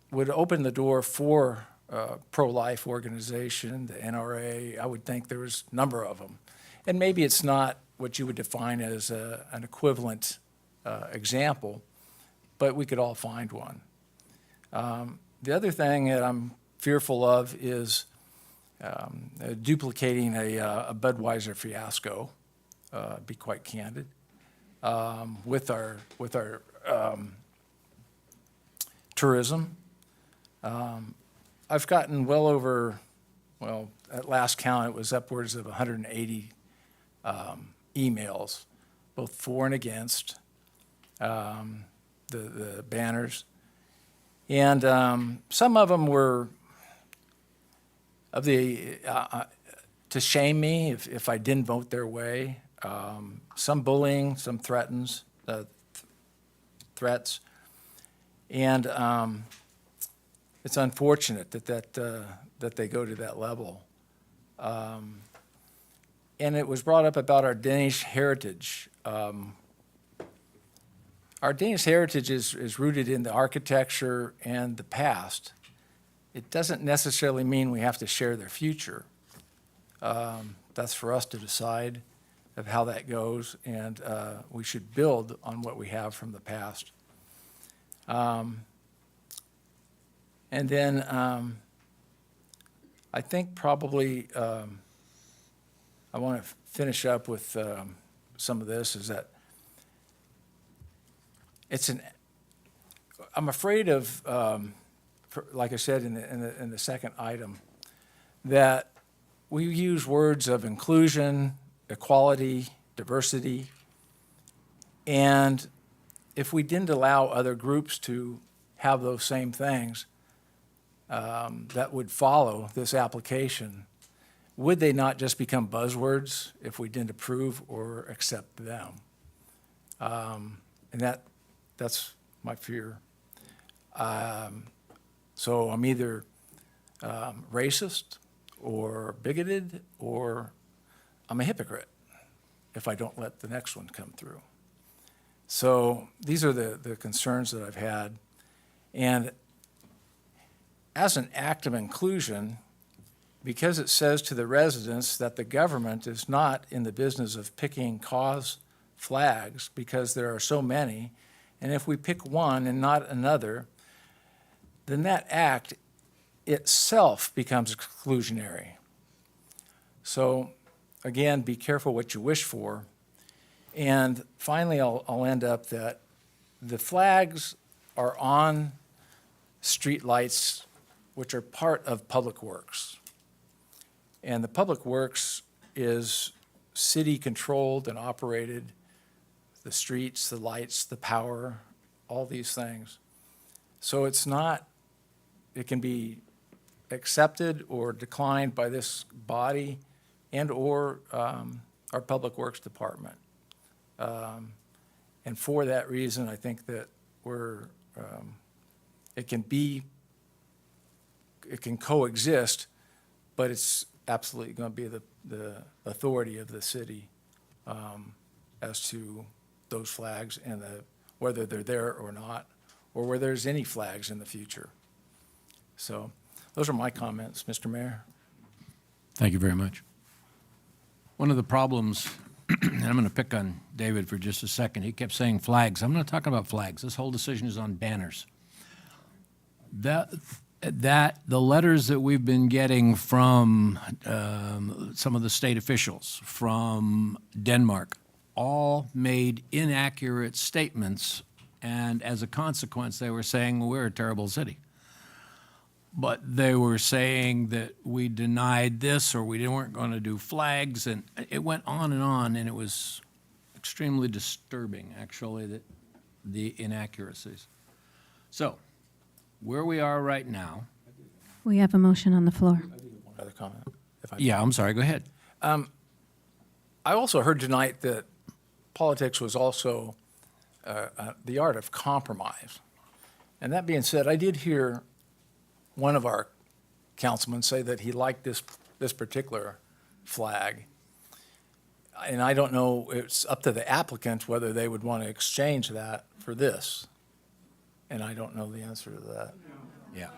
would open the door for pro-life organization, the NRA. I would think there was a number of them. And maybe it's not what you would define as an equivalent example, but we could all find one. The other thing that I'm fearful of is duplicating a Budweiser fiasco, be quite candid, with our tourism. I've gotten well over, well, at last count, it was upwards of 180 emails, both for and against the banners. And some of them were of the, to shame me if I didn't vote their way. Some bullying, some threats. And it's unfortunate that they go to that level. And it was brought up about our Danish heritage. Our Danish heritage is rooted in the architecture and the past. It doesn't necessarily mean we have to share their future. That's for us to decide of how that goes, and we should build on what we have from the past. And then I think probably I want to finish up with some of this, is that I'm afraid of, like I said in the second item, that we use words of inclusion, equality, diversity, and if we didn't allow other groups to have those same things that would follow this application, would they not just become buzzwords if we didn't approve or accept them? And that's my fear. So I'm either racist or bigoted, or I'm a hypocrite if I don't let the next one come through. So these are the concerns that I've had. And as an act of inclusion, because it says to the residents that the government is not in the business of picking cause flags because there are so many, and if we pick one and not another, then that act itself becomes exclusionary. So again, be careful what you wish for. And finally, I'll end up that the flags are on street lights, which are part of public works. And the public works is city-controlled and operated, the streets, the lights, the power, all these things. So it's not, it can be accepted or declined by this body and or our Public Works Department. And for that reason, I think that it can coexist, but it's absolutely going to be the authority of the city as to those flags and whether they're there or not, or whether there's any flags in the future. So those are my comments, Mr. Mayor. Thank you very much. One of the problems, and I'm going to pick on David for just a second. He kept saying flags. I'm not talking about flags. This whole decision is on banners. The letters that we've been getting from some of the state officials, from Denmark, all made inaccurate statements, and as a consequence, they were saying, well, we're a terrible city. But they were saying that we denied this or we weren't going to do flags, and it went on, and it was extremely disturbing, actually, the inaccuracies. So, where we are right now. We have a motion on the floor. One other comment. Yeah, I'm sorry, go ahead. I also heard tonight that politics was also the art of compromise. And that being said, I did hear one of our councilmen say that he liked this particular flag. And I don't know, it's up to the applicant whether they would want to exchange that for this. And I don't know the answer to that. Yeah.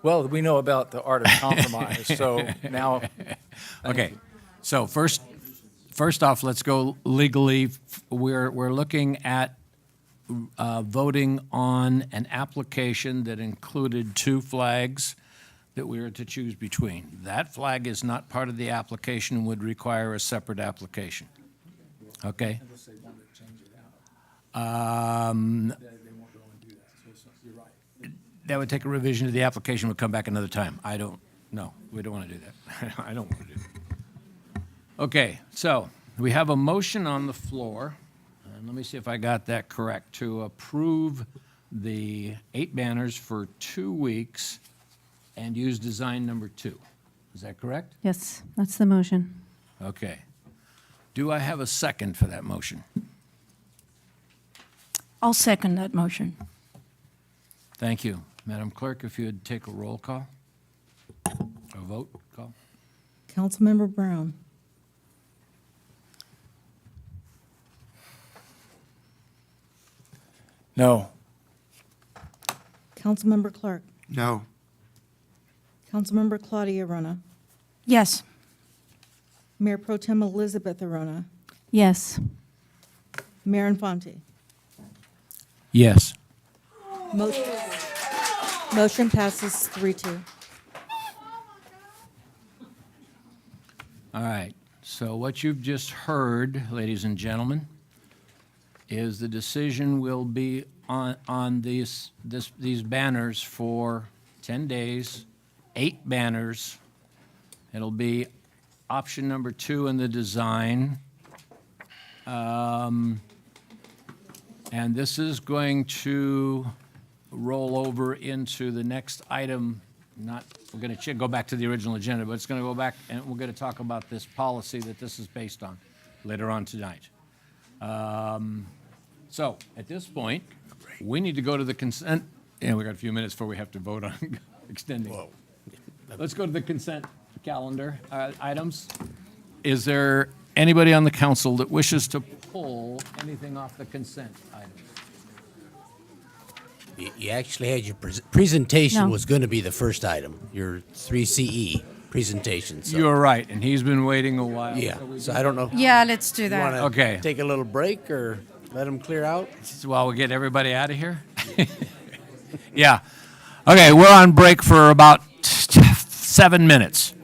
Well, we know about the art of compromise, so now. Okay, so first off, let's go legally. We're looking at voting on an application that included two flags that we were to choose between. That flag is not part of the application and would require a separate application. Okay? That would take a revision to the application, would come back another time. No, we don't want to do that. I don't want to do that. Okay, so we have a motion on the floor, and let me see if I got that correct, to approve the 8 banners for 2 weeks and use design number 2. Is that correct? Yes, that's the motion. Okay. Do I have a second for that motion? I'll second that motion. Thank you. Madam Clerk, if you would take a roll call, a vote call. Councilmember Brown. No. Councilmember Clark. No. Councilmember Claudia Arona. Yes. Mayor Pro Tem Elizabeth Arona. Yes. Mayor Infante. Yes. Motion passes 3-2. All right, so what you've just heard, ladies and gentlemen, is the decision will be on these banners for 10 days, 8 banners. It'll be option number 2 in the design. And this is going to roll over into the next item. We're going to go back to the original agenda, but it's going to go back, and we're going to talk about this policy that this is based on later on tonight. So at this point, we need to go to the consent, and we got a few minutes before we have to vote on extending. Let's go to the consent calendar items. Is there anybody on the council that wishes to pull anything off the consent items? You actually had your presentation No. was going to be the first item, your 3CE presentation. So. You're right, and he's been waiting a while. Yeah, so I don't know. Yeah, let's do You that. want to Okay. take a little break or let them clear out? While we get everybody out of here? Yeah. Okay, we're on break for about 7 minutes.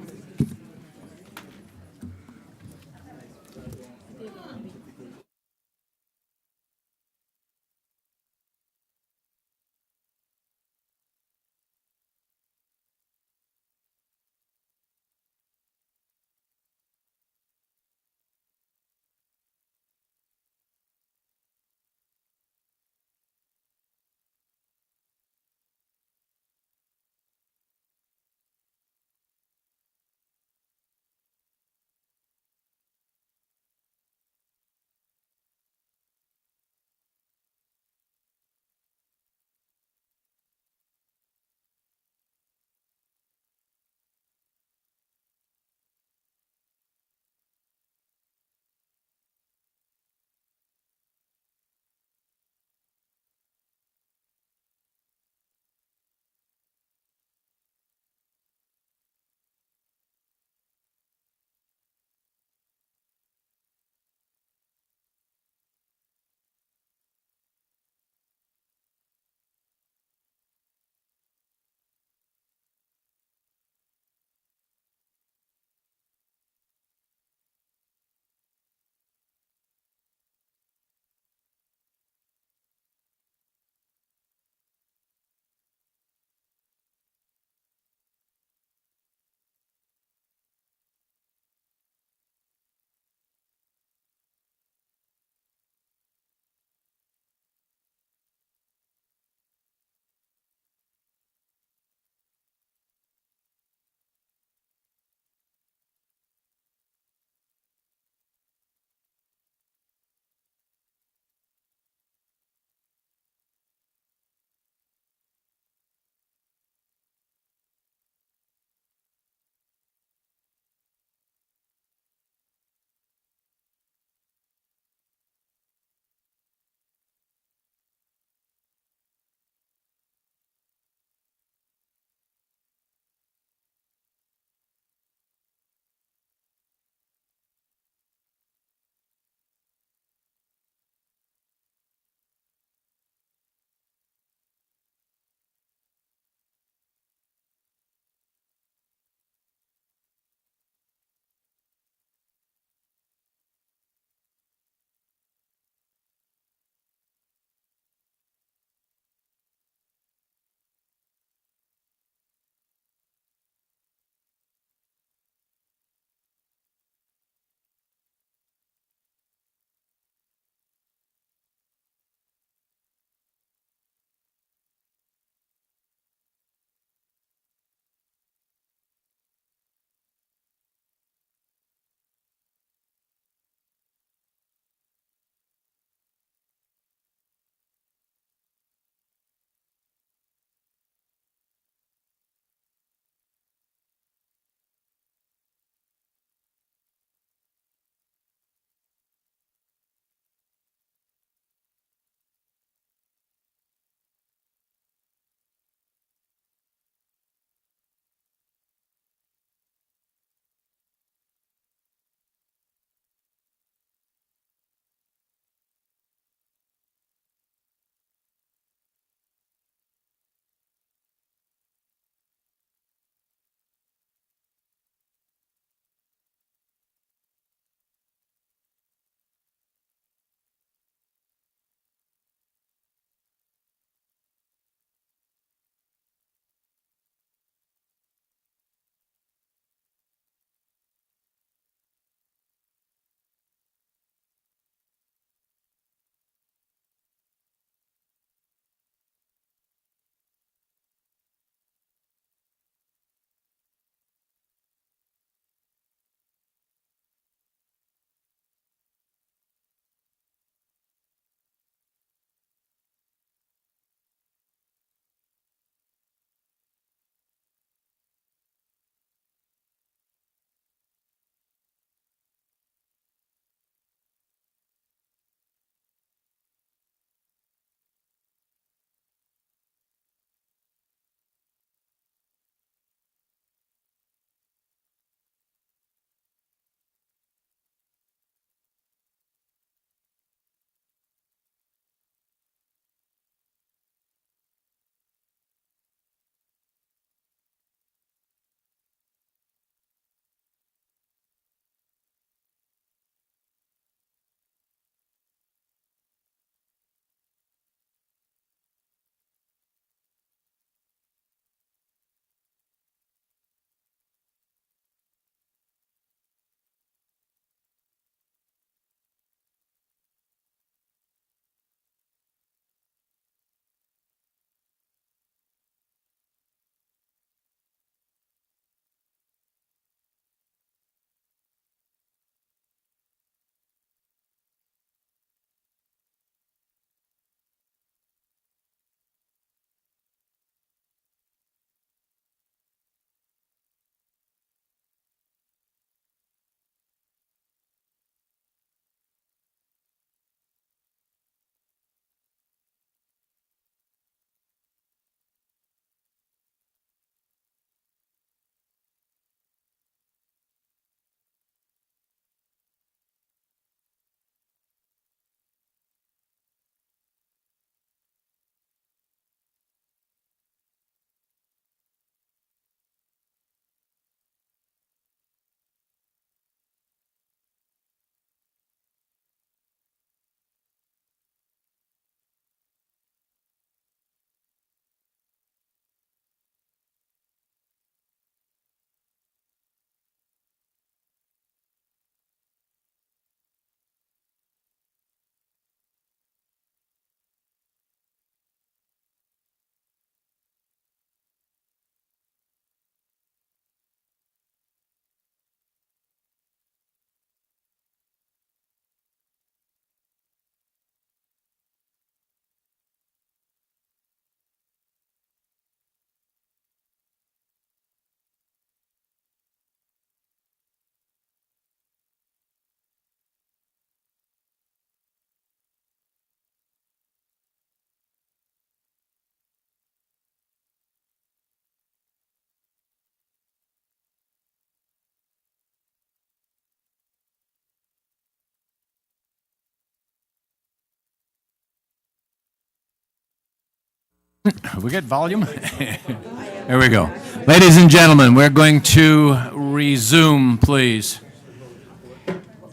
Have we got volume? There we go. Ladies and gentlemen, we're going to resume, please.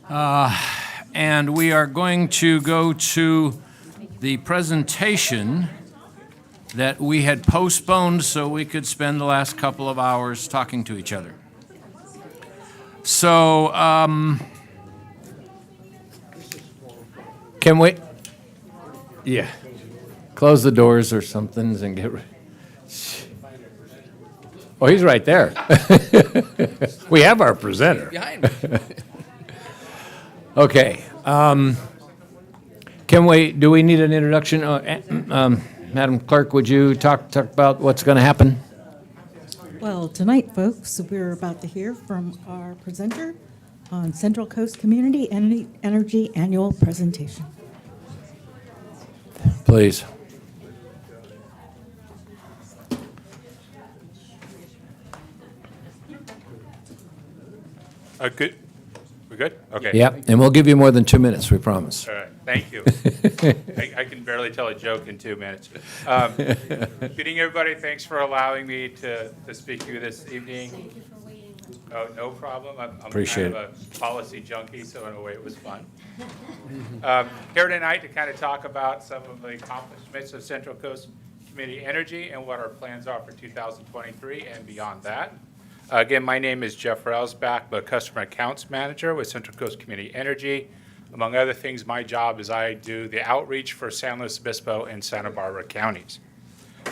And we are going to go to the presentation that we had postponed so we could spend the last couple of hours talking to each other. So, can we? Yeah. Close the doors or something and get ready. Oh, he's right there. We have our presenter. Behind me. Okay. Can we, do we need an introduction? Madam Clerk, would you talk about what's going to happen? Well, tonight, folks, we're about to hear from our presenter on Central Coast Community Energy Annual Presentation. Please. Good. We're good? Okay. Yep, and we'll give you more than 2 minutes, we promise. All right, thank you. I can barely tell a joke in 2 minutes. Good evening, everybody. Thanks for allowing me to speak to you this evening. Thank you for waiting. Oh, no problem. I'm Appreciate kind of a policy junkie, so in a way it was fun. Here tonight to kind of talk about some of the accomplishments of Central Coast Community Energy and what our plans are for 2023 and beyond that. Again, my name is Jeff Railsback, I'm a Customer Accounts Manager with Central Coast Community Energy. Among other things, my job is I do the outreach for San Luis Obispo and Santa Barbara counties.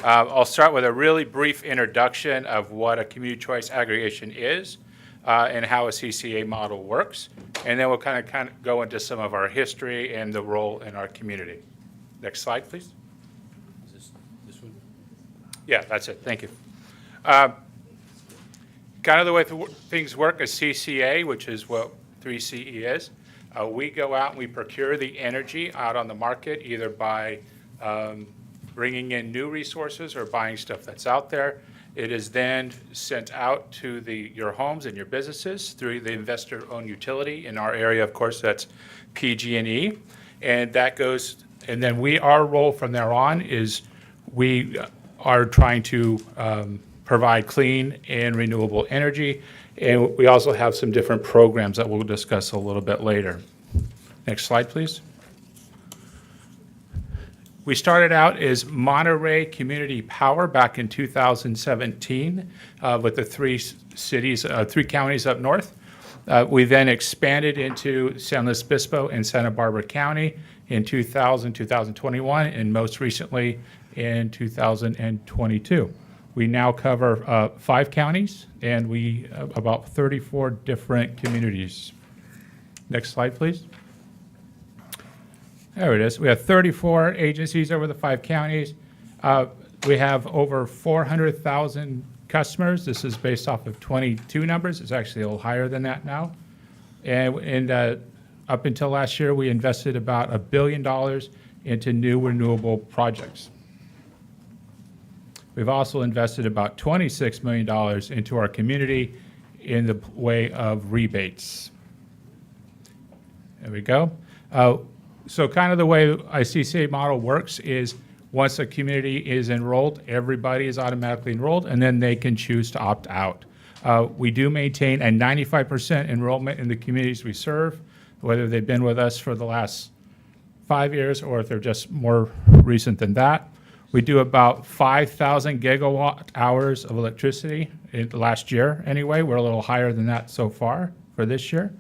I'll start with a really brief introduction of what a community choice aggregation is and how a CCA model works, and then we'll kind of go into some of our history and the role in our community. Next slide, please. Is this one? Yeah, that's it. Thank you. Kind of the way things work, a CCA, which is what 3CE is, we go out and we procure the energy out on the market, either by bringing in new resources or buying stuff that's out there. It is then sent out to your homes and your businesses through the investor-owned utility. In our area, of course, that's PG&E. And that goes, and then our role from there on is we are trying to provide clean and renewable energy. And we also have some different programs that we'll discuss a little bit later. Next slide, please. We started out as Monterey Community Power back in 2017 with the three counties up north. We then expanded into San Luis Obispo and Santa Barbara County in 2021, and most recently in 2022. We now cover 5 counties and about 34 different communities. Next slide, please. There it is. We have 34 agencies over the 5 counties. We have over 400,000 customers. This is based off of 22 numbers. It's actually a little higher than that now. And up until last year, we invested about $1 billion into new renewable projects. We've also invested about $26 million into our community in the way of rebates. There we go. So kind of the way a CCA model works is once a community is enrolled, everybody is automatically enrolled, and then they can choose to opt out. We do maintain a 95% enrollment in the communities we serve, whether they've been with us for the last 5 years or if they're just more recent than that. We do about 5,000 gigawatt hours of electricity last year anyway. We're a little higher than that so far for this year.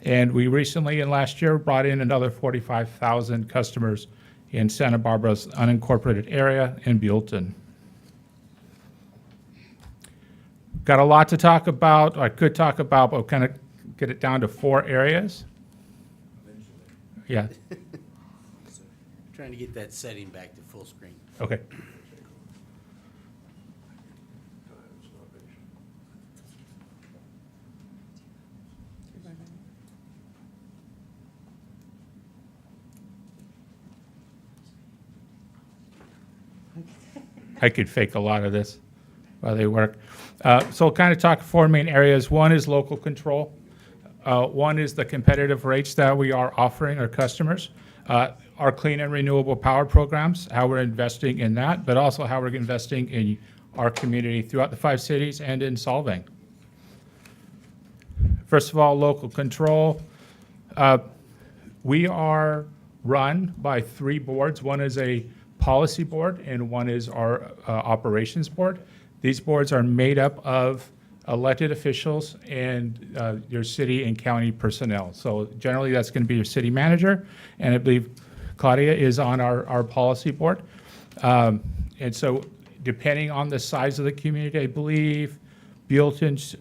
And we recently, in last year, brought in another 45,000 customers in Santa Barbara's unincorporated area in Buellton. Got a lot to talk about. I could talk about, but I'll kind of get it down to 4 areas. Yeah. Trying to get that setting back to full screen. Okay. I could fake a lot of this while they work. So I'll kind of talk 4 main areas. One is local control. One is the competitive rates that we are offering our customers. our clean and renewable power programs, how we're investing in that, but also how we're investing in our community throughout the 5 cities and in Solvang. First of all, local control. We are run by 3 boards. One is a policy board and one is our operations board. These boards are made up of elected officials and your city and county personnel. So generally that's going to be your city manager, and I believe Claudia is on our policy board. And so depending on the size of the community, I believe Buellton,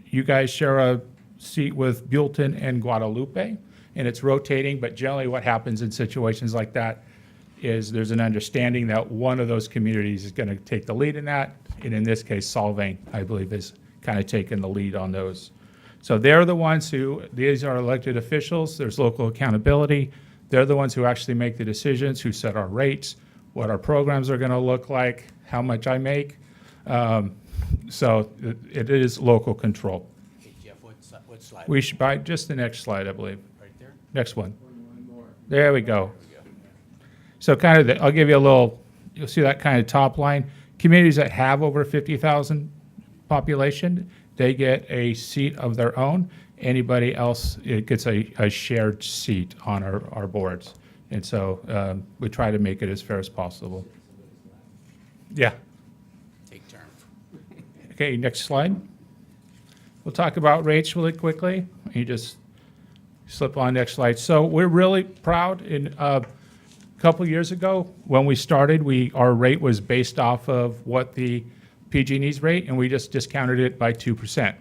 you guys share a seat with Buellton and Guadalupe, and it's rotating, but generally what happens in situations like that is there's an understanding that one of those communities is going to take the lead in that, and in this case, Solvang, I believe, is kind of taking the lead on those. So they're the ones who, these are elected officials, there's local accountability, they're the ones who actually make the decisions, who set our rates, what our programs are going to look like, how much I make. So it is local control. Hey, Jeff, what slide? We should buy just the next slide, I believe. Right there? Next one. There we go. So kind of, I'll give you a little, you'll see that kind of top line. Communities that have over 50,000 population, they get a seat of their own. Anybody else, it gets a shared seat on our boards. And so we try to make it as fair as possible. Yeah. Take turn. Okay, next slide. We'll talk about rates really quickly. You just slip on next slide. So we're really proud. In a couple years ago, when we started, our rate was based off of what the PG&E's rate, and we just discounted it by 2%.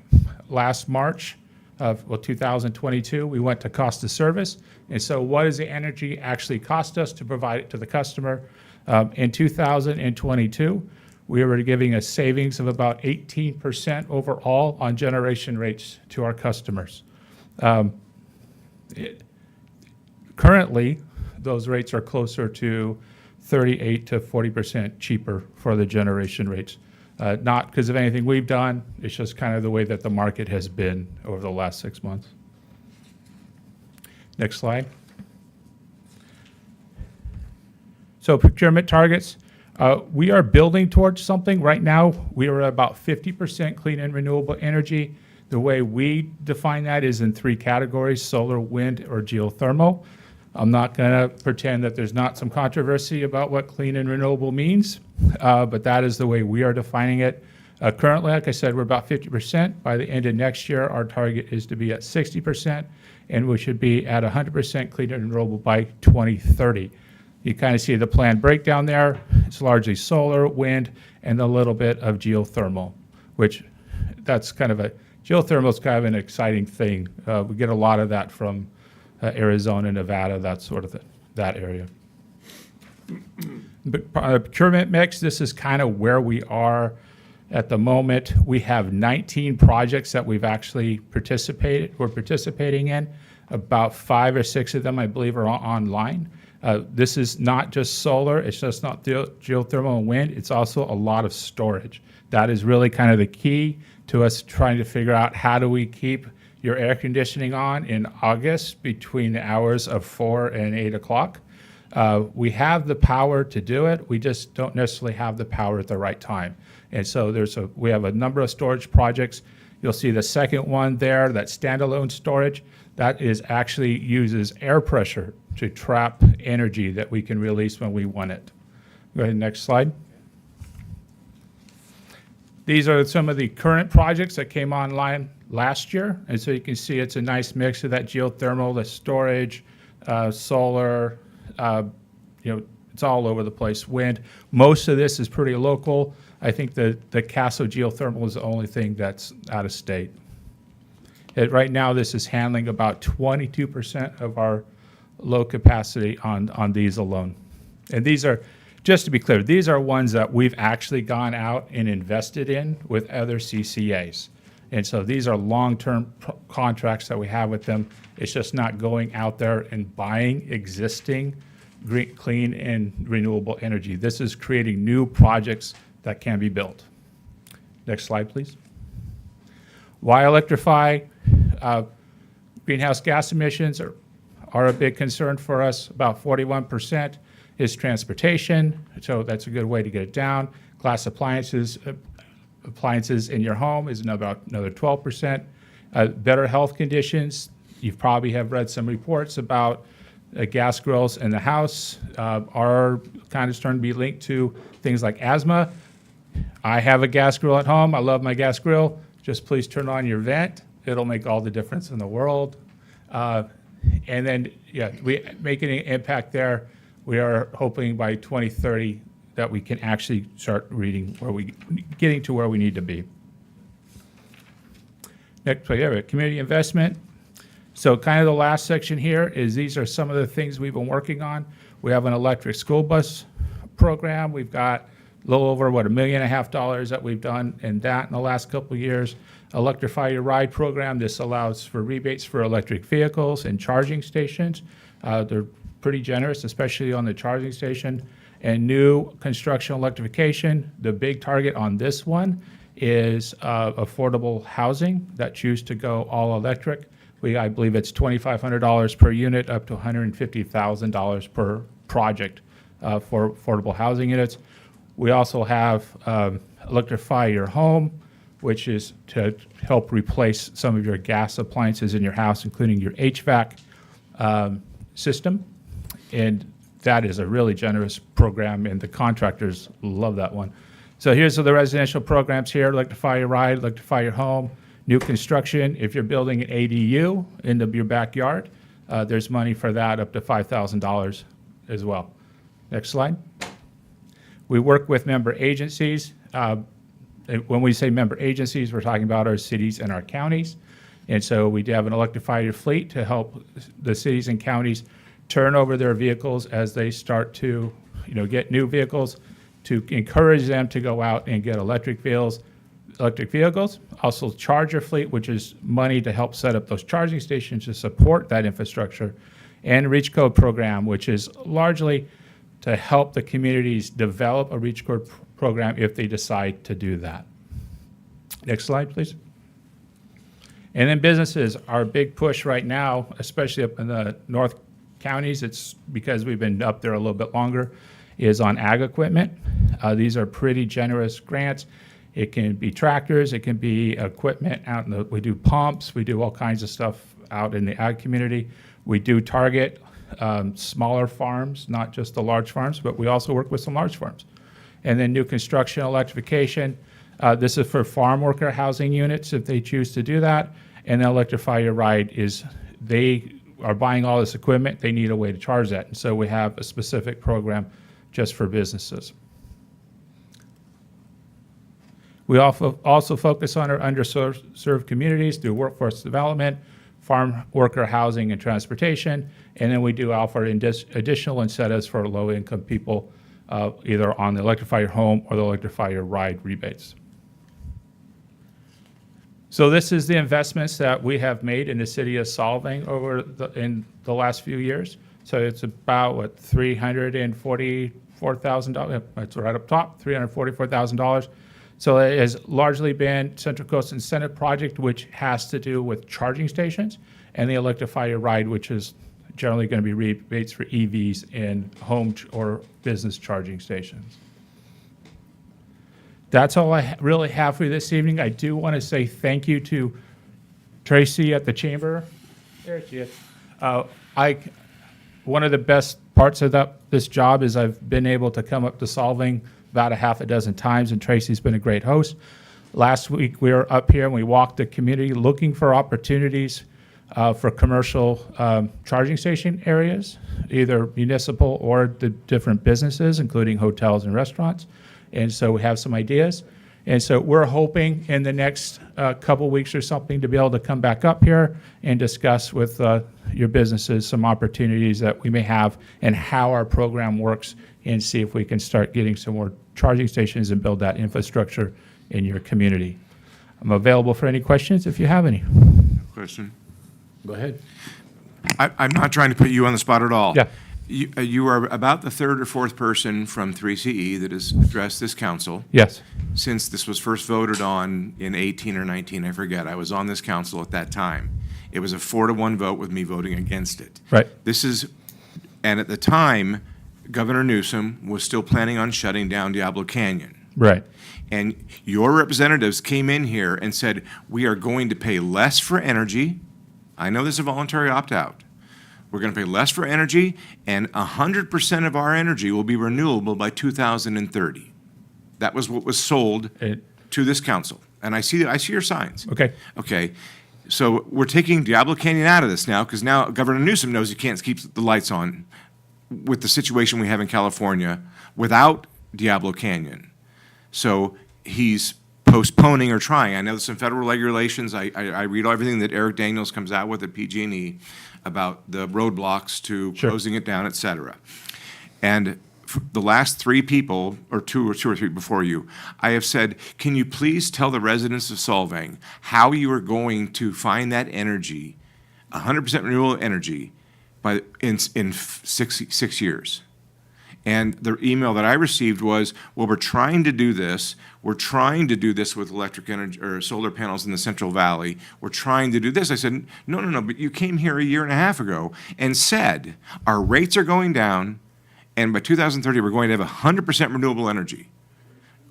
Last March of 2022, we went to cost of service. And so what does the energy actually cost us to provide it to the customer? In 2022, we were giving a savings of about 18% overall on generation rates to our customers. Currently, those rates are closer to 38 to 40% cheaper for the generation rates. Not because of anything we've done, it's just kind of the way that the market has been over the last 6 months. Next slide. So procurement targets, we are building towards something. Right now, we are about 50% clean and renewable energy. The way we define that is in 3 categories: solar, wind, or geothermal. I'm not going to pretend that there's not some controversy about what clean and renewable means, but that is the way we are defining it. Currently, like I said, we're about 50%. By the end of next year, our target is to be at 60%, and we should be at 100% clean and renewable by 2030. You kind of see the planned breakdown there. It's largely solar, wind, and a little bit of geothermal, which that's kind of geothermal is kind of an exciting thing. We get a lot of that from Arizona, Nevada, that sort of that area. Procurement mix, this is kind of where we are at the moment. We have 19 projects that we're participating in. About 5 or 6 of them, I believe, are online. This is not just solar, it's just not geothermal and wind, it's also a lot of storage. That is really kind of the key to us trying to figure out how do we keep your air conditioning on in August between the hours of 4 and 8 o'clock. We have the power to do it, we just don't necessarily have the power at the right time. And so we have a number of storage projects. You'll see the second one there, that standalone storage, that is actually uses air pressure to trap energy that we can release when we want it. Go ahead, next slide. These are some of the current projects that came online last year. And so you can see it's a nice mix of that geothermal, the storage, solar, it's all over the place. Wind. Most of this is pretty local. I think the Caso geothermal is the only thing that's out of state. Right now, this is handling about 22% of our low capacity on these alone. And these are, just to be clear, these are ones that we've actually gone out and invested in with other CCAs. And so these are long-term contracts that we have with them. It's just not going out there and buying existing green, clean and renewable energy. This is creating new projects that can be built. Next slide, please. Why electrify? Greenhouse gas emissions are a big concern for us. About 41% is transportation, so that's a good way to get it down. Glass appliances in your home is another 12%. Better health conditions, you probably have read some reports about gas grills in the house are kind of starting to be linked to things like asthma. I have a gas grill at home. I love my gas grill. Just please turn on your vent. It'll make all the difference in the world. And then, we making an impact there. We are hoping by 2030 that we can actually start getting to where we need to be. Next, we have a community investment. So kind of the last section here is these are some of the things we've been working on. We have an electric school bus program. We've got a little over, $1.5 million that we've done in that in the last couple of years. Electrify Your Ride program. This allows for rebates for electric vehicles and charging stations. They're pretty generous, especially on the charging station. And new construction electrification. The big target on this one is affordable housing that choose to go all electric. I believe it's $2,500 per unit up to $150,000 per project for affordable housing units. We also have Electrify Your Home, which is to help replace some of your gas appliances in your house, including your HVAC system. And that is a really generous program, and the contractors love that one. So here's the residential programs here: Electrify Your Ride, Electrify Your Home. New construction, if you're building an ADU in your backyard, there's money for that up to $5,000 as well. Next slide. We work with member agencies. When we say member agencies, we're talking about our cities and our counties. And so we have an Electrify Your Fleet to help the cities and counties turn over their vehicles as they start to get new vehicles, to encourage them to go out and get electric vehicles. Also Charger Fleet, which is money to help set up those charging stations to support that infrastructure, and Reach Code program, which is largely to help the communities develop a Reach Code program if they decide to do that. Next slide, please. And then businesses, our big push right now, especially up in the north counties, it's because we've been up there a little bit longer, is on ag equipment. These are pretty generous grants. It can be tractors, it can be equipment out we do pumps, we do all kinds of stuff out in the ag community. We do target smaller farms, not just the large farms, but we also work with some large farms. And then new construction electrification. This is for farm worker housing units if they choose to do that. And then Electrify Your Ride is they are buying all this equipment, they need a way to charge that. And so we have a specific program just for businesses. We also focus on our underserved communities through workforce development, farm worker housing and transportation, and then we do offer additional incentives for low-income people, either on the Electrify Your Home or the Electrify Your Ride rebates. So this is the investments that we have made in the city of Solvang in the last few years. So it's about, $344,000, that's right up top, $344,000. So it has largely been Central Coast Incentive Project, which has to do with charging stations, and the Electrify Your Ride, which is generally going to be rebates for EVs in home or business charging stations. That's all I really have for you this evening. I do want to say thank you to Tracy at the Chamber. There she is. One of the best parts of this job is I've been able to come up to Solvang about a half a dozen times, and Tracy's been a great host. Last week, we were up here and we walked the community looking for opportunities for commercial charging station areas, either municipal or the different businesses, including hotels and restaurants. And so we have some ideas. And so we're hoping in the next couple weeks or something to be able to come back up here and discuss with your businesses some opportunities that we may have and how our program works, and see if we can start getting some more charging stations and build that infrastructure in your community. I'm available for any questions if you have any. Question? Go ahead. I'm not trying to put you on the spot at all. Yeah. You are about the third or fourth person from 3CE that has addressed this council. Yes. Since this was first voted on in 18 or 19, I forget. I was on this council at that time. It was a 4-1 vote with me voting against it. Right. And at the time, Governor Newsom was still planning on shutting down Diablo Canyon. Right. And your representatives came in here and said, we are going to pay less for energy. I know this is a voluntary opt-out. We're going to pay less for energy, and 100% of our energy will be renewable by 2030. That was what was sold to this council. And I see your signs. Okay. Okay. So we're taking Diablo Canyon out of this now, because now Governor Newsom knows he can't keep the lights on with the situation we have in California without Diablo Canyon. So he's postponing or trying. I know there's some federal regulations. I read everything that Eric Daniels comes out with at PG&E about the roadblocks to closing it down, et cetera. And the last 3 people, or two or 3 before you, I have said, can you please tell the residents of Solvang how you are going to find that energy, 100% renewable energy, in 6 years? And the email that I received was, well, we're trying to do this. We're trying to do this with electric energy or solar panels in the Central Valley. We're trying to do this. I said, no, but you came here a year and a half ago and said our rates are going down, and by 2030, we're going to have 100% renewable energy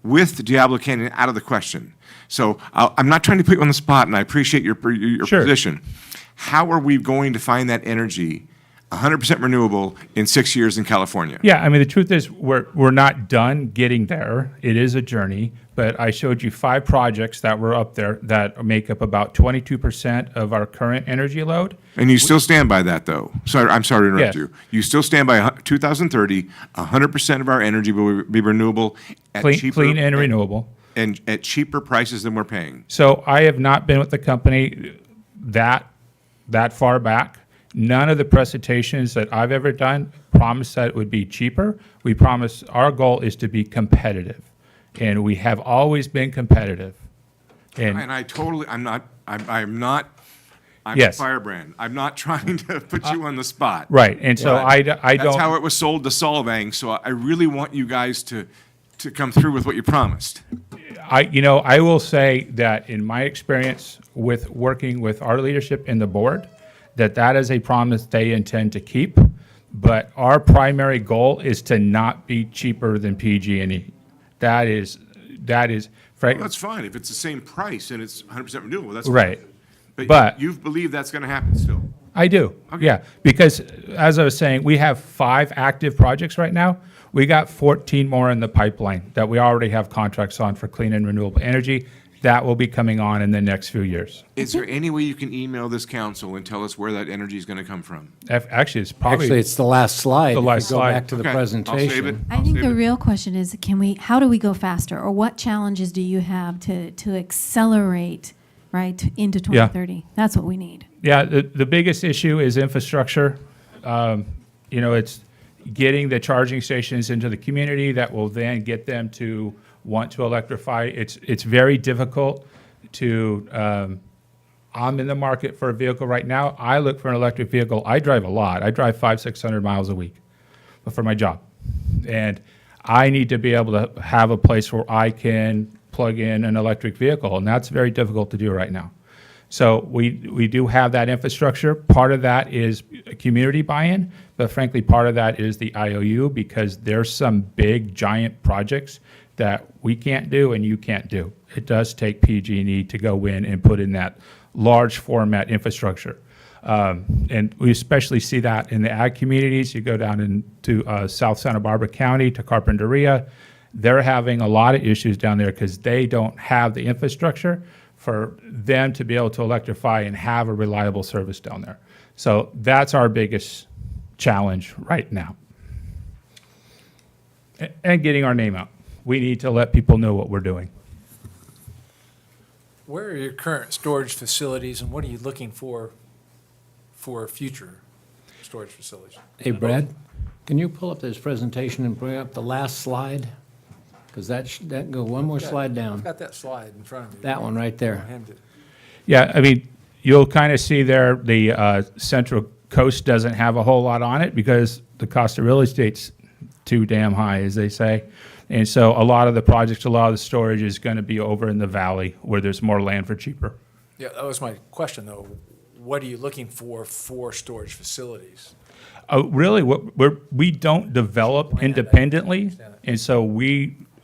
with Diablo Canyon out of the question. So I'm not trying to put you on the spot, and I appreciate your position. How are we going to find that energy 100% renewable in 6 years in California? Yeah, I mean, the truth is, we're not done getting there. It is a journey, but I showed you 5 projects that were up there that make up about 22% of our current energy load. And you still stand by that, though? I'm sorry to interrupt Yes. you. You still stand by 2030, 100% of our energy will be renewable at Clean and renewable. And at cheaper prices than we're paying. So I have not been with the company that far back. None of the presentations that I've ever done promised that it would be cheaper. We promise our goal is to be competitive, and we have always been competitive. And I'm Yes. a firebrand. I'm not trying to put you on the spot. Right, and so I don't. That's how it was sold to Solvang, so I really want you guys to come through with what you promised. I will say that in my experience with working with our leadership in the board, that is a promise they intend to keep, but our primary goal is to not be cheaper than PG&E. That is, Well, frankly, that's fine. If it's the same price and it's 100% renewable, that's right. fine. But you believe that's going to happen still? I do, yeah, because as I was saying, we have 5 active projects right now. We got 14 more in the pipeline that we already have contracts on for clean and renewable energy. That will be coming on in the next few years. Is there any way you can email this council and tell us where that energy is going to come from? Actually, it's probably It's the last slide. The If last you go slide. back to the Okay, I'll save it. presentation. I think the real question is, how do we go faster, or what challenges do you have to accelerate, right, into 2030? That's what we need. Yeah, the biggest issue is infrastructure. It's getting the charging stations into the community that will then get them to want to electrify. It's very difficult to, I'm in the market for a vehicle right now. I look for an electric vehicle. I drive a lot. I drive 500-600 miles a week for my job. And I need to be able to have a place where I can plug in an electric vehicle, and that's very difficult to do right now. So we do have that infrastructure. Part of that is community buy-in, but frankly, part of that is the IOU, because there's some big, giant projects that we can't do and you can't do. It does take PG&E to go in and put in that large format infrastructure. And we especially see that in the ag communities. You go down into South Santa Barbara County to Carpinteria. They're having a lot of issues down there because they don't have the infrastructure for them to be able to electrify and have a reliable service down there. So that's our biggest challenge right now. And getting our name out. We need to let people know what we're doing. Where are your current storage facilities, and what are you looking for future storage facilities? Hey, Brad, can you pull up this presentation and bring up the last slide? Because that go one more slide I've down. got that slide in front of me. That one right there. Yeah, I mean, you'll kind of see there the Central Coast doesn't have a whole lot on it because the cost of real estate's too damn high, as they say. And so a lot of the projects, a lot of the storage is going to be over in the valley where there's more land for cheaper. Yeah, that was my question, though. what are you looking for storage facilities? Really, we don't develop independently, and so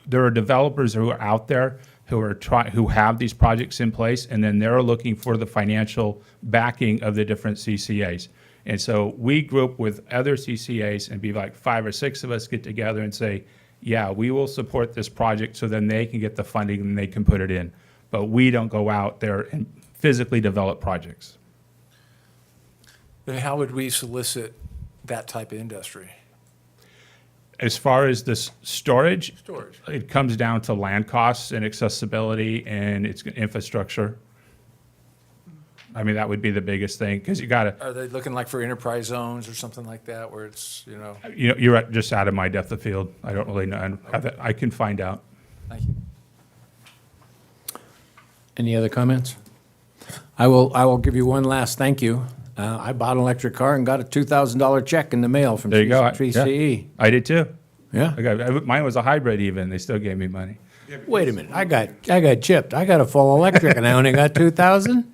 there are developers who are out there who have these projects in place, and then they're looking for the financial backing of the different CCAs. And so we group with other CCAs and be like 5 or 6 of us get together and say, yeah, we will support this project, so then they can get the funding and they can put it in. But we don't go out there and physically develop projects. Then how would we solicit that type of industry? As far as this storage, Storage. it comes down to land costs and accessibility and its infrastructure. I mean, that would be the biggest thing, because you gotta, Are they looking like for enterprise zones or something like that, where it's, you're just out of my depth of field. I don't really know. I can find out. Thank you. Any other comments? I will give you one last thank you. I bought an electric car and got a $2,000 check in the mail from There you go. TCE. Yeah, I did too. Yeah. Mine was a hybrid even. They still gave me money. Wait a minute. I got chipped. I got a full electric and I only got 2,000?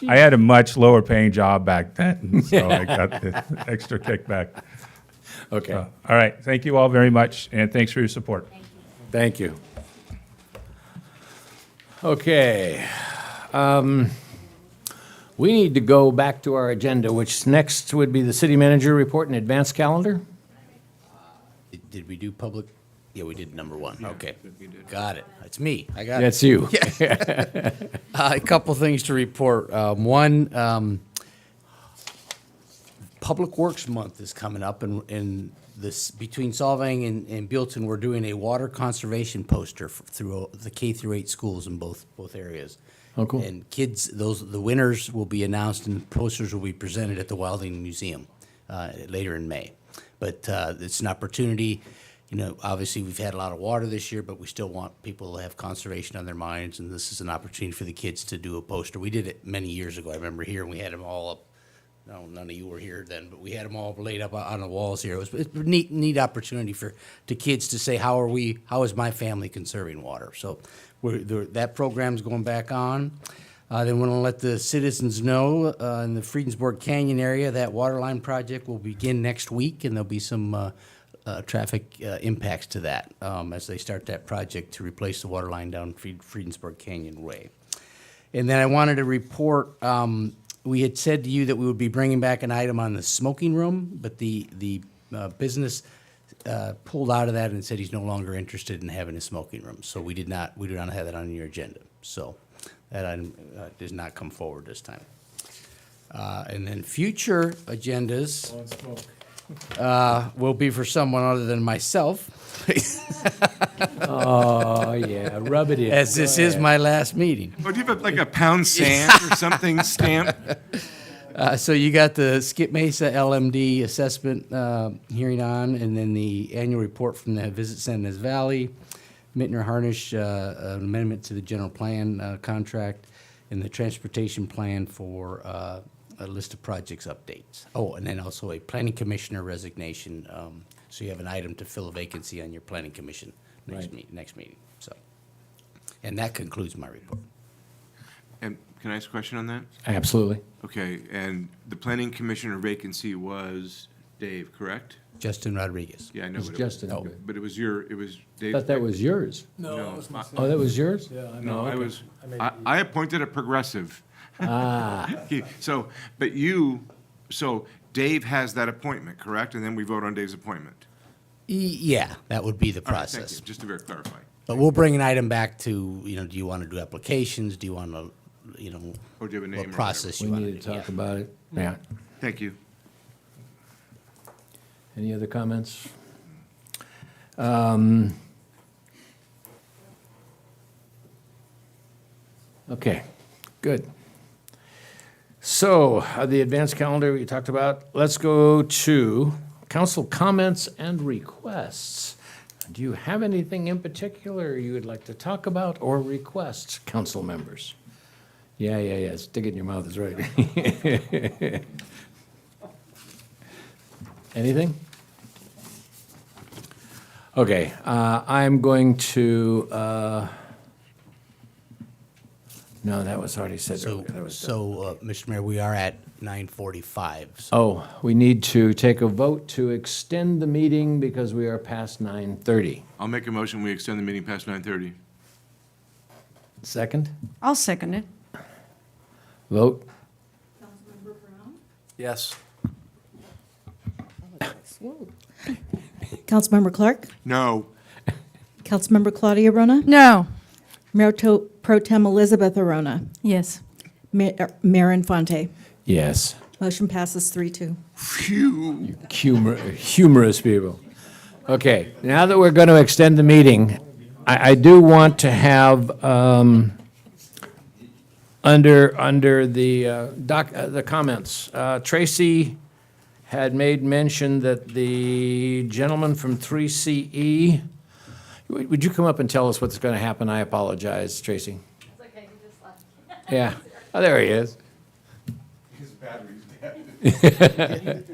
I had a much lower paying job back then, so I got the extra kickback. Okay. All right. Thank you all very much, and thanks for your support. Thank you. Okay. We need to go back to our agenda, which next would be the city manager report and advance calendar. Did we do public? Yeah, we did number 1. Okay. Got it. That's me. I got it. That's you. A couple things to report. One, Public Works Month is coming up, and this between Solvang and Buellton, we're doing a water conservation poster through the K through 8 schools in both areas. Oh, cool. And kids, the winners will be announced, and posters will be presented at the Wilding Museum later in May. But it's an opportunity. Obviously, we've had a lot of water this year, but we still want people to have conservation on their minds, and this is an opportunity for the kids to do a poster. We did it many years ago. I remember here, and we had them all up. No, none of you were here then, but we had them all laid up on the walls here. It's a neat opportunity to kids to say, how is my family conserving water? So that program's going back on. Then want to let the citizens know in the Friedensburg Canyon area, that water line project will begin next week, and there'll be some traffic impacts to that as they start that project to replace the water line down Friedensburg Canyon Way. And then I wanted to report, we had said to you that we would be bringing back an item on the smoking room, but the business pulled out of that and said he's no longer interested in having a smoking room. So we do not have that on your agenda. So that item does not come forward this time. And then future agendas will be for someone other than myself. Oh, yeah, rub it in. As this is my last meeting. Oh, do you have like a pound sand or something stamped? So you got the Skip Mesa LMD assessment hearing on, and then the annual report from the Visit San Ynez Valley, Mittner Harnish, an amendment to the general plan contract, and the transportation plan for a list of projects updates. Oh, and then also a planning commissioner resignation. So you have an item to fill a vacancy on your planning commission next meeting. So, and that concludes my report. And can I ask a question on that? Absolutely. Okay, and the planning commissioner vacancy was Dave, correct? Justin Rodriguez. Yeah, I know. It's but Justin, It okay. but it was Dave. Thought that was yours. No, Oh, that was yours? No, okay. I appointed a progressive. Ah, So Dave has that appointment, correct? And then we vote on Dave's appointment. Yeah, that would be the All right, thank process. you. Just to clarify. But we'll bring an item back to, do you want to do applications? Do you want to, Or do you have a name? what process we you want need to to do? talk about it. Yeah. Thank you. Any other comments? Okay, good. So, the advanced calendar we talked about, let's go to council comments and requests. Do you have anything in particular you would like to talk about or request, council members? Yeah, stick it in your mouth is right. Anything? Okay, I'm going to No, that was already said So, earlier. That was done. so, Mr. Mayor, we are at 9:45. So Oh, we need to take a vote to extend the meeting because we are past 9:30. I'll make a motion, we extend the meeting past 9:30. Second? I'll second it. Vote? Yes. Councilmember Clark? No. Councilmember Claudia Rona? No. Mayor Pro Tem Elizabeth Arona? Yes. Mayor Infante? Yes. Motion passes 3-2. Phew. Humorous people. Okay, now that we're going to extend the meeting, I do want to have, under the comments, Tracy had made mention that the gentleman from 3CE, would you come up and tell us what's going to happen? I apologize, Tracy. It's okay, he just left. Yeah, oh, there he is. His battery's dead.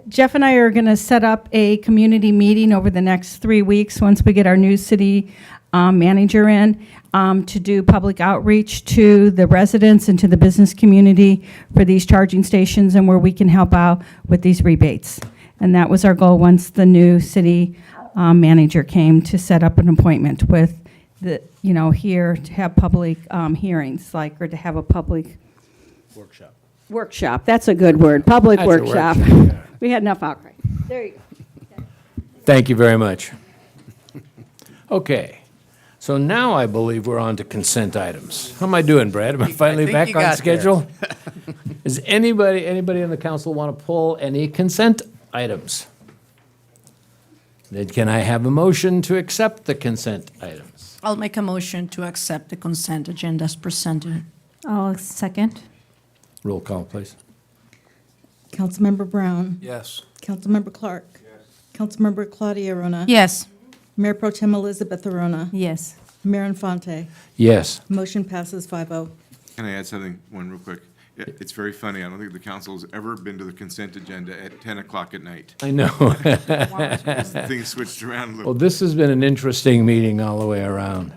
Jeff and I are going to set up a community meeting over the next 3 weeks, once we get our new city manager in, to do public outreach to the residents and to the business community for these charging stations and where we can help out with these rebates. And that was our goal once the new city manager came, to set up an appointment with the, here to have public hearings, or to have a public workshop. That's a good word, public That's a workshop. workshop, yeah. We had enough outcry. There you go. Thank you very much. Okay, so now I believe we're on to consent items. How am I doing, Brad? Am I finally think back you on got there. schedule? Does anybody on the council want to pull any consent items? Then can I have a motion to accept the consent items? I'll make a motion to accept the consent agenda as presented. I'll second. Roll call, please. Councilmember Brown? Yes. Councilmember Clark? Yes. Councilmember Claudia Rona? Yes. Mayor Pro Tem Elizabeth Arona? Yes. Mayor Infante? Yes. Motion passes 5-0. Can I add something, one real quick? It's very funny, I don't think the council's ever been to the consent agenda at 10 o'clock at night. I know. Things switched around a Well, little. this has been an interesting meeting all the way around.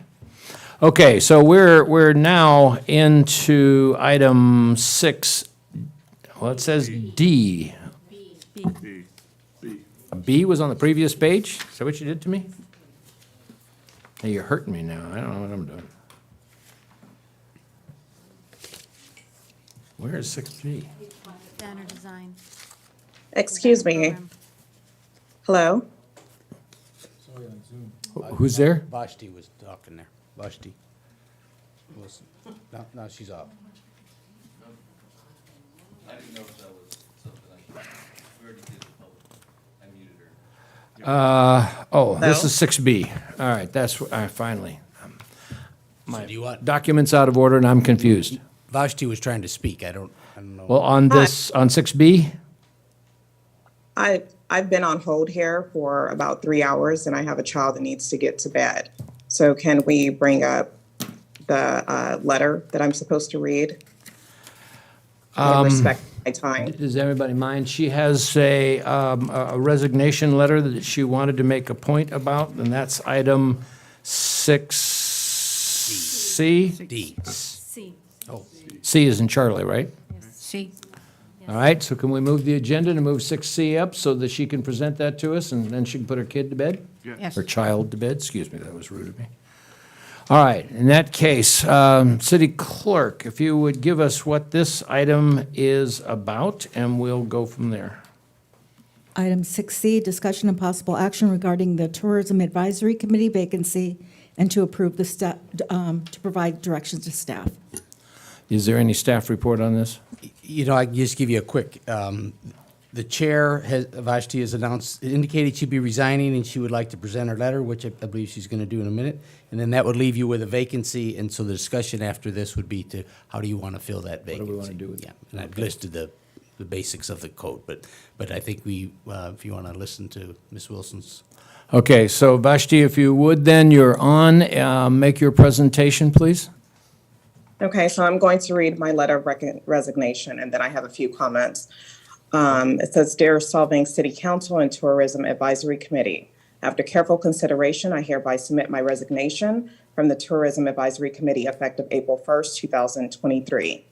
Okay, so we're now into item 6. Well, it says D. B. A B was on the previous page? Is that what you did to me? Hey, you're hurting me now. I don't know what I'm doing. Where is 6B? Banner design. Excuse me. Hello? Who's there? Vashti was talking there. Vashti. Now she's off. This is 6B. All right, that's, finally. My do you want- document's out of order and I'm confused. Vashti was trying to speak. I don't know. Well, on this, on 6B? I've been on hold here for about 3 hours and I have a child that needs to get to bed. So can we bring up the letter that I'm supposed to read? I respect my time. Does everybody mind? She has a resignation letter that she wanted to make a point about, and that's item 6C? D. C. C is in Charlie, right? See? All right, so can we move the agenda to move 6C up so that she can present that to us, and then she can put her kid to bed? Yes. Or child to bed, excuse me, that was rude of me. All right, in that case, City Clerk, if you would give us what this item is about, and we'll go from there. Item 6C, discussion and possible action regarding the Tourism Advisory Committee vacancy and to approve the to provide directions to staff. Is there any staff report on this? I can just give you a quick, the chair, Vashti has indicated she'd be resigning and she would like to present her letter, which I believe she's going to do in a minute. And then that would leave you with a vacancy. And so the discussion after this would be to, how do you want to fill that vacancy? What do we want to do with it? Yeah, and I've listed the basics of the code, but I think if you want to listen to Ms. Wilson's. Okay, so Vashti, if you would, then you're on. Make your presentation, please. Okay, so I'm going to read my letter of resignation and then I have a few comments. It says, Dear Solvang City Council and Tourism Advisory Committee, After careful consideration, I hereby submit my resignation from the Tourism Advisory Committee effective April 1st, 2023.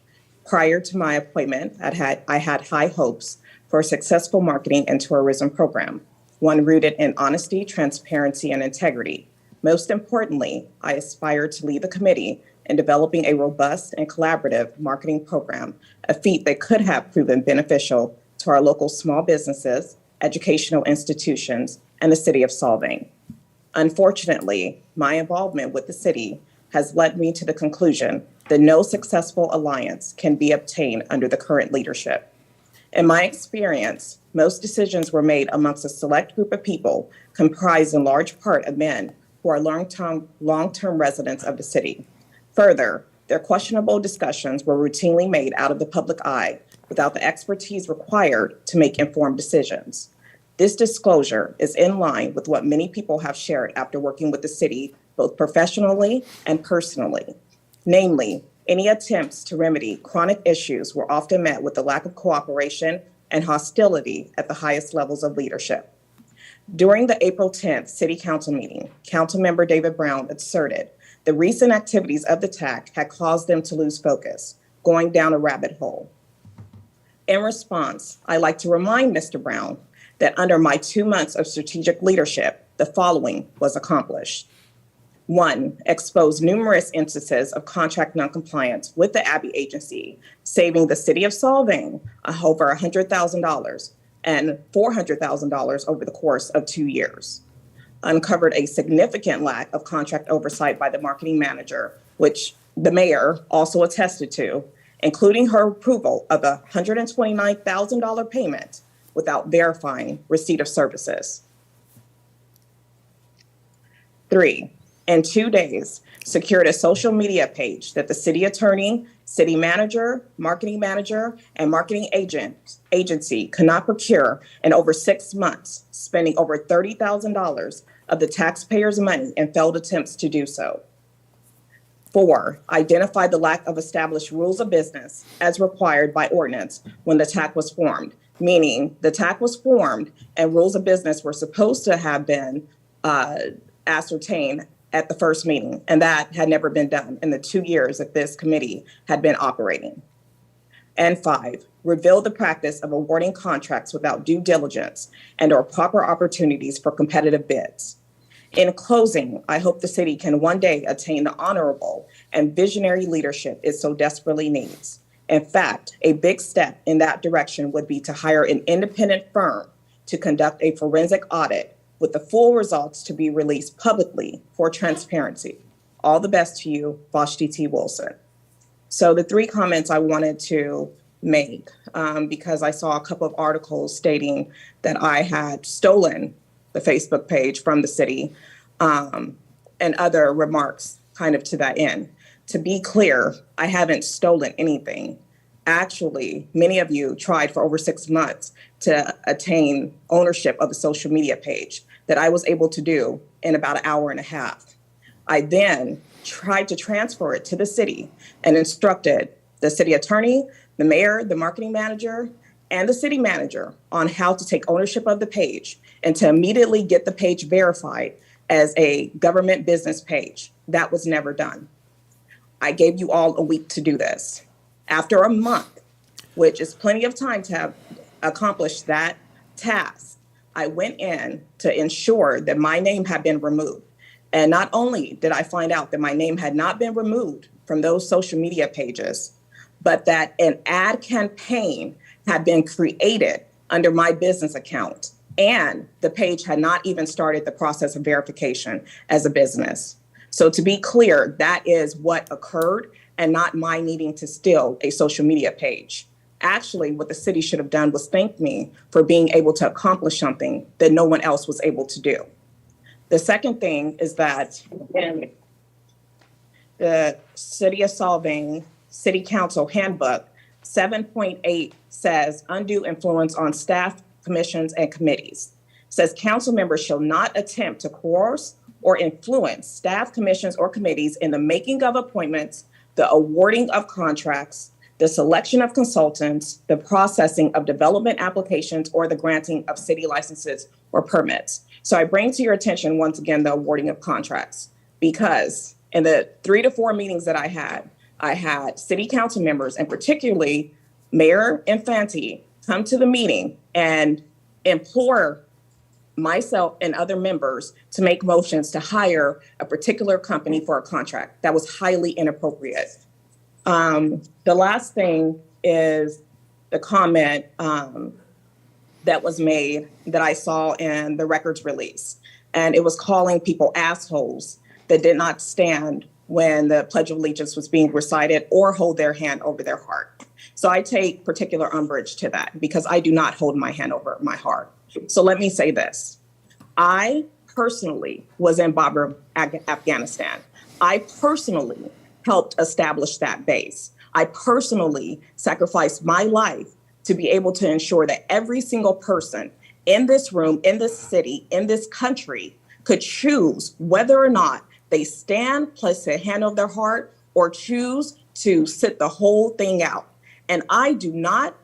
Prior to my appointment, I had high hopes for a successful marketing and tourism program, one rooted in honesty, transparency, and integrity. Most importantly, I aspired to lead the committee in developing a robust and collaborative marketing program, a feat that could have proven beneficial to our local small businesses, educational institutions, and the city of Solvang. Unfortunately, my involvement with the city has led me to the conclusion that no successful alliance can be obtained under the current leadership. In my experience, most decisions were made amongst a select group of people comprised in large part of men who are long-term residents of the city. Further, their questionable discussions were routinely made out of the public eye without the expertise required to make informed decisions. This disclosure is in line with what many people have shared after working with the city, both professionally and personally. Namely, any attempts to remedy chronic issues were often met with a lack of cooperation and hostility at the highest levels of leadership. During the April 10th City Council meeting, Councilmember David Brown asserted the recent activities of the TAC had caused them to lose focus, going down a rabbit hole. In response, I like to remind Mr. Brown that under my 2 months of strategic leadership, the following was accomplished. 1, expose numerous instances of contract noncompliance with the Abbey agency, saving the city of Solvang over $100,000 and $400,000 over the course of 2 years. Uncovered a significant lack of contract oversight by the marketing manager, which the mayor also attested to, including her approval of a $129,000 payment without verifying receipt of services. 3, in 2 days, secured a social media page that the city attorney, city manager, marketing manager, and marketing agency could not procure in over 6 months, spending over $30,000 of the taxpayers' money in failed attempts to do so. 4, identified the lack of established rules of business as required by ordinance when the TAC was formed, meaning the TAC was formed and rules of business were supposed to have been ascertained at the first meeting, and that had never been done in the 2 years that this committee had been operating. And 5, revealed the practice of awarding contracts without due diligence and or proper opportunities for competitive bids. In closing, I hope the city can one day attain the honorable and visionary leadership it so desperately needs. In fact, a big step in that direction would be to hire an independent firm to conduct a forensic audit with the full results to be released publicly for transparency. All the best to you, Vashti T. Wilson. So the 3 comments I wanted to make, because I saw a couple of articles stating that I had stolen the Facebook page from the city, and other remarks kind of to that end. To be clear, I haven't stolen anything. Actually, many of you tried for over 6 months to attain ownership of the social media page that I was able to do in about an hour and a half. I then tried to transfer it to the city and instructed the city attorney, the mayor, the marketing manager, and the city manager on how to take ownership of the page and to immediately get the page verified as a government business page. That was never done. I gave you all a week to do this. After a month, which is plenty of time to have accomplished that task, I went in to ensure that my name had been removed. And not only did I find out that my name had not been removed from those social media pages, but that an ad campaign had been created under my business account, and the page had not even started the process of verification as a business. So to be clear, that is what occurred and not my needing to steal a social media page. Actually, what the city should have done was thank me for being able to accomplish something that no one else was able to do. The second thing is that in the City of Solvang City Council Handbook, 7.8 says undue influence on staff, commissions, and committees. It says council members shall not attempt to coerce or influence staff, commissions, or committees in the making of appointments, the awarding of contracts, the selection of consultants, the processing of development applications, or the granting of city licenses or permits. So I bring to your attention once again the awarding of contracts, because in the 3 to 4 meetings that I had city council members, and particularly Mayor Infante, come to the meeting and implore myself and other members to make motions to hire a particular company for a contract. That was highly inappropriate. The last thing is the comment that was made that I saw in the records release. And it was calling people assholes that did not stand when the Pledge of Allegiance was being recited or hold their hand over their heart. So I take particular umbrage to that because I do not hold my hand over my heart. So let me say this. I personally was in Bagram, Afghanistan. I personally helped establish that base. I personally sacrificed my life to be able to ensure that every single person in this room, in this city, in this country could choose whether or not they stand, place their hand on their heart, or choose to sit the whole thing out. And I do not,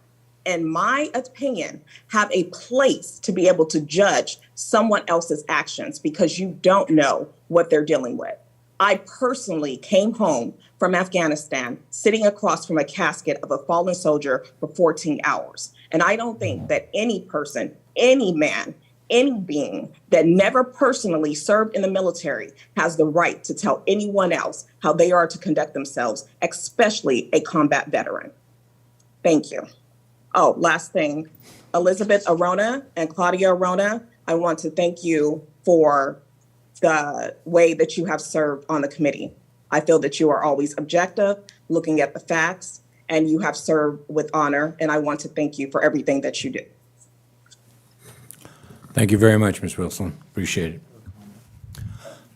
in my opinion, have a place to be able to judge someone else's actions because you don't know what they're dealing with. I personally came home from Afghanistan sitting across from a casket of a fallen soldier for 14 hours. And I don't think that any person, any man, any being that never personally served in the military has the right to tell anyone else how they are to conduct themselves, especially a combat veteran. Thank you. Oh, last thing, Elizabeth Arona and Claudia Arona, I want to thank you for the way that you have served on the committee. I feel that you are always objective, looking at the facts, and you have served with honor, and I want to thank you for everything that you do. Thank you very much, Ms. Wilson. Appreciate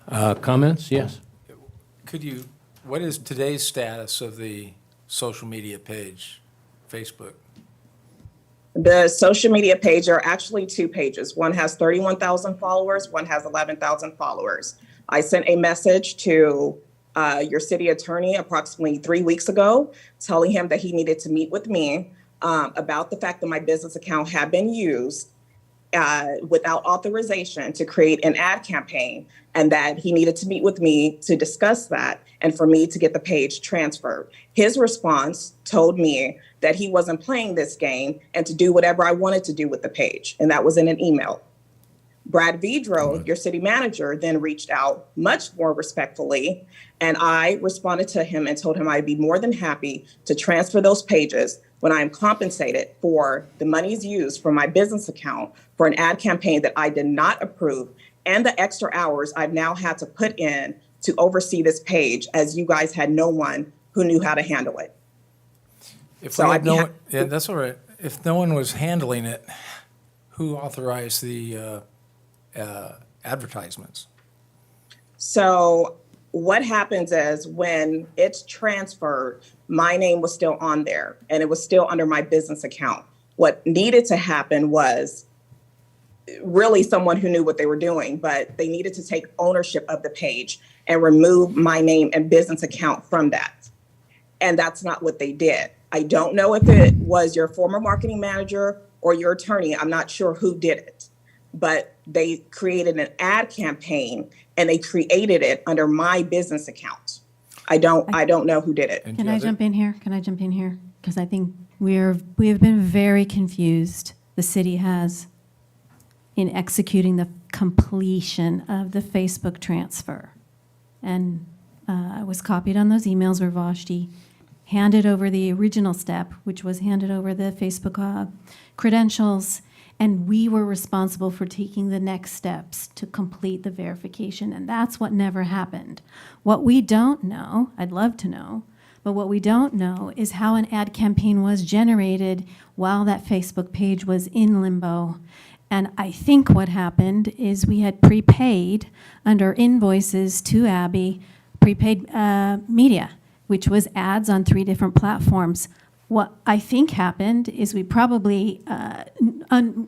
it. Comments? Yes? What is today's status of the social media page, Facebook? The social media page are actually 2 pages. One has 31,000 followers, one has 11,000 followers. I sent a message to your city attorney approximately 3 weeks ago, telling him that he needed to meet with me about the fact that my business account had been used without authorization to create an ad campaign, and that he needed to meet with me to discuss that and for me to get the page transferred. His response told me that he wasn't playing this game and to do whatever I wanted to do with the page, and that was in an email. Brad Vidro, your city manager, then reached out much more respectfully, and I responded to him and told him I'd be more than happy to transfer those pages when I am compensated for the monies used from my business account for an ad campaign that I did not approve, and the extra hours I've now had to put in to oversee this page, as you guys had no one who knew how to handle it. That's all right. If no one was handling it, who authorized the advertisements? So what happens is when it's transferred, my name was still on there and it was still under my business account. What needed to happen was really someone who knew what they were doing, but they needed to take ownership of the page and remove my name and business account from that. And that's not what they did. I don't know if it was your former marketing manager or your attorney. I'm not sure who did it, but they created an ad campaign and they created it under my business account. I don't know who did it. Can I jump in here? Because I think we have been very confused, the city has, in executing the completion of the Facebook transfer. And I was copied on those emails where Vashti handed over the original step, which was handed over the Facebook credentials, and we were responsible for taking the next steps to complete the verification, and that's what never happened. What we don't know, I'd love to know, but what we don't know is how an ad campaign was generated while that Facebook page was in limbo. And I think what happened is we had prepaid under invoices to Abby, prepaid media, which was ads on 3 different platforms. What I think happened is we probably, in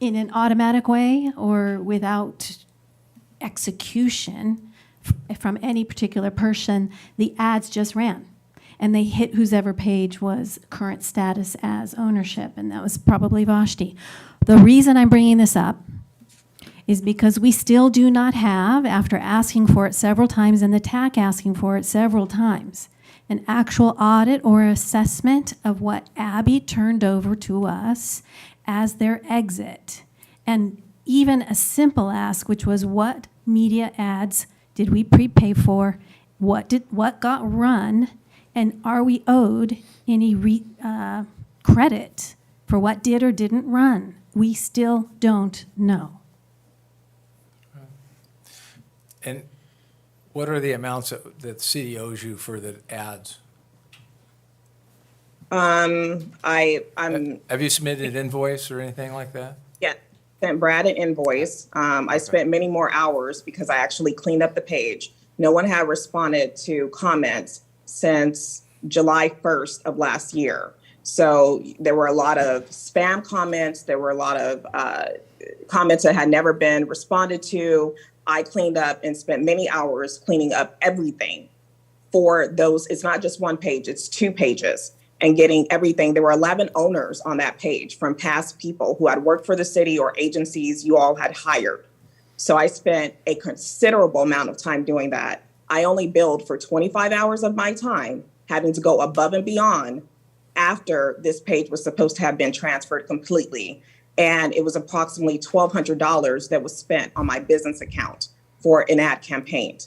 an automatic way or without execution from any particular person, the ads just ran. and they hit whosever page was current status as ownership, and that was probably Vashti. The reason I'm bringing this up is because we still do not have, after asking for it several times and the TAC asking for it several times, an actual audit or assessment of what Abby turned over to us as their exit. And even a simple ask, which was what media ads did we prepay for? What got run? And are we owed any credit for what did or didn't run? We still don't know. And what are the amounts that the city owes you for the ads? I'm Have you submitted an invoice or anything like that? Yeah, sent Brad an invoice. I spent many more hours because I actually cleaned up the page. No one had responded to comments since July 1st of last year. So there were a lot of spam comments. There were a lot of comments that had never been responded to. I cleaned up and spent many hours cleaning up everything for those. It's not just one page, it's 2 pages, and getting everything. There were 11 owners on that page from past people who had worked for the city or agencies you all had hired. So I spent a considerable amount of time doing that. I only billed for 25 hours of my time, having to go above and beyond after this page was supposed to have been transferred completely. And it was approximately $1,200 that was spent on my business account for an ad campaign.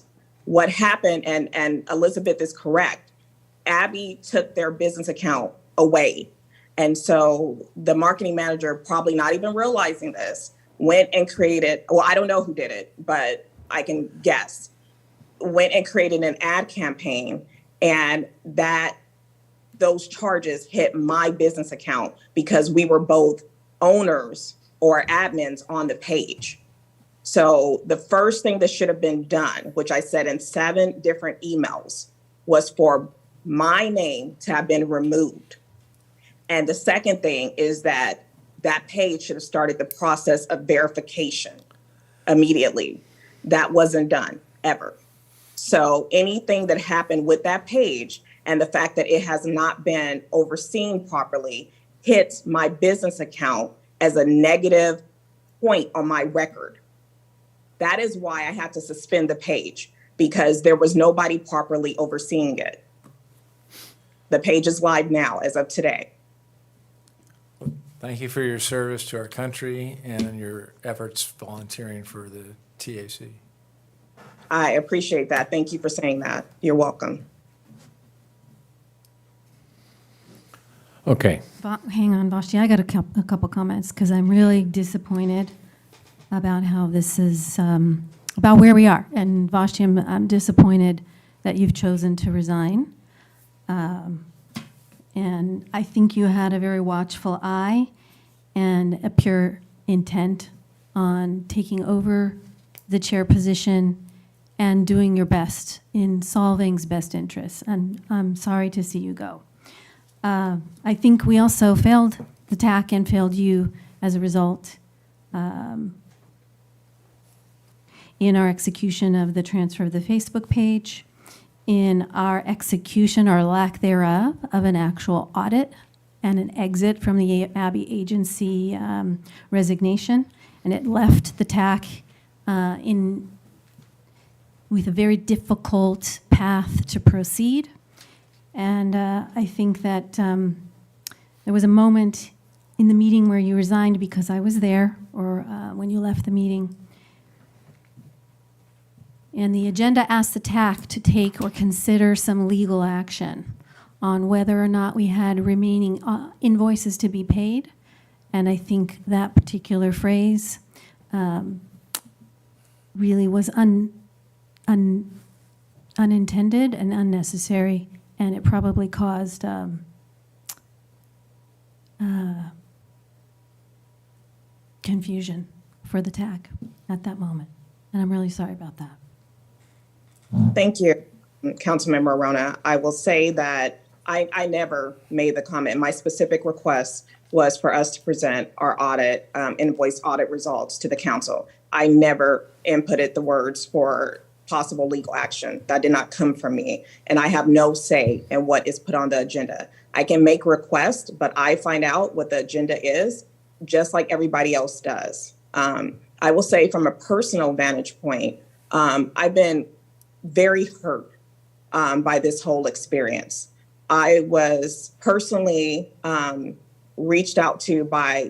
What happened, and Elizabeth is correct, Abby took their business account away. And so the marketing manager, probably not even realizing this, went and created, well, I don't know who did it, but I can guess, went and created an ad campaign, and those charges hit my business account because we were both owners or admins on the page. So the first thing that should have been done, which I said in 7 different emails, was for my name to have been removed. And the second thing is that page should have started the process of verification immediately. That wasn't done ever. So anything that happened with that page and the fact that it has not been overseen properly hits my business account as a negative point on my record. That is why I had to suspend the page, because there was nobody properly overseeing it. The page is live now as of today. Thank you for your service to our country and your efforts volunteering for the TAC. I appreciate that. Thank you for saying that. You're welcome. Okay. Hang on, Vashti, I got a couple comments because I'm really disappointed about how this is, about where we are. And Vashti, I'm disappointed that you've chosen to resign. And I think you had a very watchful eye and a pure intent on taking over the chair position and doing your best in Solvang's best interests. And I'm sorry to see you go. I think we also failed the TAC and failed you as a result in our execution of the transfer of the Facebook page, in our execution or lack thereof of an actual audit and an exit from the Abbey agency resignation. And it left the TAC with a very difficult path to proceed. And I think that there was a moment in the meeting where you resigned because I was there, or when you left the meeting. And the agenda asked the TAC to take or consider some legal action on whether or not we had remaining invoices to be paid. And I think that particular phrase really was unintended and unnecessary. And it probably caused confusion for the TAC at that moment. And I'm really sorry about that. Thank you, Councilmember Arona. I will say that I never made the comment. My specific request was for us to present our invoice audit results to the council. I never inputted the words possible legal action. That did not come from me. And I have no say in what is put on the agenda. I can make requests, but I find out what the agenda is just like everybody else does. I will say from a personal vantage point, I've been very hurt by this whole experience. I was personally reached out to by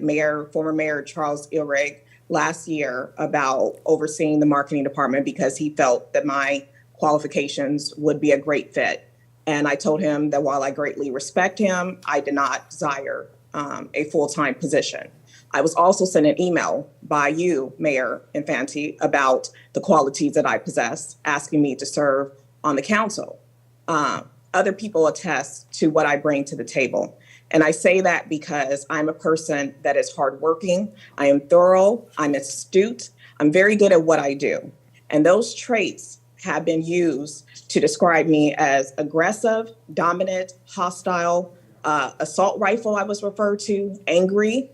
former Mayor Charles Ilrig last year about overseeing the marketing department because he felt that my qualifications would be a great fit. And I told him that while I greatly respect him, I did not desire a full-time position. I was also sent an email by you, Mayor Infante, about the qualities that I possess, asking me to serve on the council. Other people attest to what I bring to the table. And I say that because I'm a person that is hardworking, I am thorough, I'm astute, I'm very good at what I do. And those traits have been used to describe me as aggressive, dominant, hostile, assault rifle I was referred to, angry,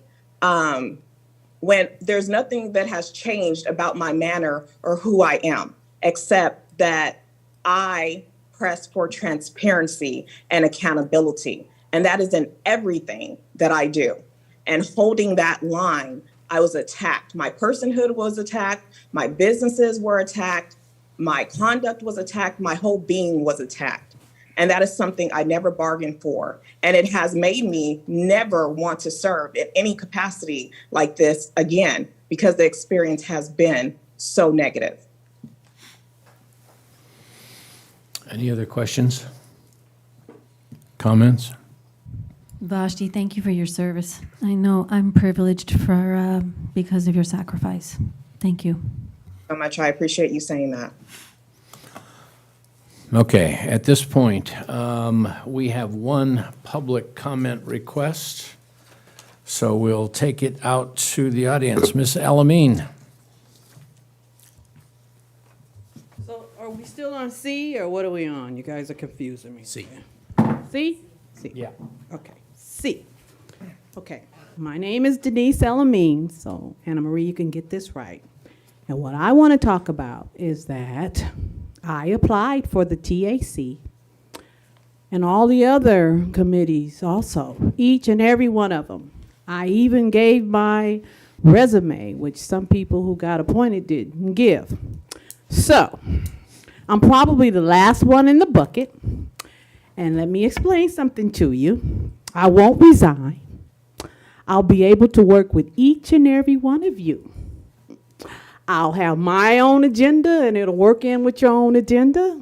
when there's nothing that has changed about my manner or who I am, except that I press for transparency and accountability. And that is in everything that I do. And holding that line, I was attacked. My personhood was attacked. My businesses were attacked. My conduct was attacked. My whole being was attacked. And that is something I never bargained for. And it has made me never want to serve in any capacity like this again, because the experience has been so negative. Any other questions? Comments? Vashti, thank you for your service. I know I'm privileged because of your sacrifice. Thank you. So much. I appreciate you saying that. Okay, at this point, we have one public comment request, so we'll take it out to the audience. Ms. Alameen. So are we still on C, or what are we on? You guys are confusing me. C. C? C. Yeah. Okay, C. Okay, my name is Denise Elamine, so Anna Marie, you can get this right. And what I want to talk about is that I applied for the TAC and all the other committees also, each and every one of them. I even gave my resume, which some people who got appointed didn't give. So I'm probably the last one in the bucket. And let me explain something to you. I won't resign. I'll be able to work with each and every one of you. I'll have my own agenda and it'll work in with your own agenda.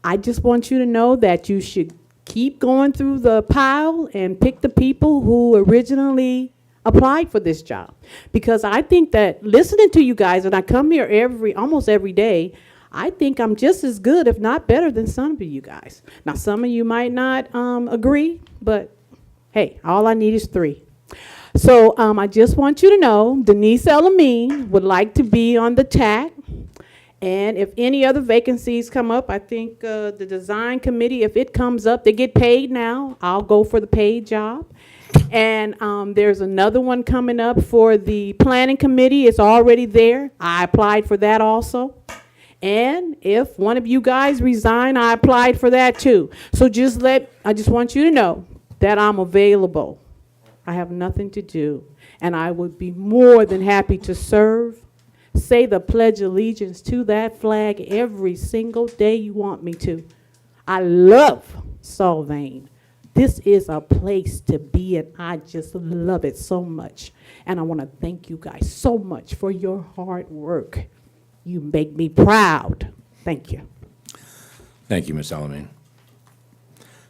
I just want you to know that you should keep going through the pile and pick the people who originally applied for this job. Because I think that listening to you guys, and I come here almost every day, I think I'm just as good, if not better, than some of you guys. Now, some of you might not agree, but hey, all I need is 3. So I just want you to know, Denise Elamine would like to be on the TAC. And if any other vacancies come up, I think the design committee, if it comes up, they get paid now. I'll go for the paid job. And there's another one coming up for the planning committee. It's already there. I applied for that also. And if one of you guys resign, I applied for that too. So I just want you to know that I'm available. I have nothing to do. And I would be more than happy to serve. Say the Pledge of Allegiance to that flag every single day you want me to. I love Solvang. This is a place to be, and I just love it so much. And I want to thank you guys so much for your hard work. You make me proud. Thank you. Thank you, Ms. Alameen.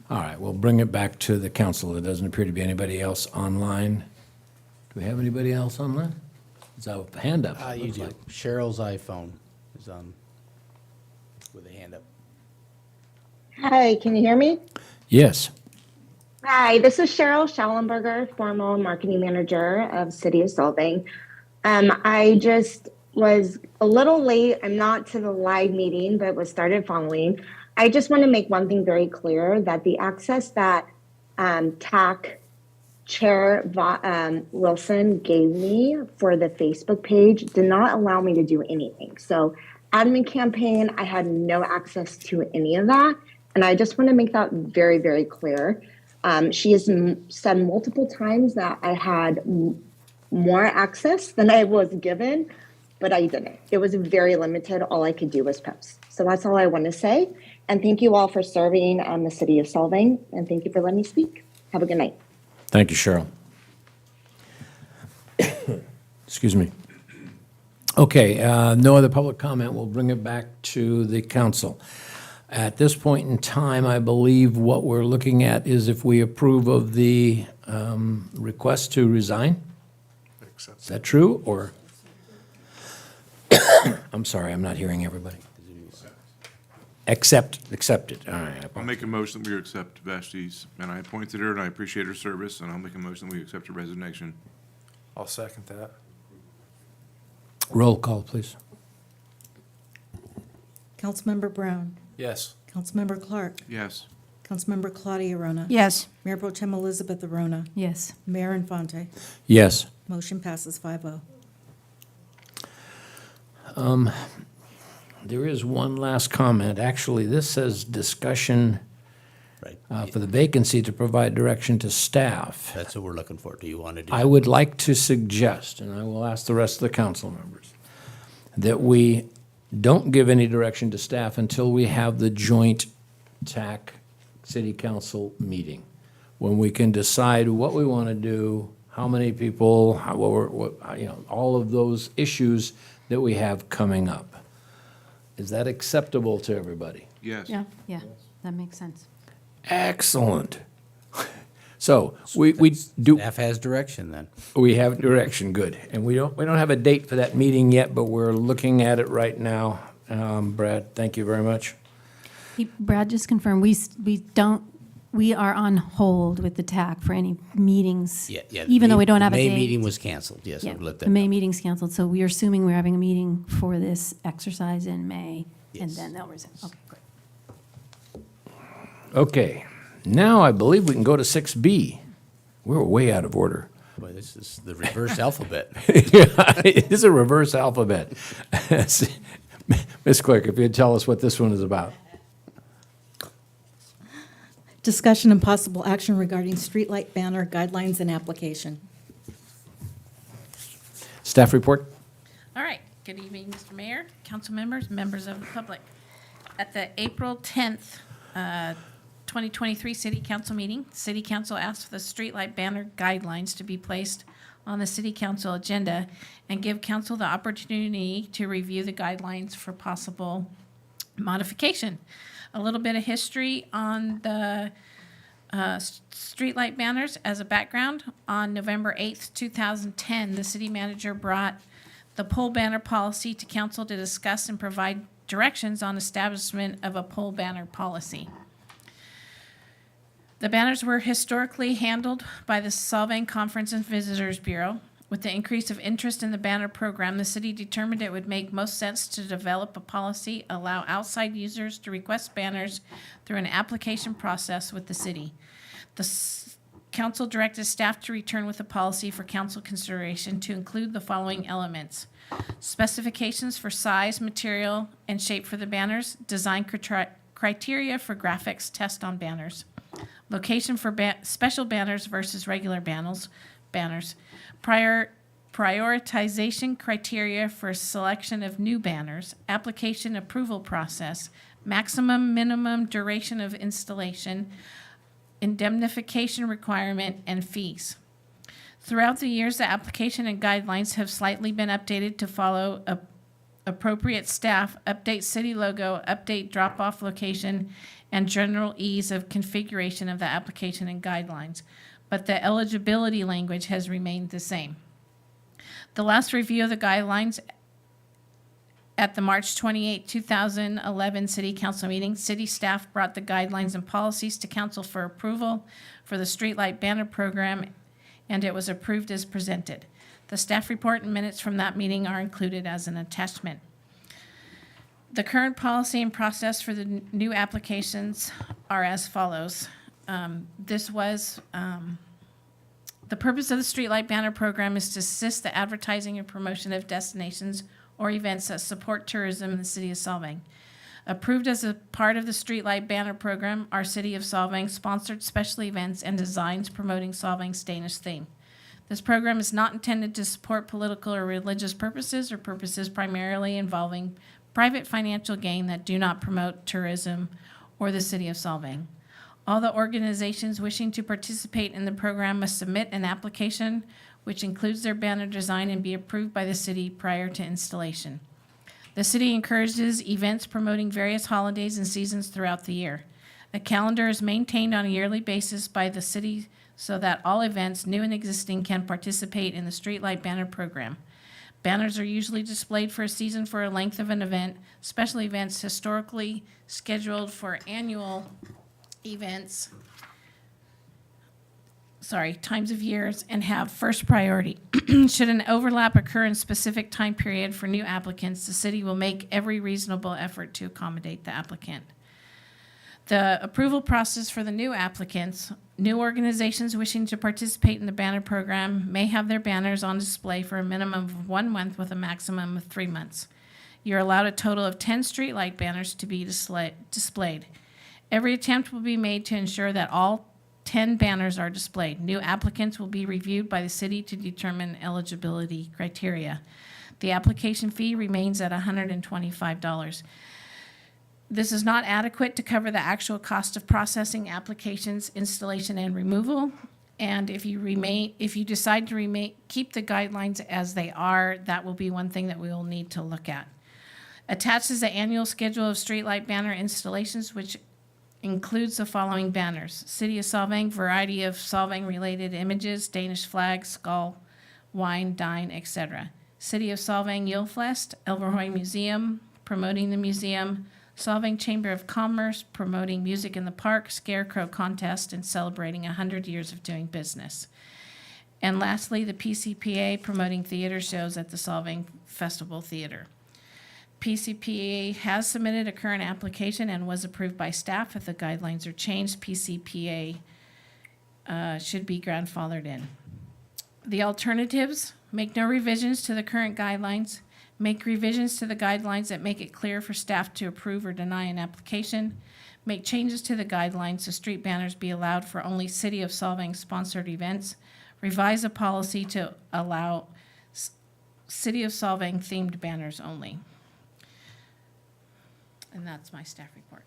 All right, we'll bring it back to the council. There doesn't appear to be anybody else online. Do we have anybody else online? Is that a hand up? You Looks do. like. Cheryl's iPhone is on with a hand up. Hi, can you hear me? Yes. Hi, this is Cheryl Schallenberger, former marketing manager of City of Solvang. I just was a little late. I'm not to the live meeting, but was started following. I just want to make one thing very clear, that the access that TAC Chair Wilson gave me for the Facebook page did not allow me to do anything. So admin campaign, I had no access to any of that. And I just want to make that very, very clear. She has said multiple times that I had more access than I was given, but I didn't. It was very limited. All I could do was post. So that's all I want to say. And thank you all for serving the city of Solvang. And thank you for letting me speak. Have a good night. Thank you, Cheryl. Excuse me. Okay, no other public comment. We'll bring it back to the council. At this point in time, I believe what we're looking at is if we approve of the request to resign. Is that true, or? I'm sorry, I'm not hearing everybody. Accept it, all right. I'll make a motion that we accept Vashti's, and I appointed her, and I appreciate her service, and I'll make a motion that we accept her resignation. I'll second that. Roll call, please. Councilmember Brown. Yes. Councilmember Clark. Yes. Councilmember Claudia Arona. Yes. Mayor Pro Tem Elizabeth Arona. Yes. Mayor Infante. Yes. Motion passes 5-0. There is one last comment. Actually, this says discussion Right. for the vacancy to provide direction to staff. That's what we're looking for. Do you want to do? I would like to suggest, and I will ask the rest of the council members, that we don't give any direction to staff until we have the joint TAC city council meeting, when we can decide what we want to do, how many people, all of those issues that we have coming up. Is that acceptable to everybody? Yes. Yeah, that makes sense. Excellent. So we do. Staff has direction then. We have direction, good. And we don't have a date for that meeting yet, but we're looking at it right now. Brad, thank you very much. Hey, Brad, just confirm, we are on hold with the TAC for any meetings. Yeah. Even though we don't have a May date. meeting was canceled, yes. Yeah, I've let the them May know. meeting's canceled, so we are assuming we're having a meeting for this exercise in May, and Yes. then they'll resume. Okay, great. Okay, now I believe we can go to 6B. We're way out of order. Boy, this is the reverse alphabet. Yeah, it is a reverse alphabet. Ms. Clerk, if you'd tell us what this one is about. Discussion and possible action regarding streetlight banner guidelines and application. Staff report? All right. Good evening, Mr. Mayor, council members, members of the public. At the April 10th, 2023 City Council meeting, City Council asked for the streetlight banner guidelines to be placed on the City Council agenda and give council the opportunity to review the guidelines for possible modification. A little bit of history on the streetlight banners as a background. On November 8th, 2010, the city manager brought the pole banner policy to council to discuss and provide directions on establishment of a pole banner policy. The banners were historically handled by the Solvang Conference and Visitors Bureau. With the increase of interest in the banner program, the city determined it would make most sense to develop a policy, allow outside users to request banners through an application process with the city. The council directed staff to return with a policy for council consideration to include the following elements: specifications for size, material, and shape for the banners, design criteria for graphics test on banners, location for special banners versus regular banners, prioritization criteria for selection of new banners, application approval process, maximum minimum duration of installation, indemnification requirement, and fees. Throughout the years, the application and guidelines have slightly been updated to follow appropriate staff, update city logo, update drop-off location, and general ease of configuration of the application and guidelines, but the eligibility language has remained the same. The last review of the guidelines at the March 28, 2011 City Council meeting, city staff brought the guidelines and policies to council for approval for the streetlight banner program, and it was approved as presented. The staff report and minutes from that meeting are included as an attachment. The current policy and process for the new applications are as follows. The purpose of the streetlight banner program is to assist the advertising and promotion of destinations or events that support tourism in the city of Solvang. Approved as a part of the Streetlight Banner Program, our City of Solvang sponsored special events and designs promoting Solvang's Danish theme. This program is not intended to support political or religious purposes or purposes primarily involving private financial gain that do not promote tourism or the City of Solvang. All the organizations wishing to participate in the program must submit an application which includes their banner design and be approved by the city prior to installation. The city encourages events promoting various holidays and seasons throughout the year. A calendar is maintained on a yearly basis by the city so that all events, new and existing, can participate in the Streetlight Banner Program. Banners are usually displayed for a season for a length of an event. Special events historically scheduled for annual events, times of years, and have first priority. Should an overlap occur in specific time period for new applicants, the city will make every reasonable effort to accommodate the applicant. The approval process for the new applicants, new organizations wishing to participate in the banner program may have their banners on display for a minimum of 1 month with a maximum of 3 months. You're allowed a total of 10 streetlight banners to be displayed. Every attempt will be made to ensure that all 10 banners are displayed. New applicants will be reviewed by the city to determine eligibility criteria. The application fee remains at $125. This is not adequate to cover the actual cost of processing applications, installation, and removal. And if you decide to keep the guidelines as they are, that will be one thing that we will need to look at. Attached is the annual schedule of streetlight banner installations, which includes the following banners: City of Solvang, variety of Solvang-related images, Danish flag, skull, wine, dine, etc. City of Solvang Julefest, Elverhøy Museum, promoting the museum, Solvang Chamber of Commerce, promoting music in the park, Scarecrow Contest, and celebrating 100 years of doing business. And lastly, the PCPA, promoting theater shows at the Solvang Festival Theater. PCPA has submitted a current application and was approved by staff. If the guidelines are changed, PCPA should be grandfathered in. The alternatives: make no revisions to the current guidelines, make revisions to the guidelines that make it clear for staff to approve or deny an application, make changes to the guidelines so street banners be allowed for only City of Solvang sponsored events, revise a policy to allow City of Solvang themed banners only. And that's my staff report.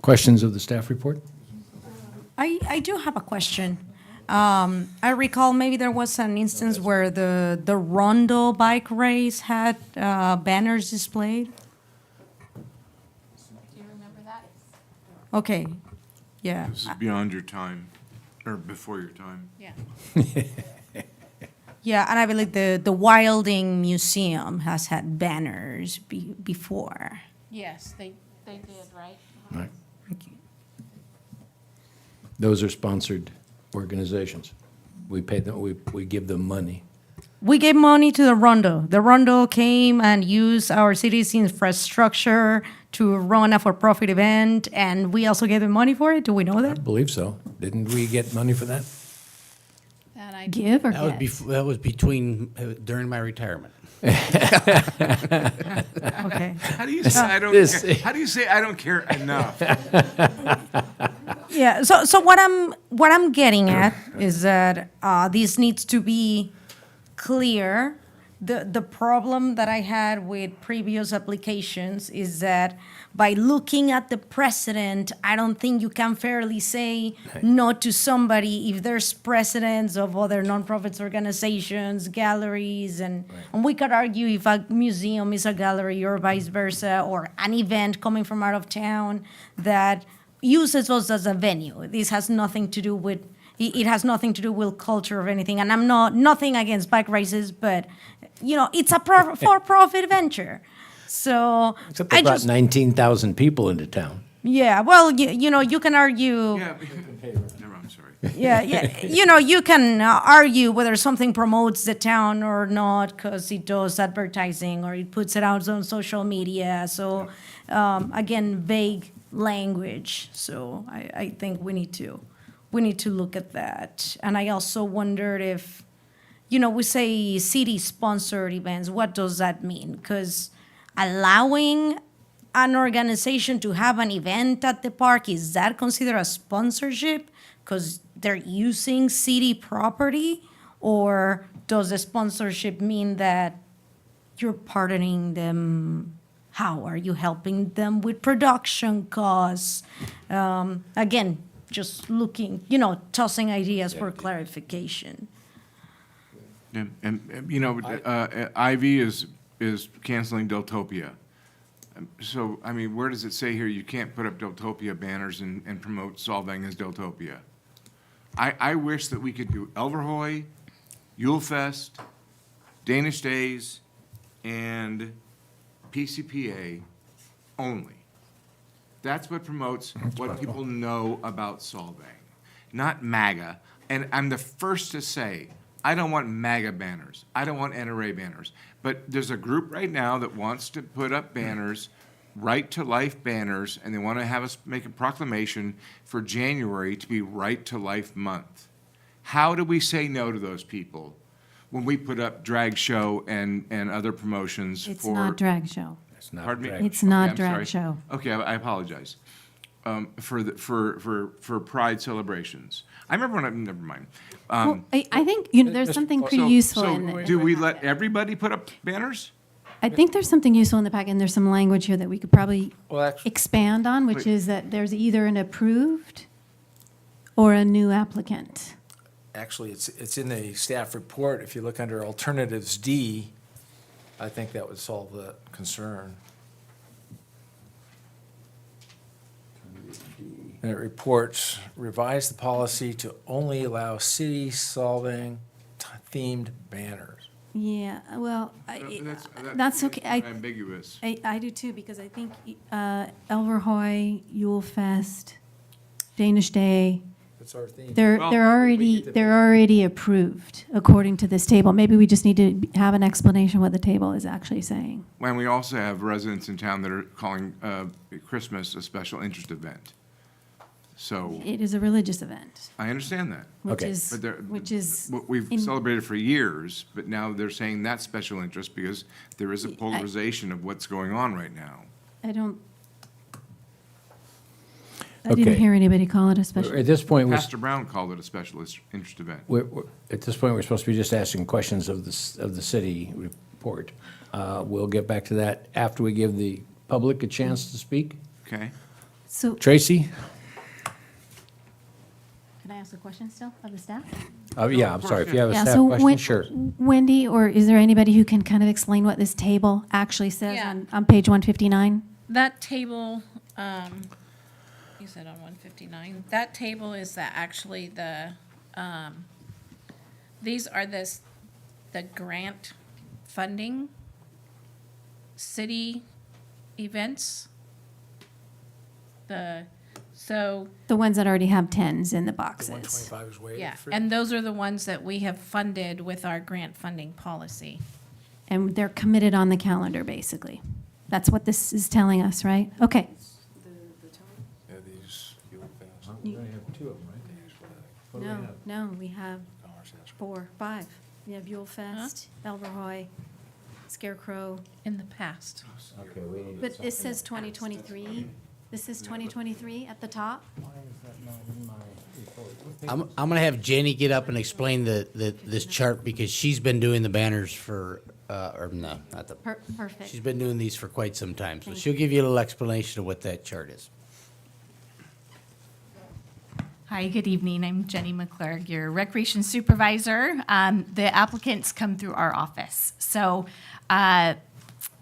Questions of the staff report? I do have a question. I recall maybe there was an instance where the Rondo bike race had banners displayed. Do you remember that? Okay, yeah. This is beyond your time, or before your time. Yeah. Yeah, and I believe the Wilding Museum has had banners before. Yes, they did, right? Right. Those are sponsored organizations. We pay them, we give them money. We gave money to the Rondo. The Rondo came and used our city's infrastructure to run a for-profit event, and we also gave them money for it. Do we know I that? believe so. Didn't we get money for that? That I Give or That get? that was between, during my retirement. Okay. How do you say I don't This- care? How do you say I don't care enough? Yeah. So what I'm getting at is that this needs to be clear. The problem that I had with previous applications is that by looking at the precedent, I don't think you can fairly say no to somebody if there's precedents of other nonprofits organizations, galleries, and we could argue if a museum is a gallery or vice versa, or an event coming from out of town that uses us as a venue. This has nothing to do with it has nothing to do with culture or anything. And I'm nothing against bike races, but it's a for-profit venture. So Except they brought 19,000 people into town. yeah, well, you can argue. Yeah, never, I'm sorry. Yeah, you can argue whether something promotes the town or not because it does advertising or it puts it out on social media. So again, vague language. So I think we need to look at that. And I also wondered if we say city-sponsored events. What does that mean? Because allowing an organization to have an event at the park, is that considered a sponsorship because they're using city property? Or does the sponsorship mean that you're partnering them? How are you helping them with production costs? Again, just looking, tossing ideas for clarification. And Ivy is canceling Deltopia. So, I mean, where does it say here you can't put up Deltopia banners and promote Solvang as Deltopia? I wish that we could do Elverhoy, Yule Fest, Danish Days, and PCPA only. That's what promotes what people know about Solvang, not MAGA. And I'm the first to say, I don't want MAGA banners. I don't want NRA banners. But there's a group right now that wants to put up banners, Right to Life banners, and they want to have us make a proclamation for January to be Right to Life month. How do we say no to those people when we put up drag show and other promotions It's for? not drag show. It's not Pardon me? drag It's Okay, not I'm drag sorry. show. Okay, I apologize. For Pride celebrations. I remember when never mind. Well, I think, there's something pretty useful in So it. do we let everybody put up banners? I think there's something useful in the packet, and there's some language here that we could probably Well, actually, expand on, which Wait. is that there's either an approved or a new applicant. actually, it's in the staff report. If you look under alternatives D, I think that would solve the concern. And it reports, revise the policy to only allow city Solvang themed banners. Yeah, well, That's okay. ambiguous. I do too, because I think Elverhoy, Yule Fest, Danish Day, That's our theme. they're Well, they're already approved according to this table. Maybe we just need to have an explanation what the table is actually saying. And we also have residents in town that are calling Christmas a special interest event. So It is a religious event, I understand that. which Okay. is But they're- which is We've in- celebrated for years, but now they're saying that's special interest because there is a polarization of what's going on right now. I don't. I didn't Okay. hear anybody call it a special. At this point, Pastor Brown called it a special interest event. at this point, we're supposed to be just asking questions of the city report. We'll get back to that after we give the public a chance to speak. Okay? So Tracy? can I ask a question still of the staff? Yeah, I'm sorry, if you have a Yeah, staff so question, sure. Wendy, or is there anybody who can kind of explain what this table actually says Yeah. on page 159? That table, you said on 159, that table is actually these are the grant funding city events. So, The ones that already have 10s in the boxes. 125 is way. yeah, and those are the ones that we have funded with our grant funding policy. And they're committed on the calendar, basically. That's what this is telling us, right? Okay. Yeah, these. No, we have 4, 5. We have Yule Fest, Elverhoy, Scarecrow. In the past. But this says 2023. This is 2023 at the top. I'm gonna have Jenny get up and explain this chart because she's been doing the banners for, or no, not the. Perfect. She's been doing these for quite some time, so Thank she'll give you a little explanation of what that chart is. Hi, good evening. I'm Jenny McClurg, your recreation supervisor. The applicants come through our office. So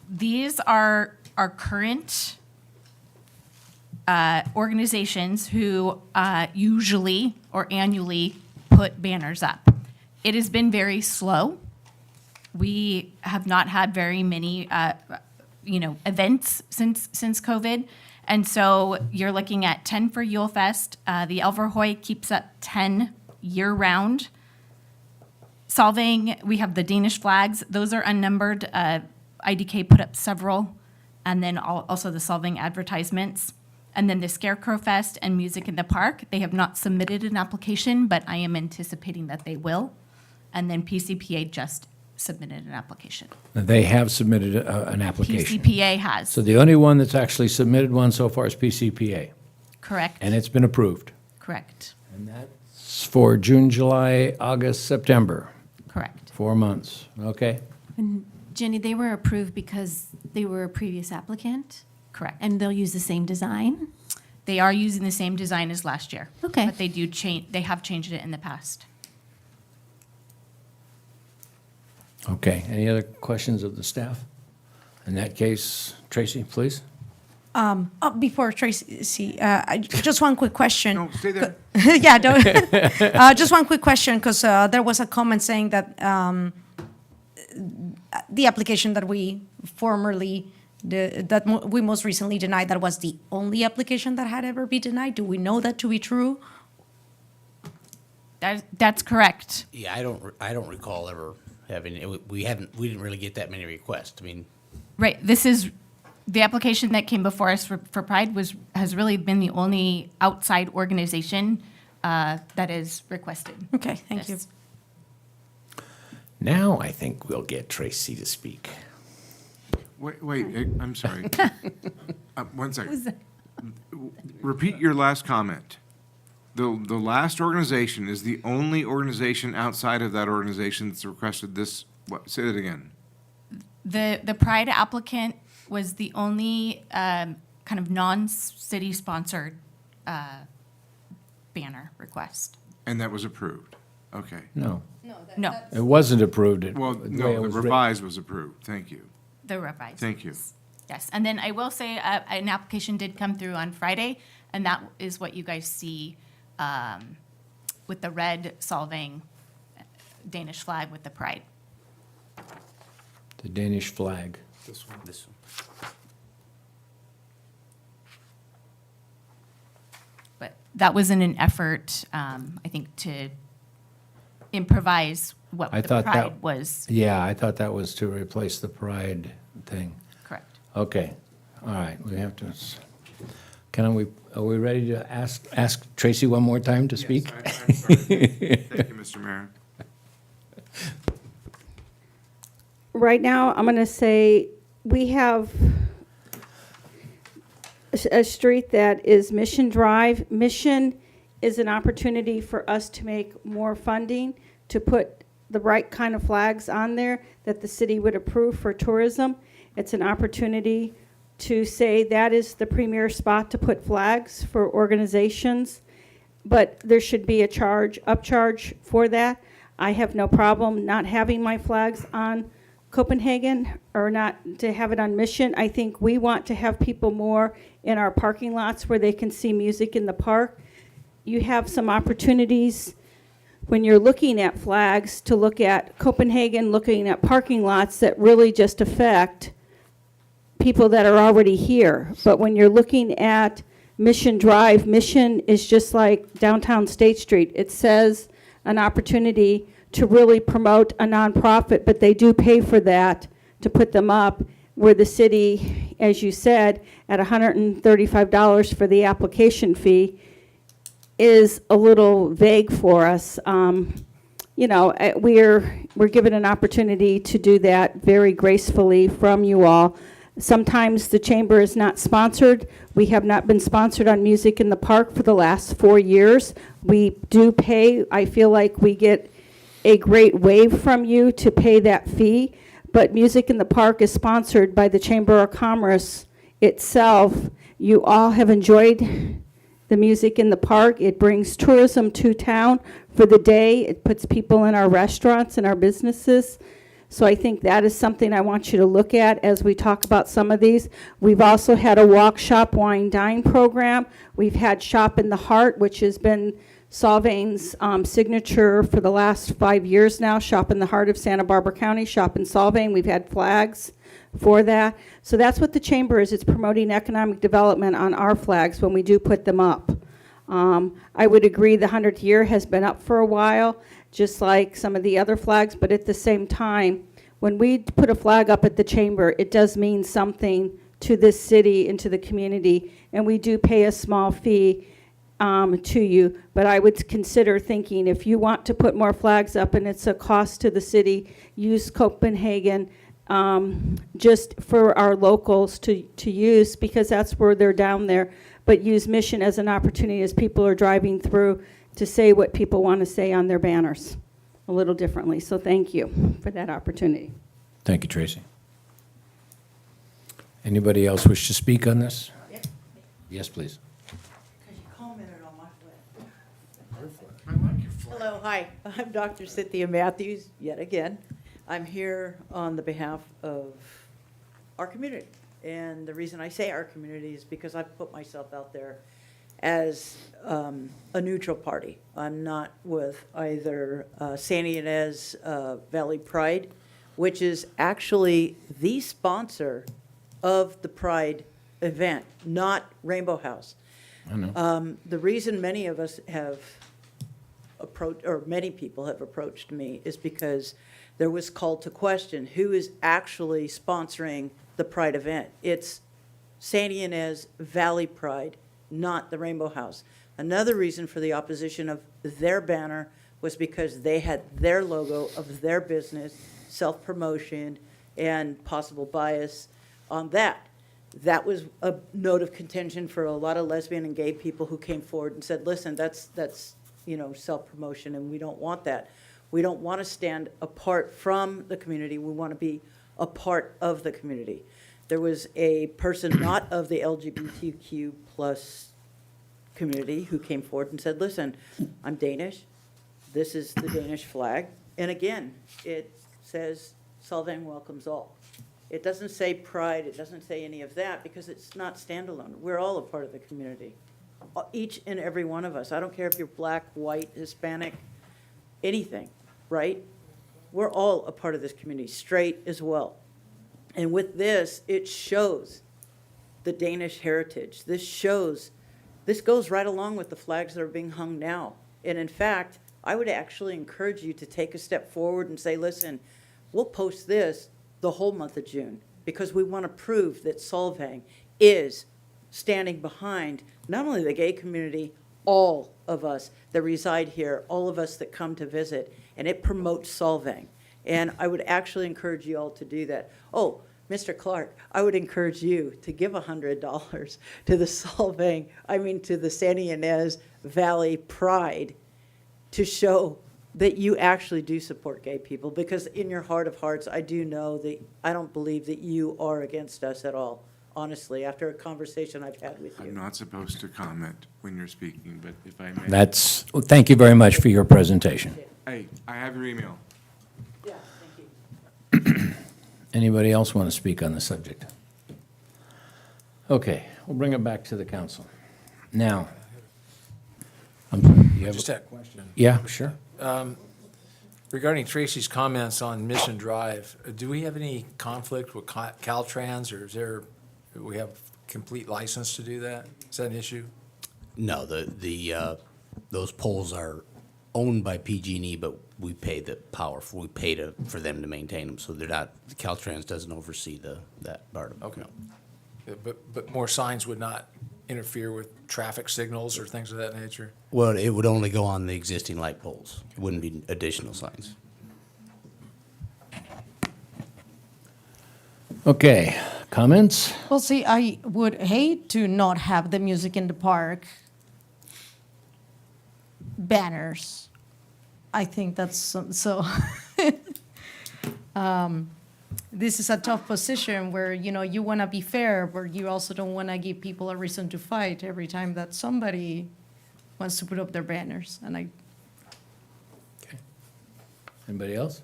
these are our current organizations who usually or annually put banners up. It has been very slow. We have not had very many, events since COVID. And so you're looking at 10 for Yule Fest. The Elverhoy keeps up 10 year-round. Solvang, we have the Danish flags. Those are unnumbered. IDK put up several. And then also the Solvang advertisements. And then the Scarecrow Fest and Music in the Park. They have not submitted an application, but I am anticipating that they will. and then PCPA just submitted an application. They have submitted an application. PCPA has, So the only one that's actually submitted one so far is PCPA, correct? and it's been approved. Correct, And that's for June, July, August, September, correct. 4 months, okay? And Jenny, they were approved because they were a previous applicant? Correct. And they'll use the same design? They are using the same design as last year. Okay. But they have changed it in the past. Okay, any other questions of the staff? In that case, Tracy, please. Before Tracy, just one quick question. No, stay there. Yeah, just one quick question, because there was a comment saying that the application that we we most recently denied, that was the only application that had ever been denied. Do we know that to be true? That's correct. Yeah, I don't recall ever having, we didn't really get that many requests. I mean, Right, this is, the application that came before us for Pride has really been the only outside organization that is requested. Okay, thank you. Yes. Now I think we'll get Tracy to speak. Wait, I'm sorry. 1 second. Repeat your last comment. The last organization is the only organization outside of that organization that's requested this, what, say that again. The Pride applicant was the only kind of non-city sponsored banner request. And that was approved. Okay. No, No, it wasn't approved. Well, the way no, it the was written. revised was approved. Thank you. the revised. Thank you. Yes, and then I will say an application did come through on Friday, and that is what you guys see with the red Solvang Danish flag with the Pride. The Danish flag. this one. But that was in an effort, I think, to improvise what I the thought Pride that was. Yeah, I thought that was to replace the Pride thing. Correct. Okay, all right, we have to, are we ready to ask Tracy one more time to speak? I'm sorry. Thank you, Mr. Mayor. Right now, I'm going to say we have a street that is Mission Drive. Mission is an opportunity for us to make more funding, to put the right kind of flags on there that the city would approve for tourism. It's an opportunity to say that is the premier spot to put flags for organizations, but there should be a upcharge for that. I have no problem not having my flags on Copenhagen or not to have it on Mission. I think we want to have people more in our parking lots where they can see music in the park. You have some opportunities when you're looking at flags to look at Copenhagen, looking at parking lots that really just affect people that are already here. But when you're looking at Mission Drive, Mission is just like downtown State Street. It says an opportunity to really promote a nonprofit, but they do pay for that to put them up, where the city, as you said, at $135 for the application fee is a little vague for us. We're given an opportunity to do that very gracefully from you all. Sometimes the chamber is not sponsored. We have not been sponsored on Music in the Park for the last 4 years. We do pay. I feel like we get a great wave from you to pay that fee, but Music in the Park is sponsored by the Chamber of Commerce itself. You all have enjoyed the Music in the Park. It brings tourism to town for the day. It puts people in our restaurants and our businesses. So I think that is something I want you to look at as we talk about some of these. We've also had a walk, shop, wine, dine program. We've had Shop in the Heart, which has been Solvang's signature for the last 5 years now. Shop in the Heart of Santa Barbara County, Shop in Solvang. We've had flags for that. So that's what the chamber is. It's promoting economic development on our flags when we do put them up. I would agree the 100th year has been up for a while, just like some of the other flags, but at the same time, when we put a flag up at the chamber, it does mean something to this city and to the community, and we do pay a small fee to you, but I would consider thinking if you want to put more flags up and it's a cost to the city, use Copenhagen just for our locals to use, because that's where they're down there, but use Mission as an opportunity as people are driving through to say what people want to say on their banners a little differently. So thank you for that opportunity. Thank you, Tracy. Anybody else wish to speak on this? Yes, please. Hello, hi. I'm Dr. Cynthia Matthews, yet again. I'm here on the behalf of our community. And the reason I say our community is because I've put myself out there as a neutral party. I'm not with either Santa Ynez Valley Pride, which is actually the sponsor of the Pride event, not Rainbow House. I know. The reason many of us have approached, or many people have approached me, is because there was called to question who is actually sponsoring the Pride event. It's Santa Ynez Valley Pride, not the Rainbow House. Another reason for the opposition of their banner was because they had their logo of their business, self-promotion, and possible bias on that. That was a note of contention for a lot of lesbian and gay people who came forward and said, listen, that's self-promotion, and we don't want that. We don't want to stand apart from the community. We want to be a part of the community. There was a person not of the LGBTQ plus community who came forward and said, listen, I'm Danish. This is the Danish flag. And again, it says Solvang welcomes all. It doesn't say pride, it doesn't say any of that, because it's not standalone. We're all a part of the community. Each and every one of us. I don't care if you're black, white, Hispanic, anything, right? We're all a part of this community, straight as well. And with this, it shows the Danish heritage. This goes right along with the flags that are being hung now. And in fact, I would actually encourage you to take a step forward and say, listen, we'll post this the whole month of June, because we want to prove that Solvang is standing behind not only the gay community, all of us that reside here, all of us that come to visit, and it promotes Solvang. And I would actually encourage you all to do that. Oh, Mr. Clark, I would encourage you to give $100 to the to the Santa Ynez Valley Pride to show that you actually do support gay people, because in your heart of hearts, I do know that I don't believe that you are against us at all, honestly, after a conversation I've had with you. I'm not supposed to comment when you're speaking, but if I may. Thank you very much for your presentation. Hey, I have your email. Yeah, thank you. Anybody else want to speak on the subject? Okay, we'll bring it back to the council. Now, I'm sorry, you have Just a had a question. Yeah, sure. Regarding Tracy's comments on Mission Drive, do we have any conflict with Caltrans, or do we have complete license to do that? Is that an issue? No, those poles are owned by PG&E, but we pay the power, for them to maintain them, so they're not, Caltrans doesn't oversee that part of it. Okay. No. But more signs would not interfere with traffic signals or things of that nature? Well, it would only go on the existing light poles. It wouldn't be additional signs. Okay, comments? Well, see, I would hate to not have the music in the park banners. I think that's so. This is a tough position where, you want to be fair, but you also don't want to give people a reason to fight every time that somebody wants to put up their banners. And Okay. Anybody else?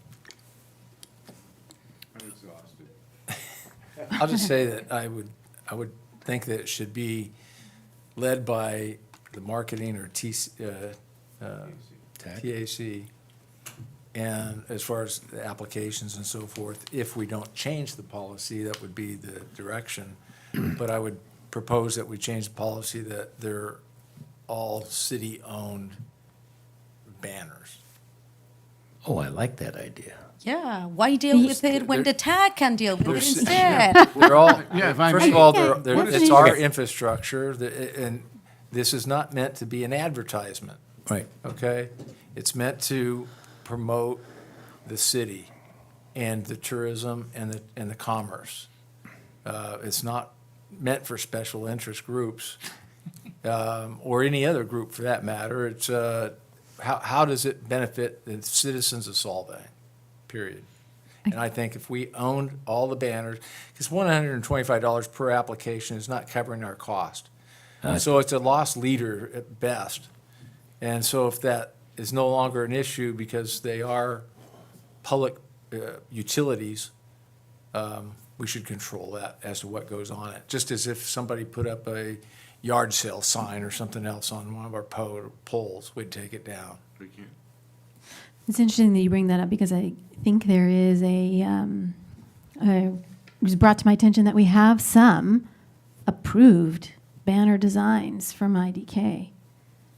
I'm exhausted. I'll just say that I would think that it should be led by the marketing or TAC. And as far as the applications and so forth, if we don't change the policy, that would be the direction. But I would propose that we change the policy that they're all city-owned banners. Oh, I like that idea. yeah, why deal with it when the tag can deal with it instead? They're all, Yeah, if I first may. of all, What is it's it? our Okay. infrastructure, and This is not meant to be an advertisement, Right. okay? It's meant to promote the city and the tourism and the commerce. It's not meant for special interest groups, or any other group for that matter. It's, how does it benefit the citizens of Solvang, period? And I think if we owned all the banners, because $125 per application is not covering our cost. So it's a lost leader at best. And so if that is no longer an issue because they are public utilities, we should control that as to what goes on it. Just as if somebody put up a yard sale sign or something else on one of our poles, we'd take it down. We can't. It's interesting that you bring that up because I think there is it was brought to my attention that we have some approved banner designs from IDK.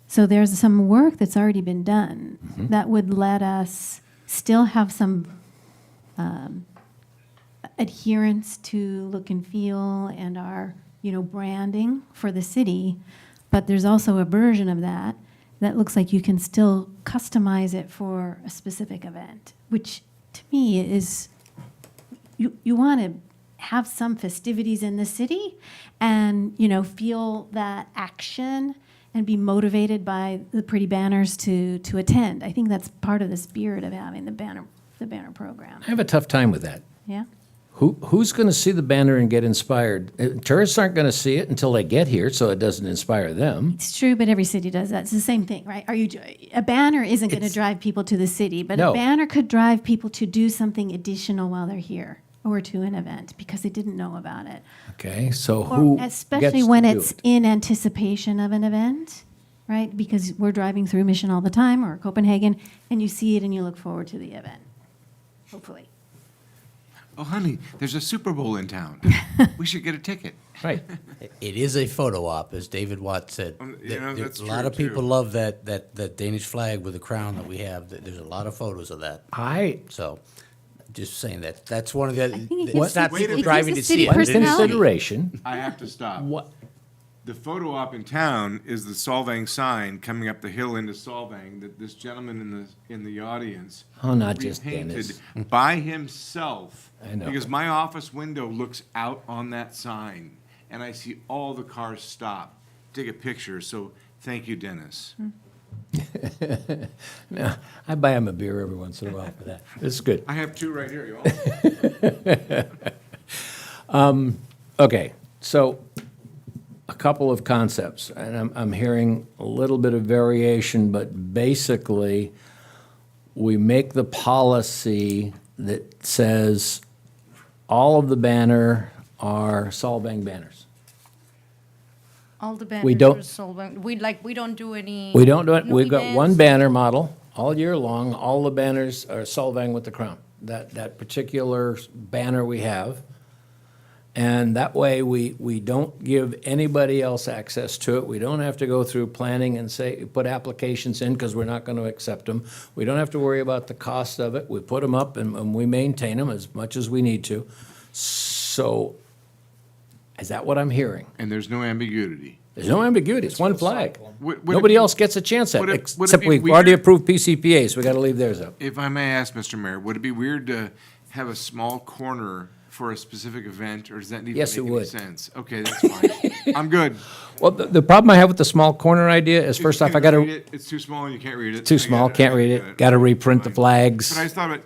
So there's some work that's already been done that would let us still have some adherence to look and feel and our, branding for the city. But there's also a version of that looks like you can still customize it for a specific event, which to me is, you want to have some festivities in the city and, feel that action and be motivated by the pretty banners to attend. I think that's part of the spirit of having the banner program. I have a tough time with that. Yeah? Who's going to see the banner and get inspired? Tourists aren't going to see it until they get here, so it doesn't inspire them. It's true, but every city does that. It's the same thing, right? A banner isn't going to drive people to the city, but No. a banner could drive people to do something additional while they're here or to an event because they didn't know about it. Okay, so Or who especially gets when to do it's it? in anticipation of an event, right? Because we're driving through Mission all the time or Copenhagen, and you see it and you look forward to the event, hopefully. Oh, honey, there's a Super Bowl in town. We should get a ticket. Right. It is a photo op, as David Watt said. That's A lot true, of people too. love that Danish flag with the crown that we have. There's a lot of photos of that. So, just saying that's one of the. think it It's gives not the- people it gives driving the to city see it. personality. Consideration. I have to stop. What? The photo op in town is the Solvang sign coming up the hill into Solvang that this gentleman in the audience Oh, not just repainted Dennis. by himself. I know. Because my office window looks out on that sign, and I see all the cars stop, take a picture. So thank you, Dennis. No, I buy him a beer every once in a while for that. It's good. I have two right here. You want? Okay, so a couple of concepts, and I'm hearing a little bit of variation, but basically, we make the policy that says all of the banner are Solvang banners. All the banners We don't- are Solvang. We don't do any. We don't do it, new we've got events. one banner model all year long, all the banners are Solvang with the crown. That particular banner we have. And that way, we don't give anybody else access to it. We don't have to go through planning and put applications in because we're not going to accept them. We don't have to worry about the cost of it. We put them up and we maintain them as much as we need to. So, is that what I'm hearing? And there's no ambiguity. There's no ambiguity. It's one flag. Would it Nobody be- else gets a chance at would it, it- would it except be we've already weird- approved PCPA, so we got to leave theirs up. If I may ask, Mr. Mayor, would it be weird to have a small corner for a specific event, or does that need Yes, to it make any would. sense? Okay, that's fine. I'm good. Well, the problem I have with the small corner idea is, first off, I Can't got read to, it. It's too small and you can't read it. too I small, get can't I read get it, got to reprint the But flags, I just thought about,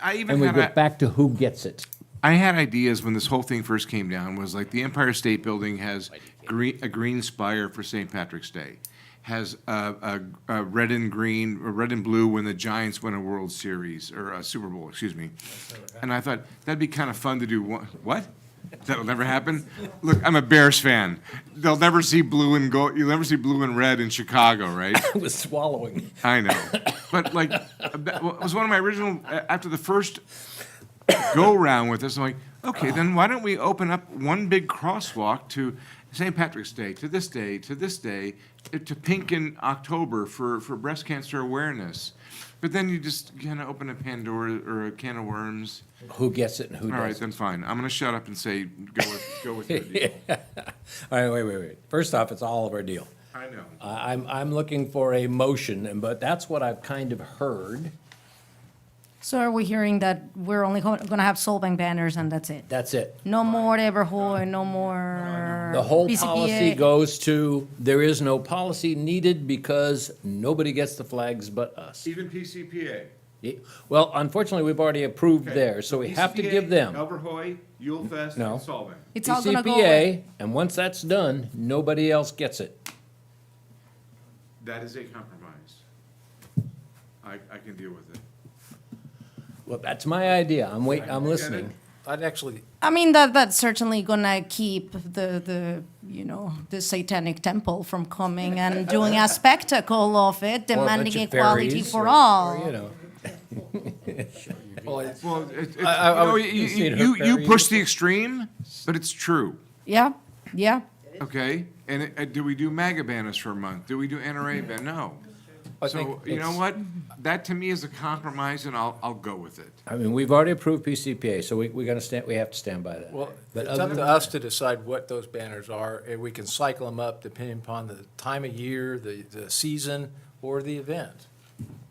I even and we had get back to who gets it. I had ideas when this whole thing first came down, was like the Empire State Building has a green spire for St. Patrick's Day, has a red and green, or red and blue when the Giants win a World Series, or a Super Bowl, excuse me. And I thought, that'd be kind of fun to do. What? That'll never happen? Look, I'm a Bears fan. They'll never see blue and gold, you'll never see blue and red in Chicago, right? I was swallowing. I know. But like, that was one of my original, after the first go-round with this, I'm like, okay, then why don't we open up one big crosswalk to St. Patrick's Day, to this day, to this day, to pink in October for breast cancer awareness. But then you just kind of open a Pandora or a can of worms. Who gets it and who All right, doesn't. then fine. I'm going to shut up and say, go with your deal. All right, wait. First off, it's all of our deal. I know. I'm looking for a motion, but that's what I've kind of heard. So are we hearing that we're only going to have Solvang banners and that's it? That's it. No more Everhoy, no more The whole PCPA? policy goes to, there is no policy needed because nobody gets the flags but us. Even PCPA. Well, unfortunately, we've already approved theirs, so we have to give them. Elverhoy, Yule Fest, No. and Solvang. It's all going to go away. PCPA, and once that's done, nobody else gets it. That is a compromise. I can deal with it. Well, that's my idea. I'm listening. I'd actually, I mean, that's certainly going to keep the satanic temple from coming and doing a spectacle of it, Or a bunch demanding of equality fairies, for or, all. you know. Well, seen her you fairies push the extreme, but it's true. Yeah, yeah. Okay, and do we do MAGA banners for a month? Do we do NRA ban? No. So, you know what? That to me is a compromise, and I'll go with it. I mean, we've already approved PCPA, so we have to stand by that. well, But it's other up to than us to decide what those banners are, and we can cycle them up depending upon the time of year, the season, or the event.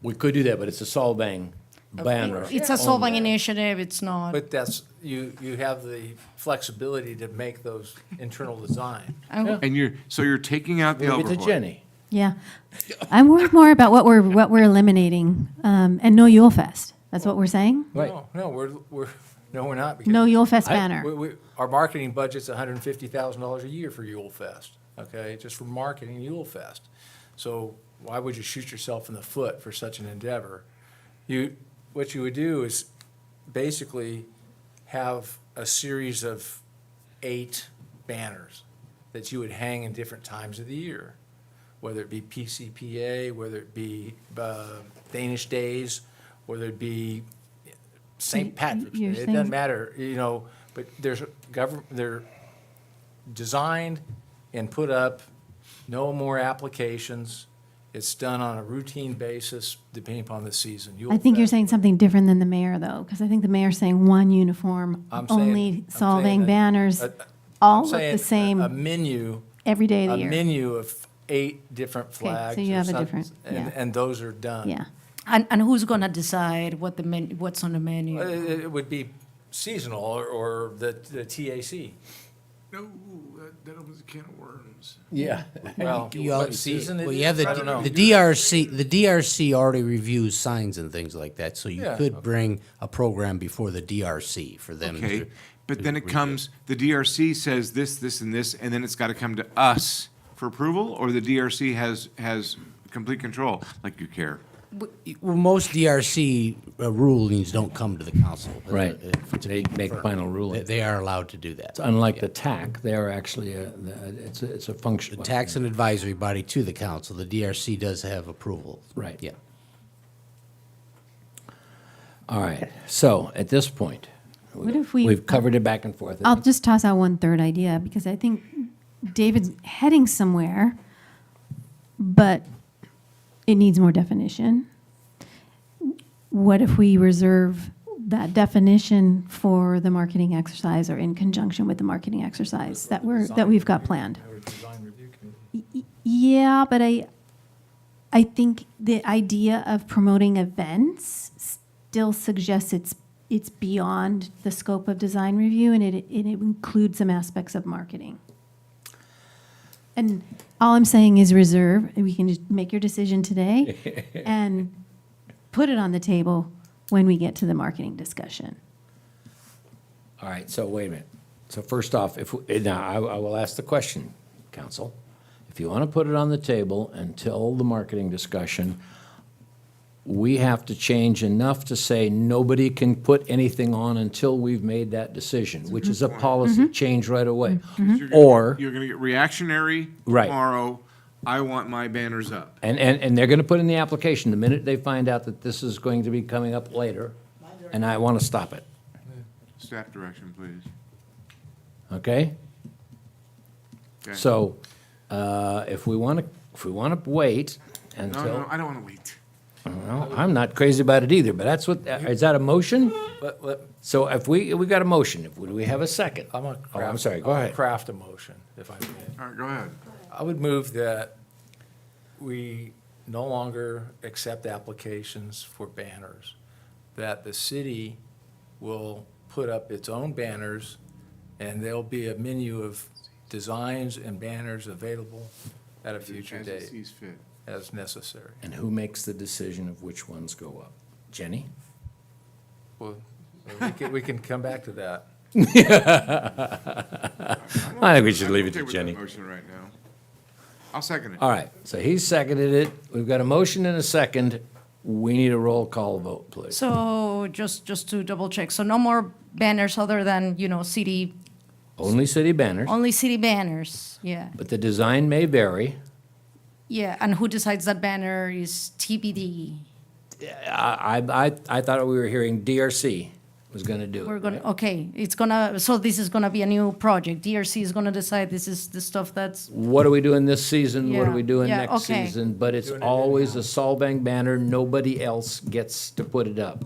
We could do that, but it's a Solvang banner. It's a Solvang initiative, it's not. But that's, you have the flexibility to make those internal design. And you're taking out the Leave it to Elverhoy. Jenny. Yeah. I'm worried more about what we're eliminating, and no Yule Fest. That's what we're saying? Right. No, we're not. because No Yule Fest I- banner. Our marketing budget's $150,000 a year for Yule Fest, okay, just for marketing Yule Fest. So why would you shoot yourself in the foot for such an endeavor? What you would do is basically have a series of 8 banners that you would hang in different times of the year, whether it be PCPA, whether it be Danish Days, whether it be St. Patrick's Day. You're It saying- doesn't matter, but they're designed and put up, no more applications. It's done on a routine basis, depending upon the season. I think you're Yule saying something different than the mayor, though, because I think the mayor's saying one uniform, I'm saying- only I'm saying Solvang that- banners, I'm all look saying the same A menu. every day of A the year. menu of 8 different flags. so you or have a something, different- yeah. And those are done. Yeah. And who's going to decide what's on the menu? It would be seasonal or the TAC. No, that opens a can of worms. Yeah. Well, what season it Well, is? you have I don't know. the DRC, the DRC already reviews signs and things like that, so you Yeah. could bring a program before the DRC for them to. Okay, but then it review. comes, the DRC says this, and this, and then it's got to come to us for approval, or the DRC has complete control, like you care. Well, most DRC rulings don't come to the council. Right. They make final ruling. They are allowed to do that. It's unlike the TAC, they are actually, it's a function. The tax and advisory body to the council, the DRC does have approval. Right. Yeah. All right, so at this point, What if we? we've covered it back and forth. I'll just toss out one third idea, because I think David's heading somewhere, but it needs more definition. What if we reserve that definition for the marketing exercise, or in conjunction with the marketing exercise that we've got planned? Yeah, but I think the idea of promoting events still suggests it's beyond the scope of design review, and it includes some aspects of marketing. And all I'm saying is reserve, and we can just make your decision today and put it on the table when we get to the marketing discussion. All right, so wait a minute. So first off, now I will ask the question, council. If you want to put it on the table until the marketing discussion, we have to change enough to say nobody can put anything on until we've made that decision, which is a policy change right away. Or, You're gonna get reactionary Right. tomorrow, I want my banners up. and they're going to put in the application the minute they find out that this is going to be coming up later, and I want to stop it, Staff direction, please. okay? Okay. So, if we want to wait until. No, I don't wanna wait. Well, I'm not crazy about it either, but that's what, is that a motion? Let- So if we got a motion, do we have a second? I'm gonna Oh, I'm sorry, go ahead. craft a motion, if I may. All right, go ahead. I would move that we no longer accept applications for banners, that the city will put up its own banners, and there'll be a menu of designs and banners available at a future As it date sees fit. as necessary. And who makes the decision of which ones go up? Jenny? Well, we can come back to that. I think we should leave it I'm okay to with that Jenny. motion right now. I'll second it. All right, so he seconded it. We've got a motion and a second. We need a roll call vote, please. So just to double check, so no more banners other than, city, Only city banners, only city banners, yeah. but the design may vary. Yeah, and who decides that banner is TBD? I thought we were hearing DRC was gonna do it. We're gonna, right? okay, so this is gonna be a new project. DRC is gonna decide this is the stuff that's, What are we doing this season? What are Yeah, we doing yeah, next okay. season? But it's always a Solvang banner. Nobody else gets to put it up.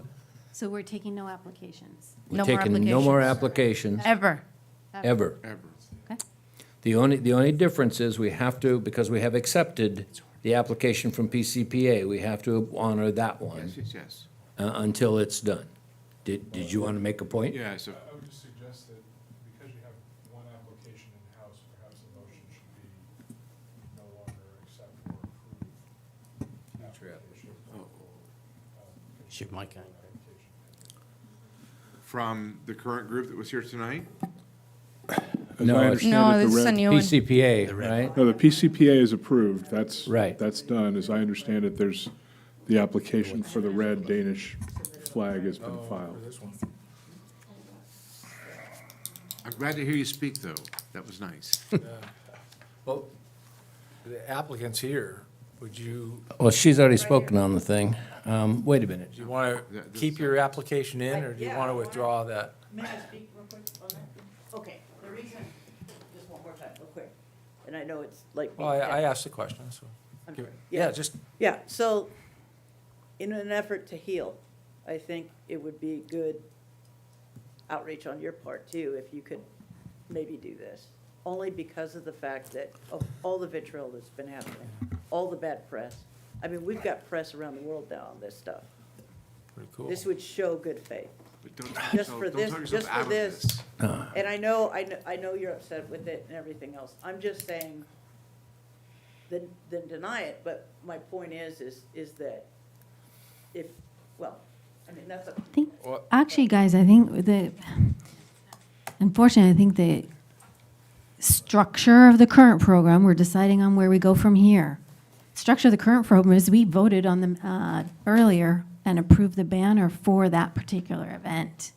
So we're taking no applications. We're No more taking no more applications, ever. ever. Okay. The only difference is we have to, because we have accepted the application from PCPA, we have to honor that one Yes. until it's done. Did you want to make a point? Yeah, so I would just suggest that because you have one application in-house, perhaps a motion should be no longer accept or approve application. Should Mike? from the current group that was here tonight? No, I it's understand No, it, the this is a red, new one. PCPA, right? no, the PCPA is approved. That's, Right. that's done. As I understand it, there's, the application for the red Danish flag has been filed. I'm glad to hear you speak, though. That was nice. Well, the applicant's here. Would you, Well, she's already spoken on the thing. Wait a minute. do you want to keep your application in, or do you want to withdraw that? May I speak real quick on that? Okay, the reason, just one more time, real quick, and I know it's like. Well, I asked the question, so. I'm sorry. Yeah, just, Yeah, so in an effort to heal, I think it would be good outreach on your part too, if you could maybe do this. Only because of the fact that of all the vitriol that's been happening, all the bad press. I mean, we've got press around the world now on this stuff. pretty cool. This would show good faith. But don't Just don't for talk this, yourself just out for of this. And I know you're upset with it and everything else. I'm just saying, then deny it. But my point is that if, well, I mean, that's a. Actually, guys, I think unfortunately, I think the structure of the current program, we're deciding on where we go from here. Structure of the current program is we voted on them earlier and approved the banner for that particular event.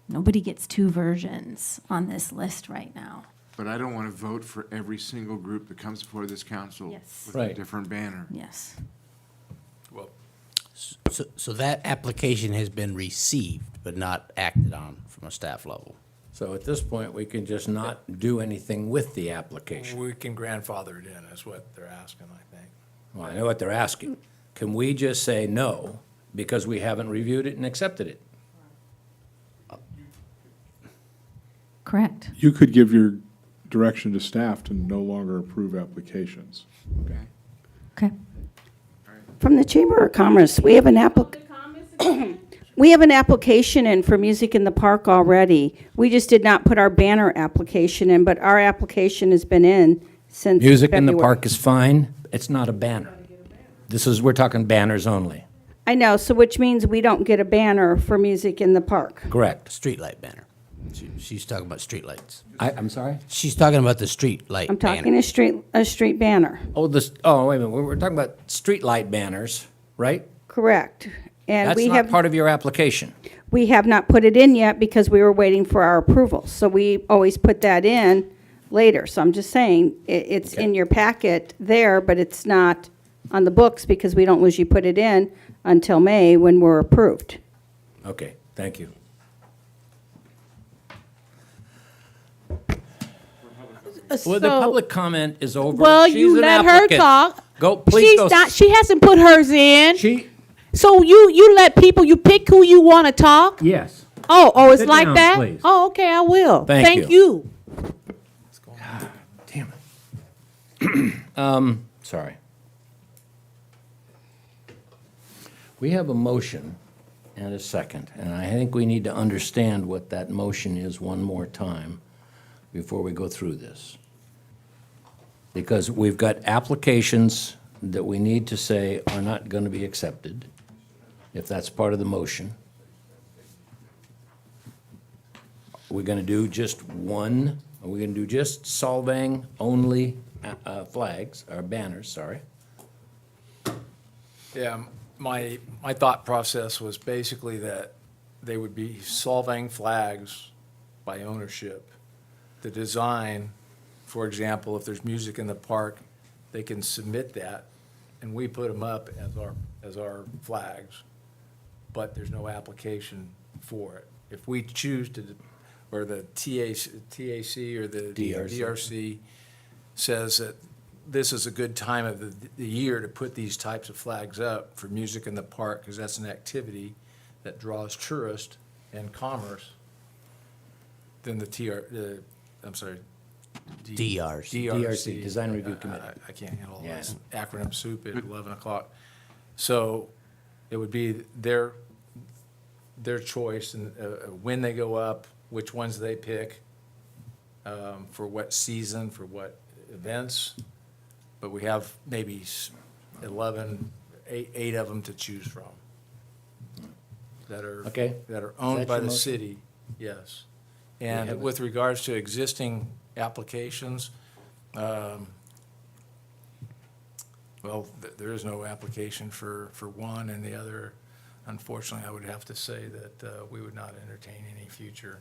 Nobody gets two versions on this list right now. But I don't want to vote for every single group that comes before this council Yes. with a Right. different banner. Yes. Well, So that application has been received, but not acted on from a staff level. So at this point, we can just not do anything with the application. we can grandfather it in, is what they're asking, I think. Well, I know what they're asking. Can we just say no because we haven't reviewed it and accepted it? Correct. You could give your direction to staff to no longer approve applications. Okay. From the Chamber of Commerce, we have an we have an application in for Music in the Park already. We just did not put our banner application in, but our application has been in since Music in the February. park is fine. It's not a banner. We're talking banners only. I know, so which means we don't get a banner for Music in the Park. Correct. Streetlight banner. She's talking about streetlights. I'm sorry? She's talking about the streetlight I'm banner. talking a street banner, Oh, wait a minute. We're talking about streetlight banners, right? correct. And That's we not have, part of your application. we have not put it in yet because we were waiting for our approval. So we always put that in later. So I'm just saying, it's in your packet there, but it's not on the books because we don't usually put it in until May when we're approved. Okay, thank you. Well, the public comment is over. Well, She's you an let her applicant. talk. Go, please go. She hasn't put hers in. She, So you let people, you pick who you want to talk? yes. Oh, it's Sit like down, that? please. Oh, okay, I will. Thank you. Damn it. Sorry. We have a motion and a second, and I think we need to understand what that motion is one more time before we go through this. Because we've got applications that we need to say are not going to be accepted, if that's part of the motion. We're going to do just one, are we going to do just Solvang only flags, or banners, sorry? Yeah, my thought process was basically that they would be Solvang flags by ownership. The design, for example, if there's music in the park, they can submit that, and we put them up as our flags, but there's no application for it. If we choose to, or the TAC or the DRC says that this is a good time of the year to put these types of flags up for music in the park, because that's an activity that draws tourists and commerce, then the DRC, Design Review Committee. I can't handle all this acronym soup at 11 o'clock. So it would be their choice and when they go up, which ones they pick, for what season, for what events. But we have maybe 8 of them to choose from that are Okay. that are Is owned that by your the motion? city. Yes. have And it. with regards to existing applications, well, there is no application for one, and the other, unfortunately, I would have to say that we would not entertain any future.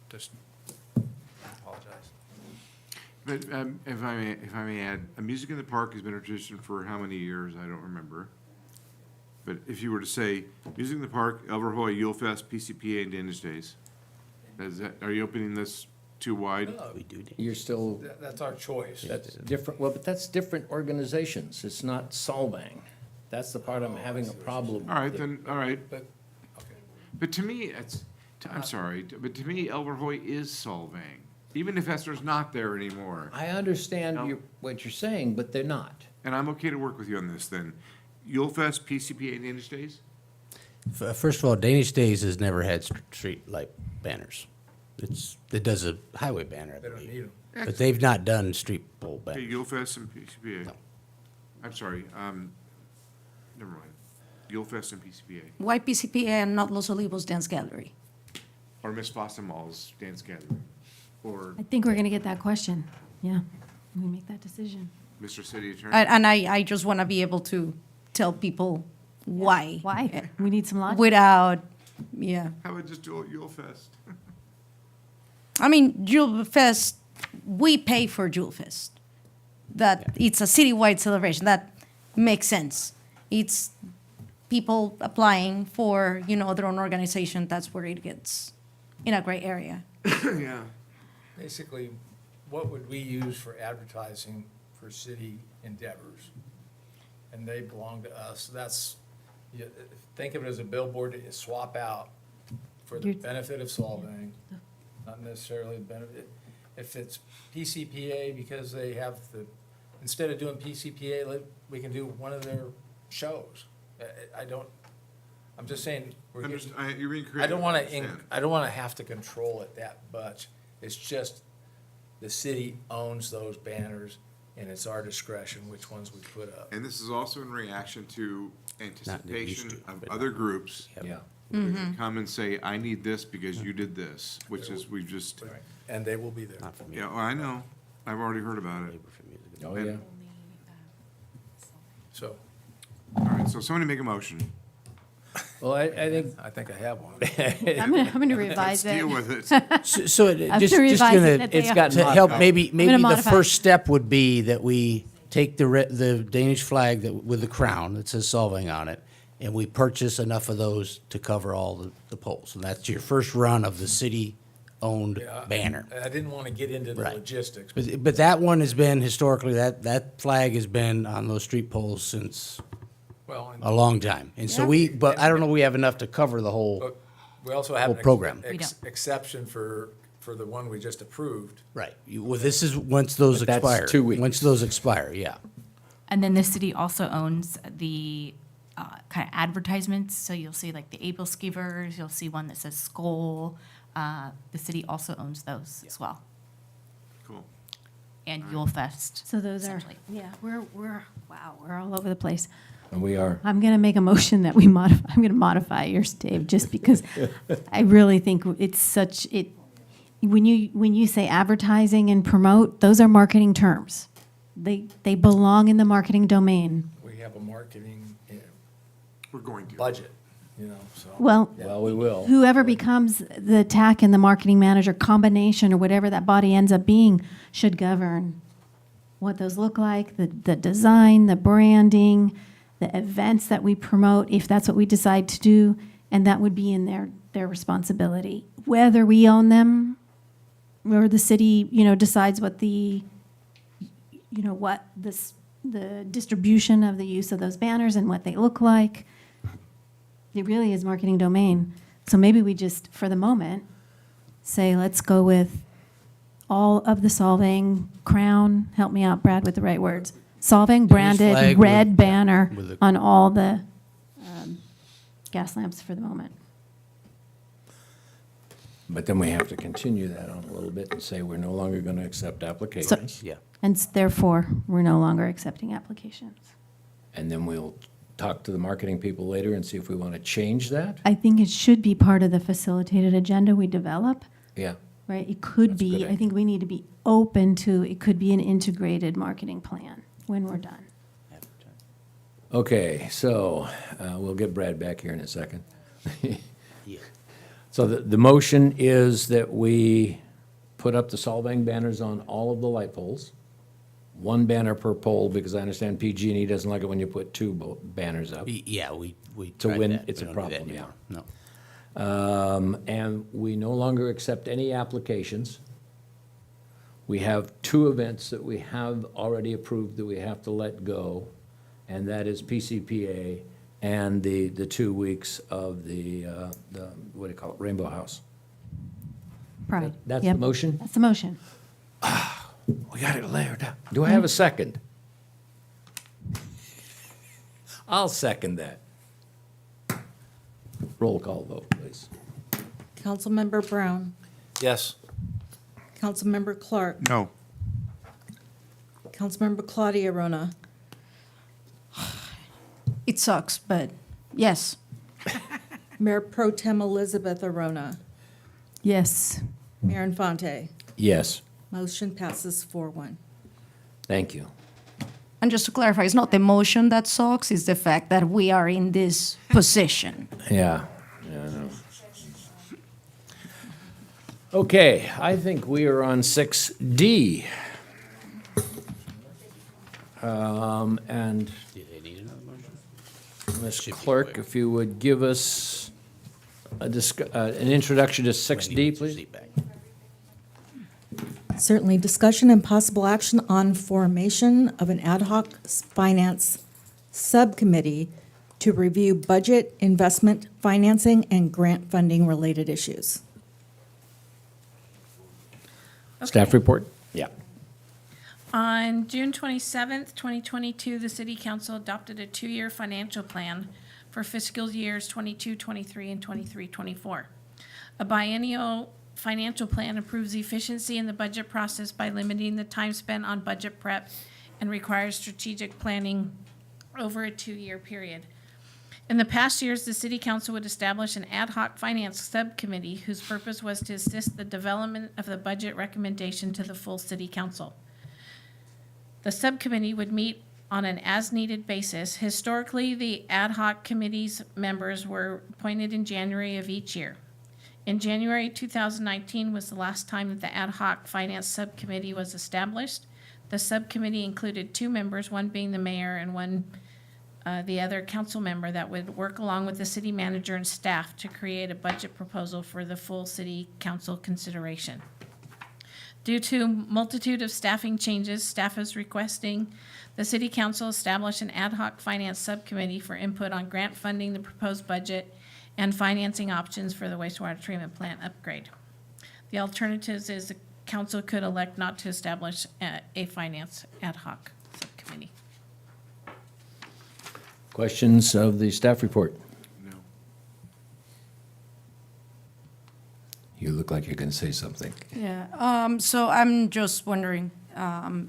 Just apologize. But if I may add, music in the park has been a tradition for how many years? I don't remember. But if you were to say, music in the park, Elverhoy, Yule Fest, PCPA, and Danish Days, are you opening this too wide? We do. You're still, That's our choice. that's different, well, but that's different organizations. It's not Solvang. That's the part I'm having a problem. All right, then, all right. But, okay. But to me, I'm sorry, but to me, Elverhoy is Solvang, even if Esther's not there anymore. I understand what you're saying, but they're not. And I'm okay to work with you on this then. Yule Fest, PCPA, and Danish Days? First of all, Danish Days has never had street light banners. It does a highway banner, I They don't believe. need them. But they've not done street pole Okay, banners. Yule Fest and PCPA. No. I'm sorry, never mind. Yule Fest and PCPA. Why PCPA and not Los Olivos Dance Gallery? Or Miss Fostermall's dance gathering. Or I think we're going to get that question. Yeah, we make that decision. Mr. City Attorney. And I just want to be able to tell people why. Why? We need some logic. Without, How about just do Yule Fest? I mean, Jewel Fest, we pay for Jewel Fest. That it's a citywide celebration. That makes sense. It's people applying for, their own organization. That's where it gets in a gray area. Yeah. Basically, what would we use for advertising for city endeavors? And they belong to us. That's, think of it as a billboard to swap out for the benefit of Solvang, not necessarily the benefit. If it's PCPA, because they have instead of doing PCPA, we can do one of their shows. I'm just saying, You're being creative. I don't want understand. to, I don't want to have to control it that much. It's just the city owns those banners, and it's our discretion which ones we put up. And this is also in reaction to anticipation to, of but other groups. Yeah. That can come and say, I need this because you did this, which is, we've just, And they will be there. Not for me. yeah, well, I know. I've already heard about it. Oh, yeah. So, All right, so somebody make a motion. Well, I think, I think I have one. I'm going to revise Let's it. deal with it. So I have just to revise gonna, it that it's they got to help, modified. maybe gonna the modify it. first step would be that we take the Danish flag with the crown that says Solvang on it, and we purchase enough of those to cover all the poles. And that's your first run of the city-owned Yeah, banner. I didn't want to get into the Right. logistics. But that one has been historically, that flag has been on those street poles since Well, and- a long time. And so but I don't know, we have enough to cover the whole, but we also have Whole an program. We don't. exception for the one we just approved. right. Well, this is once those But that's expire. 2 weeks. Once those expire, yeah. And then the city also owns the kind of advertisements. So you'll see like the Able Skivers, you'll see one that says Skoll. The city also owns those as well. Cool. And Yule Fest. So those are, essentially. yeah, we're all over the place. And we are. I'm going to make a motion that I'm going to modify yours, Dave, just because I really think it's such, when you say advertising and promote, those are marketing terms. They belong in the marketing domain. We have a marketing We're going to. budget, so. Well, Well, we will. whoever becomes the TAC and the marketing manager combination or whatever that body ends up being should govern what those look like, the design, the branding, the events that we promote, if that's what we decide to do, and that would be in their responsibility. Whether we own them or the city, decides what the distribution of the use of those banners and what they look like. It really is marketing domain. So maybe we just, for the moment, say, let's go with all of the Solvang crown, help me out, Brad, with the right words. Solvang branded flag red with- banner with the- on all the gas lamps for the moment. But then we have to continue that on a little bit and say we're no longer going to accept applications. Yeah. And therefore, we're no longer accepting applications. And then we'll talk to the marketing people later and see if we want to change that. I think it should be part of the facilitated agenda we develop, Yeah. right? It could That's a good be, I idea. think we need to be open to, it could be an integrated marketing plan when we're done. Okay, so we'll get Brad back here in a second. Yeah. So the motion is that we put up the Solvang banners on all of the light poles. One banner per pole, because I understand PG&E doesn't like it when you put two banners up. Yeah, we To tried win, that. it's We a don't do that problem, yeah. anymore. No. And we no longer accept any applications. We have two events that we have already approved that we have to let go, and that is PCPA and the 2 weeks of the what do you call it, Rainbow House. Pride. That's the Yep. motion? That's the motion. We got it layered up. Do I have a second? I'll second that. Roll call vote, please. Councilmember Brown, Yes. Councilmember Clark, No. Councilmember Claudia Rona, It sucks, but yes. Mayor Pro Tem Elizabeth Arona, Yes. Mayor Infante. Yes, Motion passes 4-1. thank you. And just to clarify, it's not the motion that sucks, it's the fact that we are in this position. Yeah, I know. Okay, I think we are on 6D. And Do they need another motion? Ms. Should be Clerk, quick. if you would give us an introduction to 6D, please? Seat back. Certainly, discussion and possible action on formation of an ad hoc finance subcommittee to review budget, investment, financing, and grant funding related issues. Staff report? Yeah. On June 27th, 2022, the City Council adopted a two-year financial plan for fiscal years 22, 23, and 23, 24. A biennial financial plan improves efficiency in the budget process by limiting the time spent on budget prep and requires strategic planning over a two-year period. In the past years, the City Council would establish an ad hoc finance subcommittee whose purpose was to assist the development of the budget recommendation to the full City Council. The subcommittee would meet on an as-needed basis. Historically, the ad hoc committee's members were appointed in January of each year. In January 2019 was the last time that the ad hoc finance subcommittee was established. The subcommittee included two members, one being the mayor and one the other council member that would work along with the city manager and staff to create a budget proposal for the full City Council consideration. Due to multitude of staffing changes, staff is requesting the City Council establish an ad hoc finance subcommittee for input on grant funding the proposed budget and financing options for the wastewater treatment plant upgrade. The alternatives is the council could elect not to establish a finance ad hoc subcommittee. Questions of the staff report? No. You look like you're going to say something. Yeah, so I'm just wondering,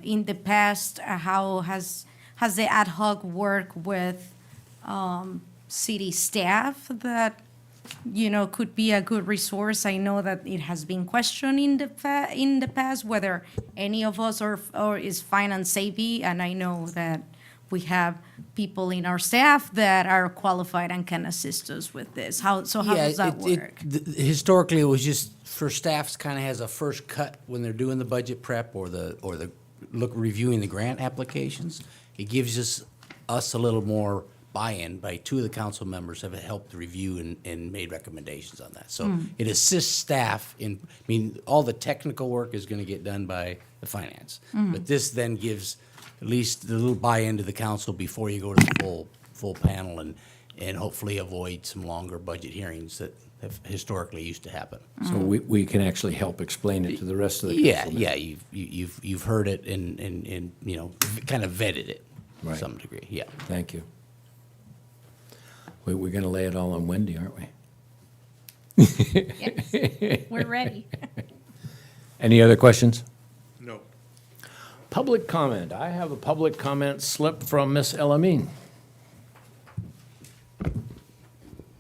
in the past, how has the ad hoc worked with city staff that, could be a good resource? I know that it has been questioned in the past whether any of us or is finance savvy, and I know that we have people in our staff that are qualified and can assist us with this. How does that work? Historically, it was just for staffs kind of has a first cut when they're doing the budget prep or the reviewing the grant applications. It gives us a little more buy-in by two of the council members have helped review and made recommendations on that. So it assists staff all the technical work is going to get done by the finance. But this then gives at least the little buy-in to the council before you go to the full panel and hopefully avoid some longer budget hearings that have historically used to happen. So we can actually help explain it to the rest of the council. Yeah, you've heard it and kind of vetted it to Right. some degree, yeah. Thank you. We're going to lay it all on Wendy, aren't we? Yes, we're ready. Any other questions? No. Public comment. I have a public comment slip from Miss Elamine.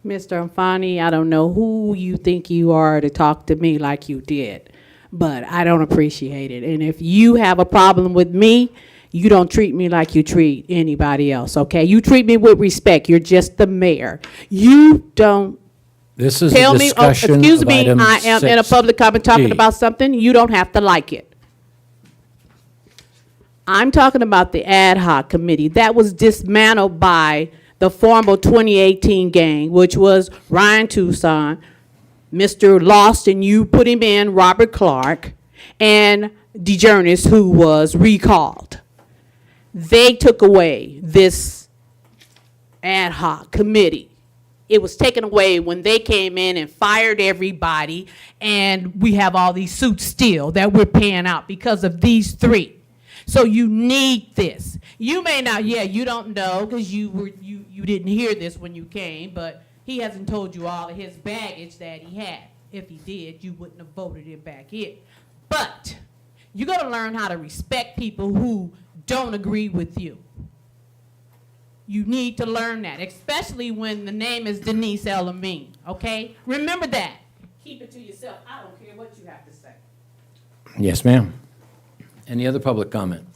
Mr. Amfani, I don't know who you think you are to talk to me like you did, but I don't appreciate it. And if you have a problem with me, you don't treat me like you treat anybody else, okay? You treat me with respect. You're just the mayor. You don't This is tell a me, discussion excuse of me, item I am in a 6D. public comment talking about something. You don't have to like it. I'm talking about the ad hoc committee that was dismantled by the former 2018 gang, which was Ryan Tucson, Mr. Lost, and you put him in, Robert Clark, and Adjournment, who was recalled. They took away this ad hoc committee. It was taken away when they came in and fired everybody, and we have all these suits still that we're paying out because of these three. So you need this. You may not, you don't know because you didn't hear this when you came, but he hasn't told you all of his baggage that he had. If he did, you wouldn't have voted him back in. But you got to learn how to respect people who don't agree with you. You need to learn that, especially when the name is Denise Elamine, okay? Remember that. Keep it to yourself. I don't care what you have to say. Yes, ma'am. Any other public comment?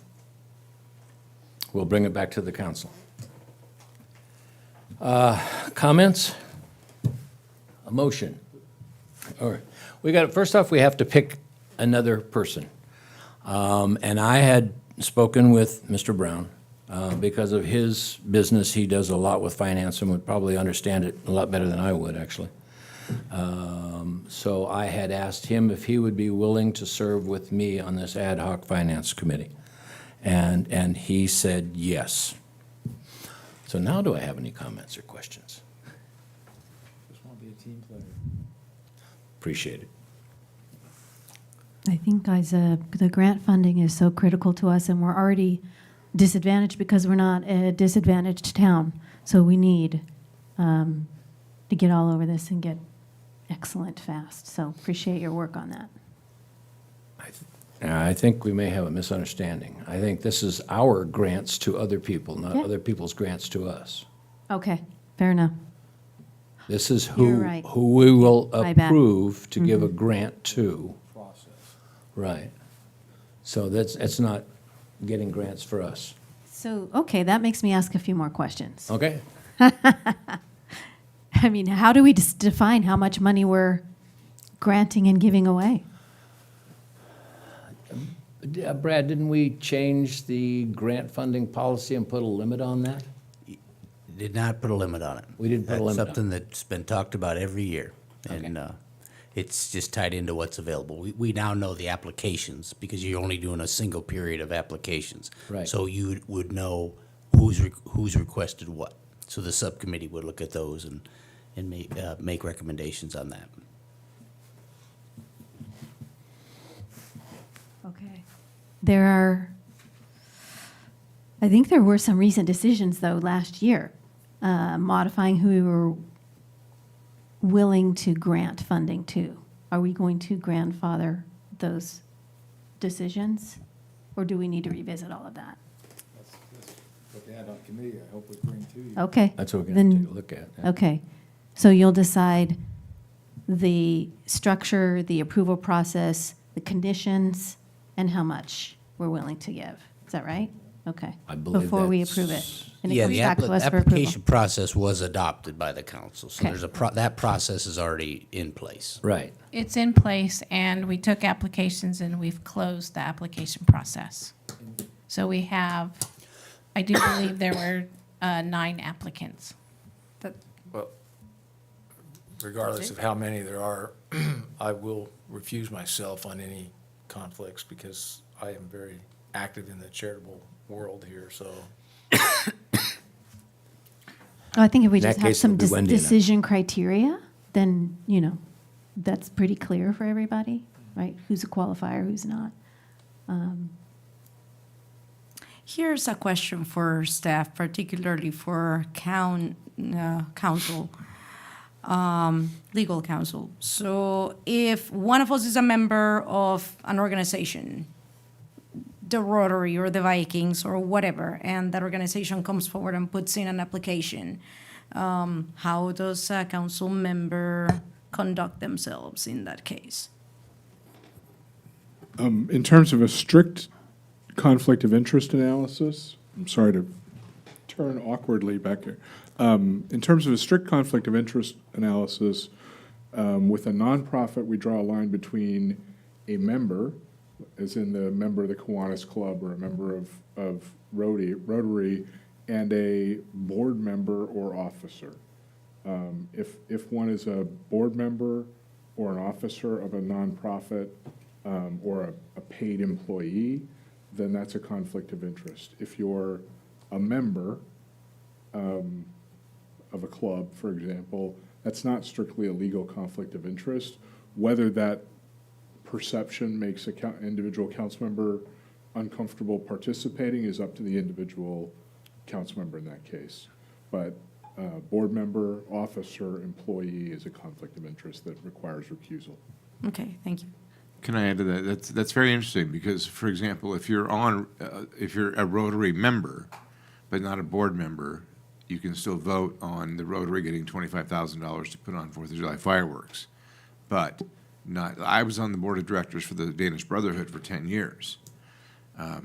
We'll bring it back to the council. Comments? A motion? Or, first off, we have to pick another person. And I had spoken with Mr. Brown. Because of his business, he does a lot with finance and would probably understand it a lot better than I would, actually. So I had asked him if he would be willing to serve with me on this ad hoc finance committee. And he said yes. So now do I have any comments or questions? Just want to be a team player. Appreciate it. I think, guys, the grant funding is so critical to us, and we're already disadvantaged because we're not a disadvantaged town. So we need to get all over this and get excellent fast. So appreciate your work on that. I think we may have a misunderstanding. I think this is our grants to other people, not Yeah. other people's grants to us. Okay, fair enough. This is You're who, right. who we will My bad. approve to give a grant to. Right. So it's not getting grants for us. So, okay, that makes me ask a few more questions. Okay? I mean, how do we define how much money we're granting and giving away? Brad, didn't we change the grant funding policy and put a limit on that? Did not put a limit on it. We didn't put a limit on it. That's something that's been talked about every year. And it's just tied into what's available. We now know the applications because you're only doing a single period of applications. Right. So you would know who's requested what. So the subcommittee would look at those and make recommendations on that. Okay. I think there were some recent decisions, though, last year modifying who we were willing to grant funding to. Are we going to grandfather those decisions? Or do we need to revisit all of that? Put that on committee, I hope we bring to you. Okay. That's what we're going to then- take a look at. yeah. Okay. So you'll decide the structure, the approval process, the conditions, and how much we're willing to give. Is that right? Okay. I believe Before we that's- approve it. And it Yeah, comes the back to us for approval. application process was adopted by the council, so Okay. there's that process is already in place. Right. It's in place, and we took applications and we've closed the application process. So we have, I do believe there were 9 applicants. Well, regardless of how many there are, I will recuse myself on any conflicts because I am very active in the charitable world here, so. I think if we In that just have case, some it'll be Wendy and I. decision criteria, then, that's pretty clear for everybody, right? Who's a qualifier, who's not. Here's a question for staff, particularly for council, legal counsel. So if one of us is a member of an organization, the Rotary or the Vikings or whatever, and that organization comes forward and puts in an application, how does a council member conduct themselves in that case? In terms of a strict conflict of interest analysis, I'm sorry to turn awkwardly back here. In terms of a strict conflict of interest analysis, with a nonprofit, we draw a line between a member, as in the member of the Kiwanis Club or a member of Rotary, and a board member or officer. If one is a board member or an officer of a nonprofit or a paid employee, then that's a conflict of interest. If you're a member of a club, for example, that's not strictly a legal conflict of interest. Whether that perception makes an individual council member uncomfortable participating is up to the individual council member in that case. But board member, officer, employee is a conflict of interest that requires recusal. Okay, thank you. Can I add to that? That's very interesting because, for example, if you're a Rotary member, but not a board member, you can still vote on the Rotary getting $25,000 to put on 4th of July fireworks. But I was on the board of directors for the Danish Brotherhood for 10 years. I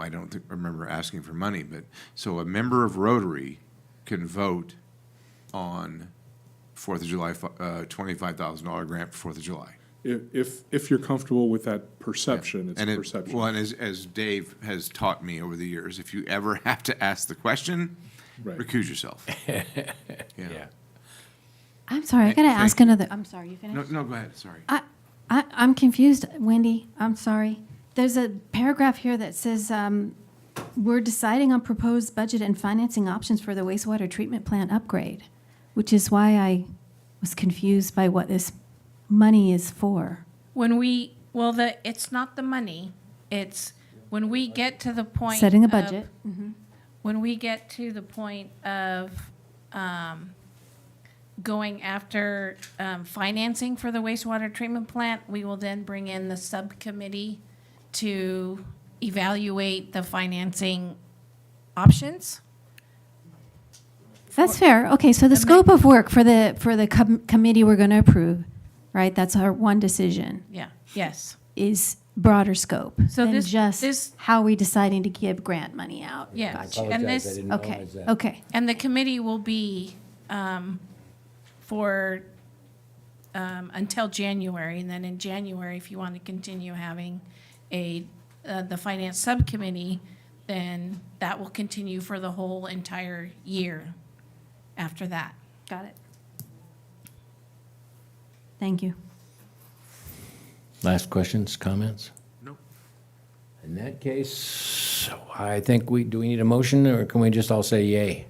don't remember asking for money, but so a member of Rotary can vote on 4th of July, $25,000 grant for 4th of July. If you're comfortable with that perception, it's a perception. Well, and as Dave has taught me over the years, if you ever have to ask the question, recuse yourself. Yeah. I'm sorry, I gotta ask another, I'm sorry, you finished? No, go ahead, sorry. I'm confused, Wendy, I'm sorry. There's a paragraph here that says, we're deciding on proposed budget and financing options for the wastewater treatment plant upgrade, which is why I was confused by what this money is for. It's not the money, it's when we get to the point. Setting a of- budget. When we get to the point of going after financing for the wastewater treatment plant, we will then bring in the subcommittee to evaluate the financing options. That's fair. Okay, so the scope of work for the committee we're going to approve, right? That's our one decision. Yeah, yes. Is broader scope So than this- just this- how we deciding to give grant money out. Yes. Gotcha. And this, Okay, okay. And the committee will be for until January, and then in January, if you want to continue having the finance subcommittee, then that will continue for the whole entire year after that. Got it. Thank you. Last questions, comments? Nope. In that case, I think do we need a motion, or can we just all say yay?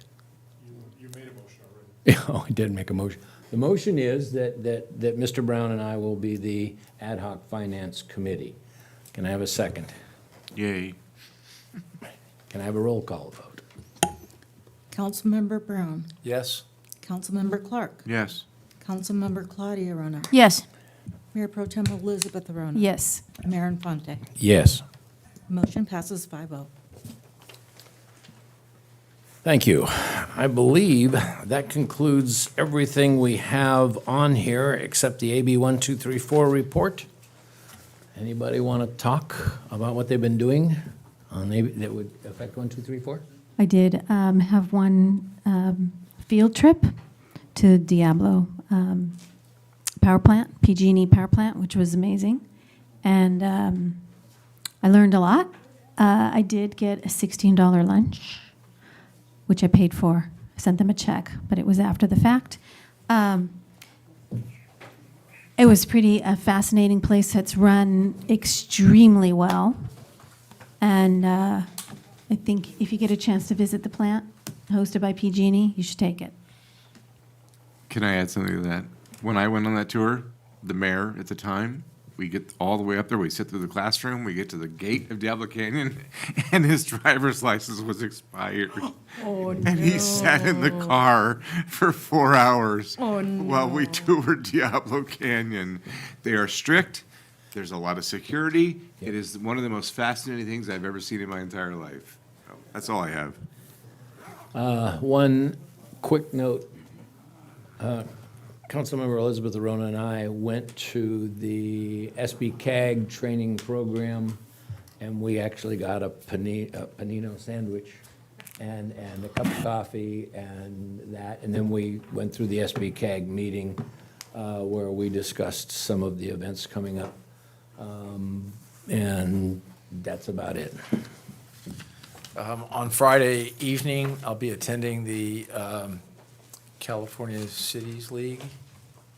You made a motion already. Oh, I did make a motion. The motion is that Mr. Brown and I will be the Ad hoc Finance Committee. Can I have a second? Yay. Can I have a roll call vote? Councilmember Brown, Yes? Councilmember Clark, Yes. Councilmember Claudia Rona, Yes. Mayor Pro Tem Elizabeth Rona. Yes. Mayor Infante. Yes. Motion passes 5-0. Thank you. I believe that concludes everything we have on here except the AB 1234 report. Anybody want to talk about what they've been doing on AB that would affect 1234? I did have one field trip to Diablo power plant, PG&E power plant, which was amazing. And I learned a lot. I did get a $16 lunch, which I paid for. I sent them a check, but it was after the fact. It was pretty a fascinating place that's run extremely well. And I think if you get a chance to visit the plant hosted by PG&E, you should take it. Can I add something to that? When I went on that tour, the mayor at the time, we get all the way up there, we sit through the classroom, we get to the gate of Diablo Canyon, and his driver's license was expired. Oh, And he sat in the car for 4 hours Oh, while we toured Diablo Canyon. They are strict. There's a lot of security. It is one of the most fascinating things I've ever seen in my entire life. So, that's all I have. One quick note. Councilmember Elizabeth Arona and I went to the SB training program, and we actually got a panino sandwich and a cup of coffee and that. And then we went through the SB meeting where we discussed some of the events coming up. And that's about it. On Friday evening, I'll be attending the California Cities League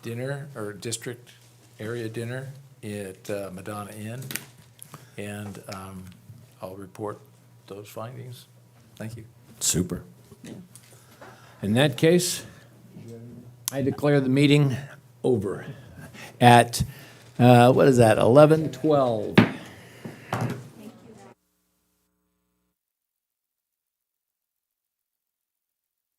dinner, or district area dinner at Madonna Inn. And I'll report those findings. Thank you. Super. In that case, I declare the meeting over at, what is that, 11:12.